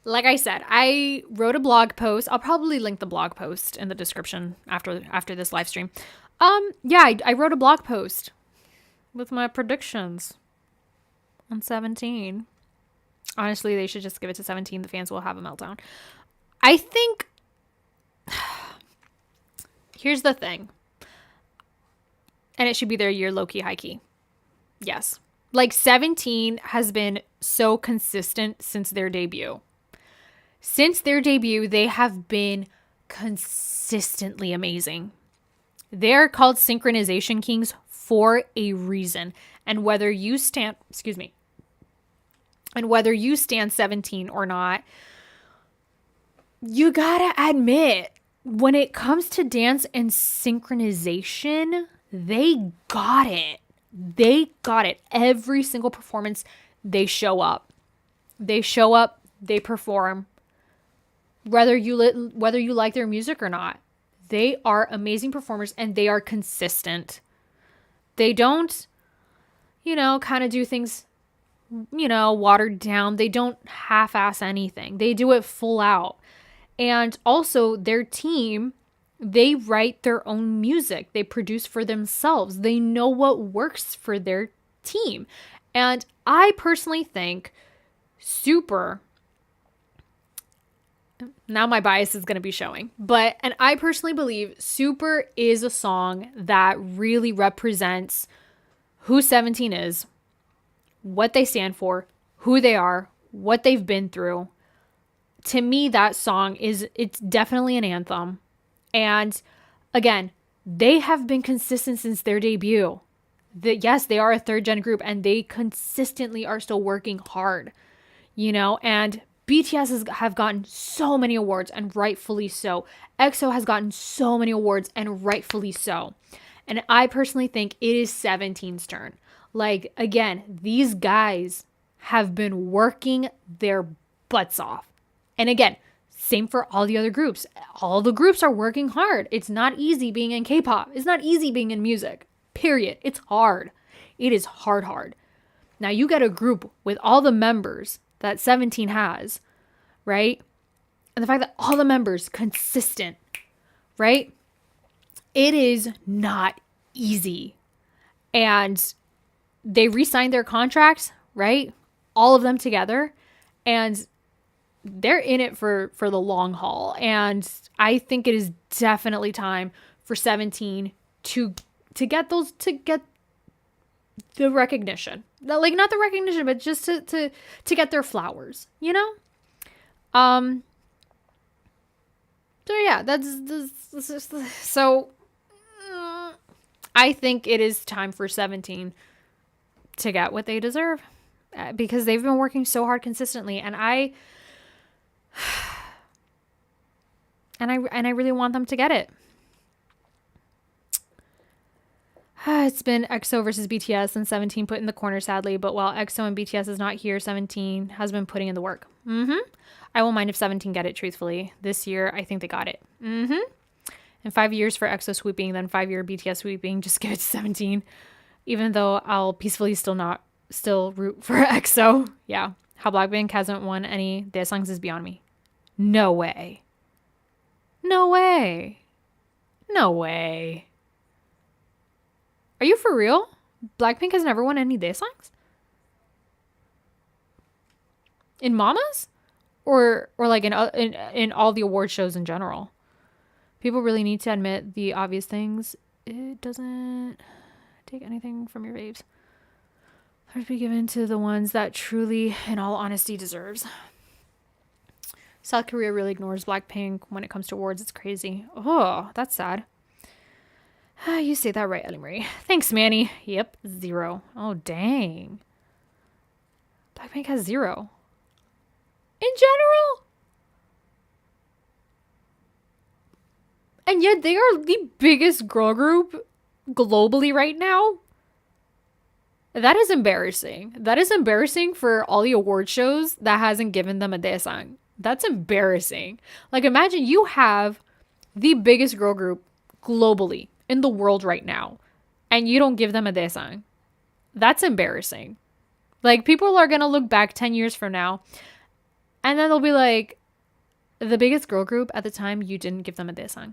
Like I said, I wrote a blog post. I'll probably link the blog post in the description after this live stream. Yeah, I wrote a blog post with my predictions on 17. Honestly, they should just give it to 17. The fans will have a meltdown. I think here's the thing. And it should be their year, low-key, high-key. Yes. Like, 17 has been so consistent since their debut. Since their debut, they have been consistently amazing. They're called Synchronization Kings for a reason. And whether you stand 17 or not, you gotta admit, when it comes to dance and synchronization, they got it. They got it. Every single performance, they show up. They perform. Whether you like their music or not. They are amazing performers and they are consistent. They don't, kind of do things watered down. They don't half-ass anything. They do it full out. And also their team, they write their own music. They produce for themselves. They know what works for their team. And I personally think Super, now my bias is going to be showing, and I personally believe Super is a song that really represents who 17 is, what they stand for, who they are, what they've been through. To me, that song it's definitely an anthem. And again, they have been consistent since their debut. Yes, they are a third gen group and they consistently are still working hard, and BTS have gotten so many awards and rightfully so. EXO has gotten so many awards and rightfully so. And I personally think it is 17's turn. Like, again, these guys have been working their butts off. And again, same for all the other groups. All the groups are working hard. It's not easy being in K-pop. It's not easy being in music. Period. It's hard. It is hard. Now you get a group with all the members that 17 has, right? And the fact that all the members consistent, right? It is not easy. And they re-signed their contracts, right? All of them together. And they're in it for the long haul. And I think it is definitely time for 17 to get the recognition. Like, not the recognition, but just to get their flowers, So yeah, so I think it is time for 17 to get what they deserve, because they've been working so hard consistently, and I really want them to get it. It's been EXO versus BTS and 17 put in the corner, sadly. But while EXO and BTS is not here, 17 has been putting in the work. I won't mind if 17 get it, truthfully. This year, I think they got it. And 5 years for EXO sweeping, then 5-year BTS sweeping. Just give it to 17. Even though I'll peacefully still root for EXO. Yeah. How BlackPink hasn't won any their songs is beyond me. No way. No way. No way. Are you for real? BlackPink has never won any their songs? In Mamas? Or like in all the award shows in general? People really need to admit the obvious things. It doesn't take anything from your faves. Let it be given to the ones that truly, in all honesty, deserves. South Korea really ignores BlackPink when it comes to awards. It's crazy. Oh, that's sad. You say that right, Ellie Marie. Thanks, Manny. Yep, 0. Oh, dang. BlackPink has 0. In general? And yet they are the biggest girl group globally right now? That is embarrassing. That is embarrassing for all the award shows that hasn't given them a daesang. That's embarrassing. Like, imagine you have the biggest girl group globally in the world right now, and you don't give them a daesang. That's embarrassing. Like, people are gonna look back 10 years from now, and then they'll be like, the biggest girl group at the time, you didn't give them a daesang.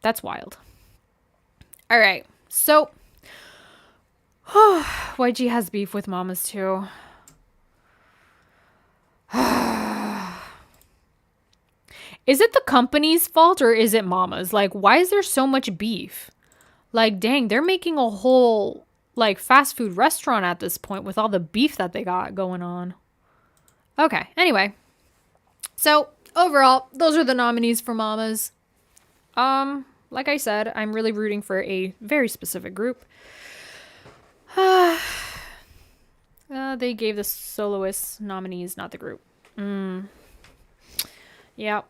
That's wild. All right, so YG has beef with Mamas too. Is it the company's fault or is it Mama's? Like, why is there so much beef? Like, dang, they're making a whole, like, fast food restaurant at this point with all the beef that they got going on. Okay, anyway. So, overall, those are the nominees for Mamas. Like I said, I'm really rooting for a very specific group. They gave the soloist nominees, not the group. Yeah.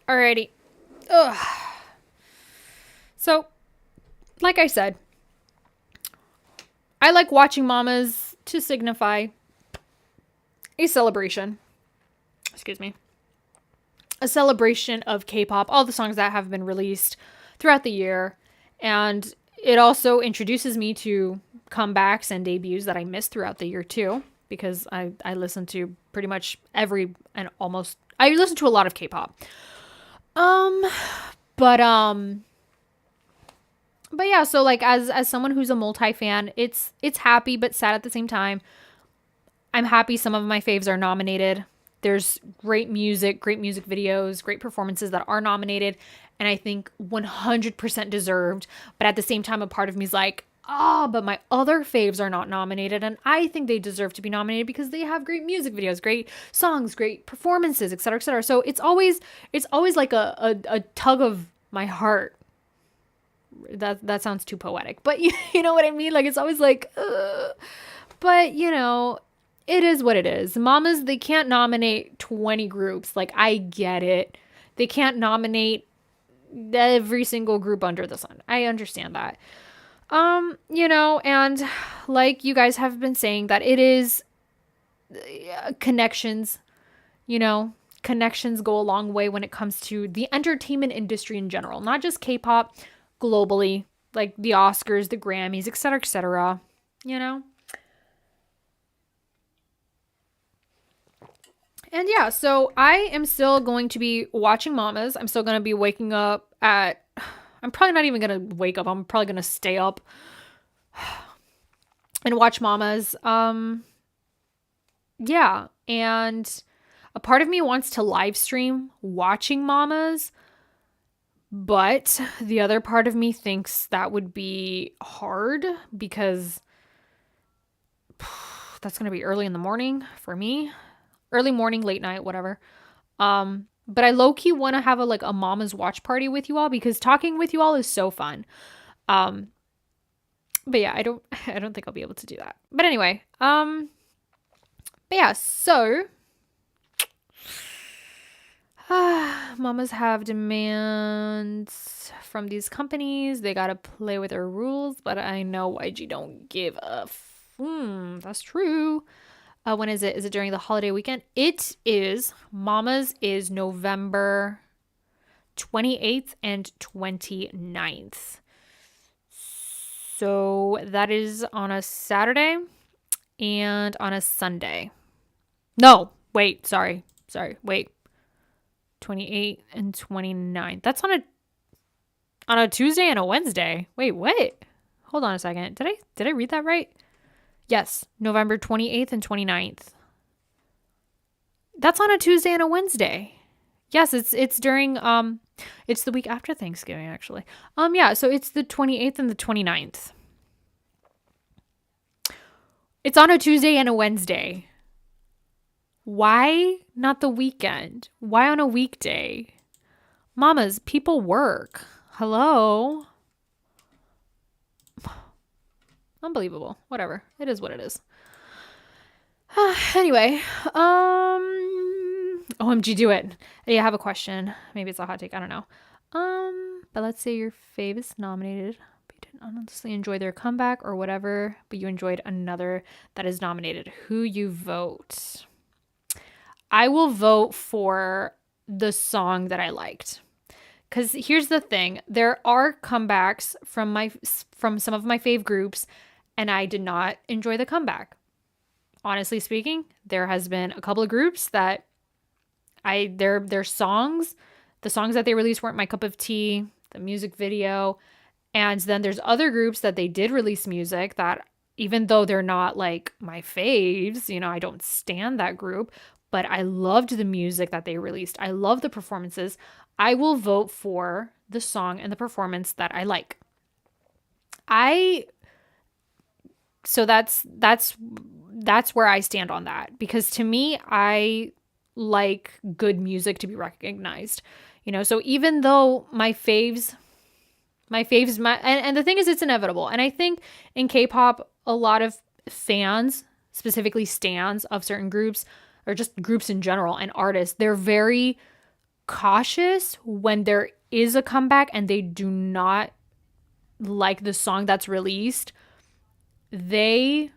Alrighty. Ugh. So, like I said, I like watching Mamas to signify a celebration. Excuse me. A celebration of K-pop, all the songs that have been released throughout the year. And it also introduces me to comebacks and debuts that I missed throughout the year too, because I listen to pretty much I listen to a lot of K-pop. But yeah, so like as someone who's a multi-fan, it's happy but sad at the same time. I'm happy some of my faves are nominated. There's great music videos, great performances that are nominated, and I think 100% deserved. But at the same time, a part of me is like, but my other faves are not nominated, and I think they deserve to be nominated because they have great music videos, great songs, great performances, etc., etc. So it's always like a tug of my heart. That sounds too poetic, but you know what I mean? Like, it's always like, but you know, it is what it is. Mamas, they can't nominate 20 groups. Like, I get it. They can't nominate every single group under the sun. I understand that. You know, and like you guys have been saying, that it is connections, you know, connections go a long way when it comes to the entertainment industry in general, not just K-pop, globally, like the Oscars, the Grammys, etc., you know? And yeah, so I am still going to be watching Mamas. I'm still going to be waking up I'm probably not even going to wake up. I'm probably going to stay up and watch Mamas. Yeah, and a part of me wants to live stream watching Mamas, but the other part of me thinks that would be hard because that's going to be early in the morning for me. Early morning, late night, whatever. But I low-key want to have a Mama's watch party with you all because talking with you all is so fun. But yeah, I don't think I'll be able to do that. But anyway, but yeah, so Mamas have demands from these companies. They gotta play with their rules, but I know YG don't give a that's true. When is it? Is it during the holiday weekend? It is. Mamas is November 28th and 29th. So that is on a Saturday and on a Sunday. No, wait, sorry. Wait. 28th and 29th. That's on a Tuesday and a Wednesday. Wait, what? Hold on a second. Did I read that right? Yes, November 28th and 29th. That's on a Tuesday and a Wednesday. Yes, it's during it's the week after Thanksgiving actually. Yeah, so it's the 28th and the 29th. It's on a Tuesday and a Wednesday. Why not the weekend? Why on a weekday? Mamas, people work. Hello? Unbelievable. Whatever. It is what it is. Anyway, OMG, do it. Hey, I have a question. Maybe it's a hot take. I don't know. But let's say your fave is nominated, but you didn't honestly enjoy their comeback or whatever, but you enjoyed another that is nominated. Who you vote? I will vote for the song that I liked. Because here's the thing. There are comebacks from some of my fave groups, and I did not enjoy the comeback. Honestly speaking, there has been a couple of groups that their songs, the songs that they released weren't my cup of tea, the music video. And then there's other groups that they did release music that, even though they're not like my faves, you know, I don't stan that group, but I loved the music that they released. I love the performances. I will vote for the song and the performance that I like. So that's where I stand on that, because to me, I like good music to be recognized, you know. So even though my faves, and the thing is, it's inevitable. And I think in K-pop, a lot of fans, specifically stans of certain groups, or just groups in general and artists, they're very cautious when there is a comeback and they do not like the song that's released. They,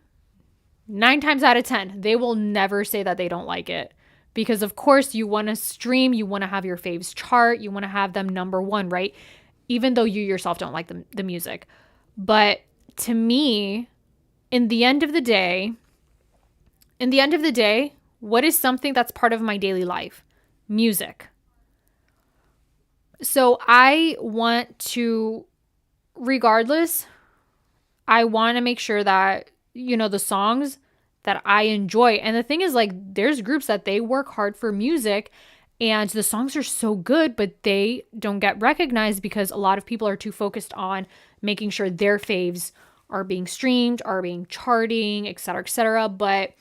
9 times out of 10, they will never say that they don't like it. Because of course you want to stream, you want to have your faves chart, you want to have them number one, right? Even though you yourself don't like the music. But to me, in the end of the day, what is something that's part of my daily life? Music. So I want to, regardless, I want to make sure that, you know, the songs that I enjoy. And the thing is, like, there's groups that they work hard for music and the songs are so good, but they don't get recognized because a lot of people are too focused on making sure their faves are being streamed, are being charting, et cetera, et cetera. But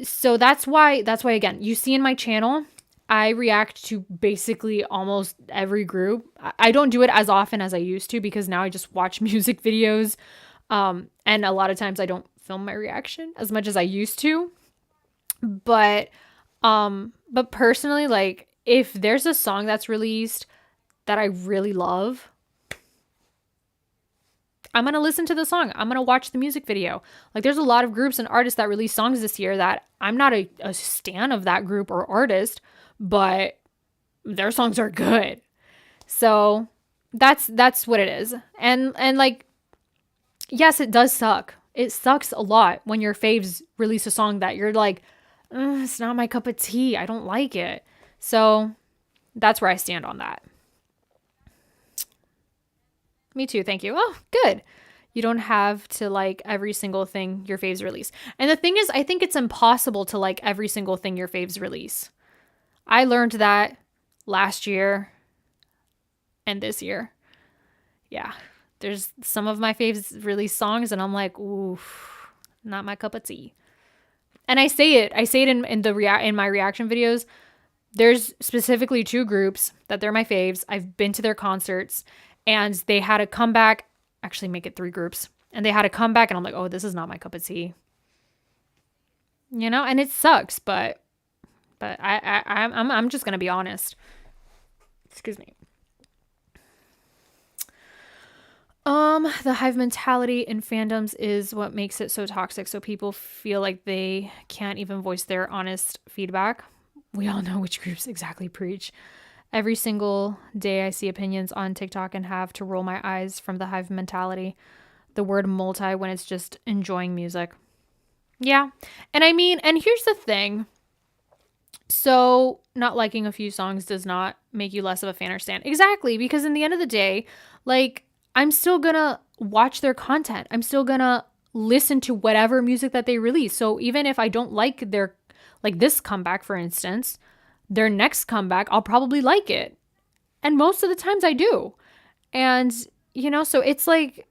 so that's why, again, you see in my channel, I react to basically almost every group. I don't do it as often as I used to because now I just watch music videos. And a lot of times I don't film my reaction as much as I used to. But personally, like, if there's a song that's released that I really love, I'm going to listen to the song. I'm going to watch the music video. Like, there's a lot of groups and artists that release songs this year that I'm not a stan of that group or artist, but their songs are good. So that's what it is. And like, yes, it does suck. It sucks a lot when your faves release a song that you're like, it's not my cup of tea. I don't like it. So that's where I stand on that. Me too. Thank you. Oh, good. You don't have to like every single thing your faves release. And the thing is, I think it's impossible to like every single thing your faves release. I learned that last year and this year. Yeah. There's some of my faves release songs and I'm like, ooh, not my cup of tea. And I say it in my reaction videos. There's specifically 2 groups that they're my faves. I've been to their concerts and they had a comeback, actually make it 3 groups. And they had a comeback and I'm like, oh, this is not my cup of tea. You know, and it sucks, but I'm just going to be honest. Excuse me. The hive mentality in fandoms is what makes it so toxic. So people feel like they can't even voice their honest feedback. We all know which groups exactly preach. Every single day I see opinions on TikTok and have to roll my eyes from the hive mentality. The word multi when it's just enjoying music. Yeah. And I mean, and here's the thing. So not liking a few songs does not make you less of a fan or stan. Exactly. Because in the end of the day, like, I'm still gonna watch their content. I'm still gonna listen to whatever music that they release. So even if I don't like their, like this comeback, for instance, their next comeback, I'll probably like it. And most of the times I do. And, you know, so it's like,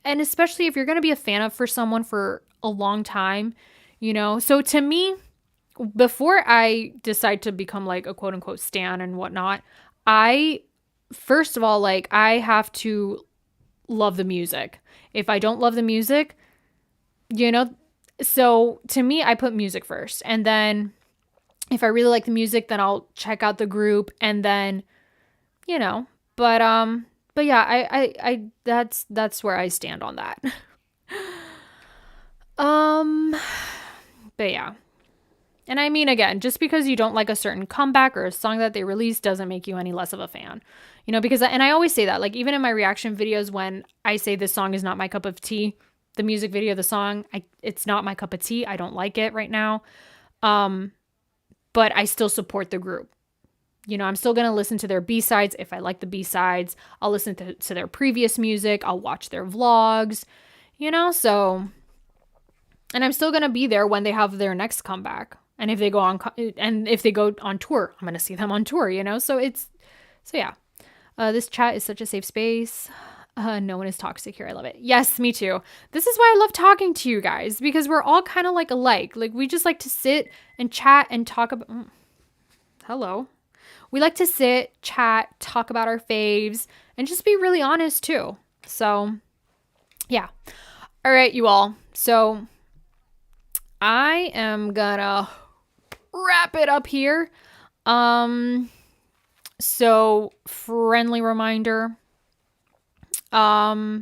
and especially if you're going to be a fan of for someone for a long time, you know, so to me, before I decide to become like a quote unquote stan and whatnot, first of all, like, I have to love the music. If I don't love the music, you know, so to me, I put music first. And then if I really like the music, then I'll check out the group and then, you know, but yeah, I that's where I stand on that. But yeah. And I mean, again, just because you don't like a certain comeback or a song that they release doesn't make you any less of a fan, you know, because, and I always say that, like, even in my reaction videos, when I say this song is not my cup of tea, the music video, the song, it's not my cup of tea. I don't like it right now. But I still support the group. You know, I'm still going to listen to their B-sides. If I like the B-sides, I'll listen to their previous music. I'll watch their vlogs, you know, so, and I'm still going to be there when they have their next comeback. And if they go on, tour, I'm going to see them on tour, you know? So yeah. This chat is such a safe space. No one is toxic here. I love it. Yes, me too. This is why I love talking to you guys, because we're all kind of like alike. Like, we just like to sit and chat and talk about, hello. We like to sit, chat, talk about our faves, and just be really honest too. So yeah. All right, you all. So I am gonna wrap it up here. So friendly reminder. Okay,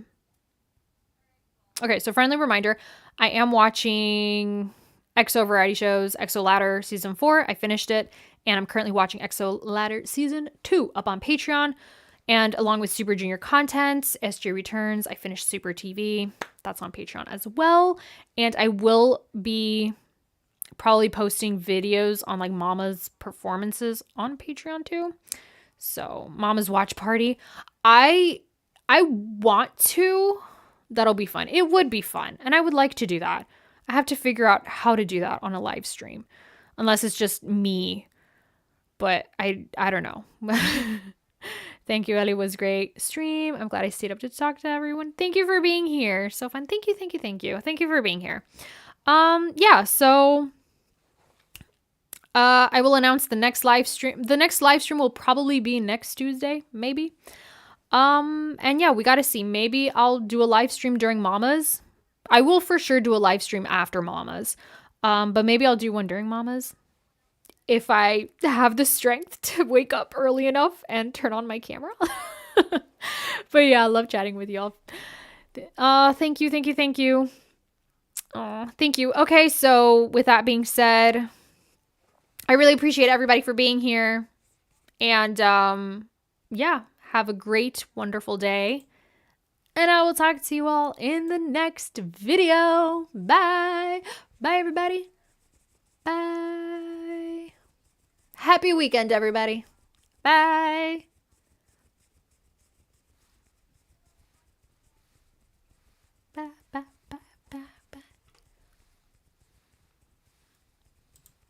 so friendly reminder. I am watching EXO variety shows, EXO Ladder season 4. I finished it, and I'm currently watching EXO Ladder season 2 up on Patreon. And along with Super Junior content, SJ Returns, I finished Super TV. That's on Patreon as well. And I will be probably posting videos on like Mama's performances on Patreon too. So Mama's watch party. I want to. That'll be fun. It would be fun. And I would like to do that. I have to figure out how to do that on a live stream. Unless it's just me. But I don't know. Thank you, Ellie. Was great stream. I'm glad I stayed up to talk to everyone. Thank you for being here. So fun. Thank you, thank you, thank you. Thank you for being here. Yeah, so I will announce the next live stream. The next live stream will probably be next Tuesday, maybe. And yeah, we gotta see. Maybe I'll do a live stream during Mama's. I will for sure do a live stream after Mama's. But maybe I'll do one during Mama's. If I have the strength to wake up early enough and turn on my camera. But yeah, I love chatting with y'all. Thank you, thank you, thank you. Thank you. Okay, so with that being said, I really appreciate everybody for being here. And yeah, have a great, wonderful day. And I will talk to you all in the next video. Bye. Bye, everybody. Bye. Happy weekend, everybody. Bye.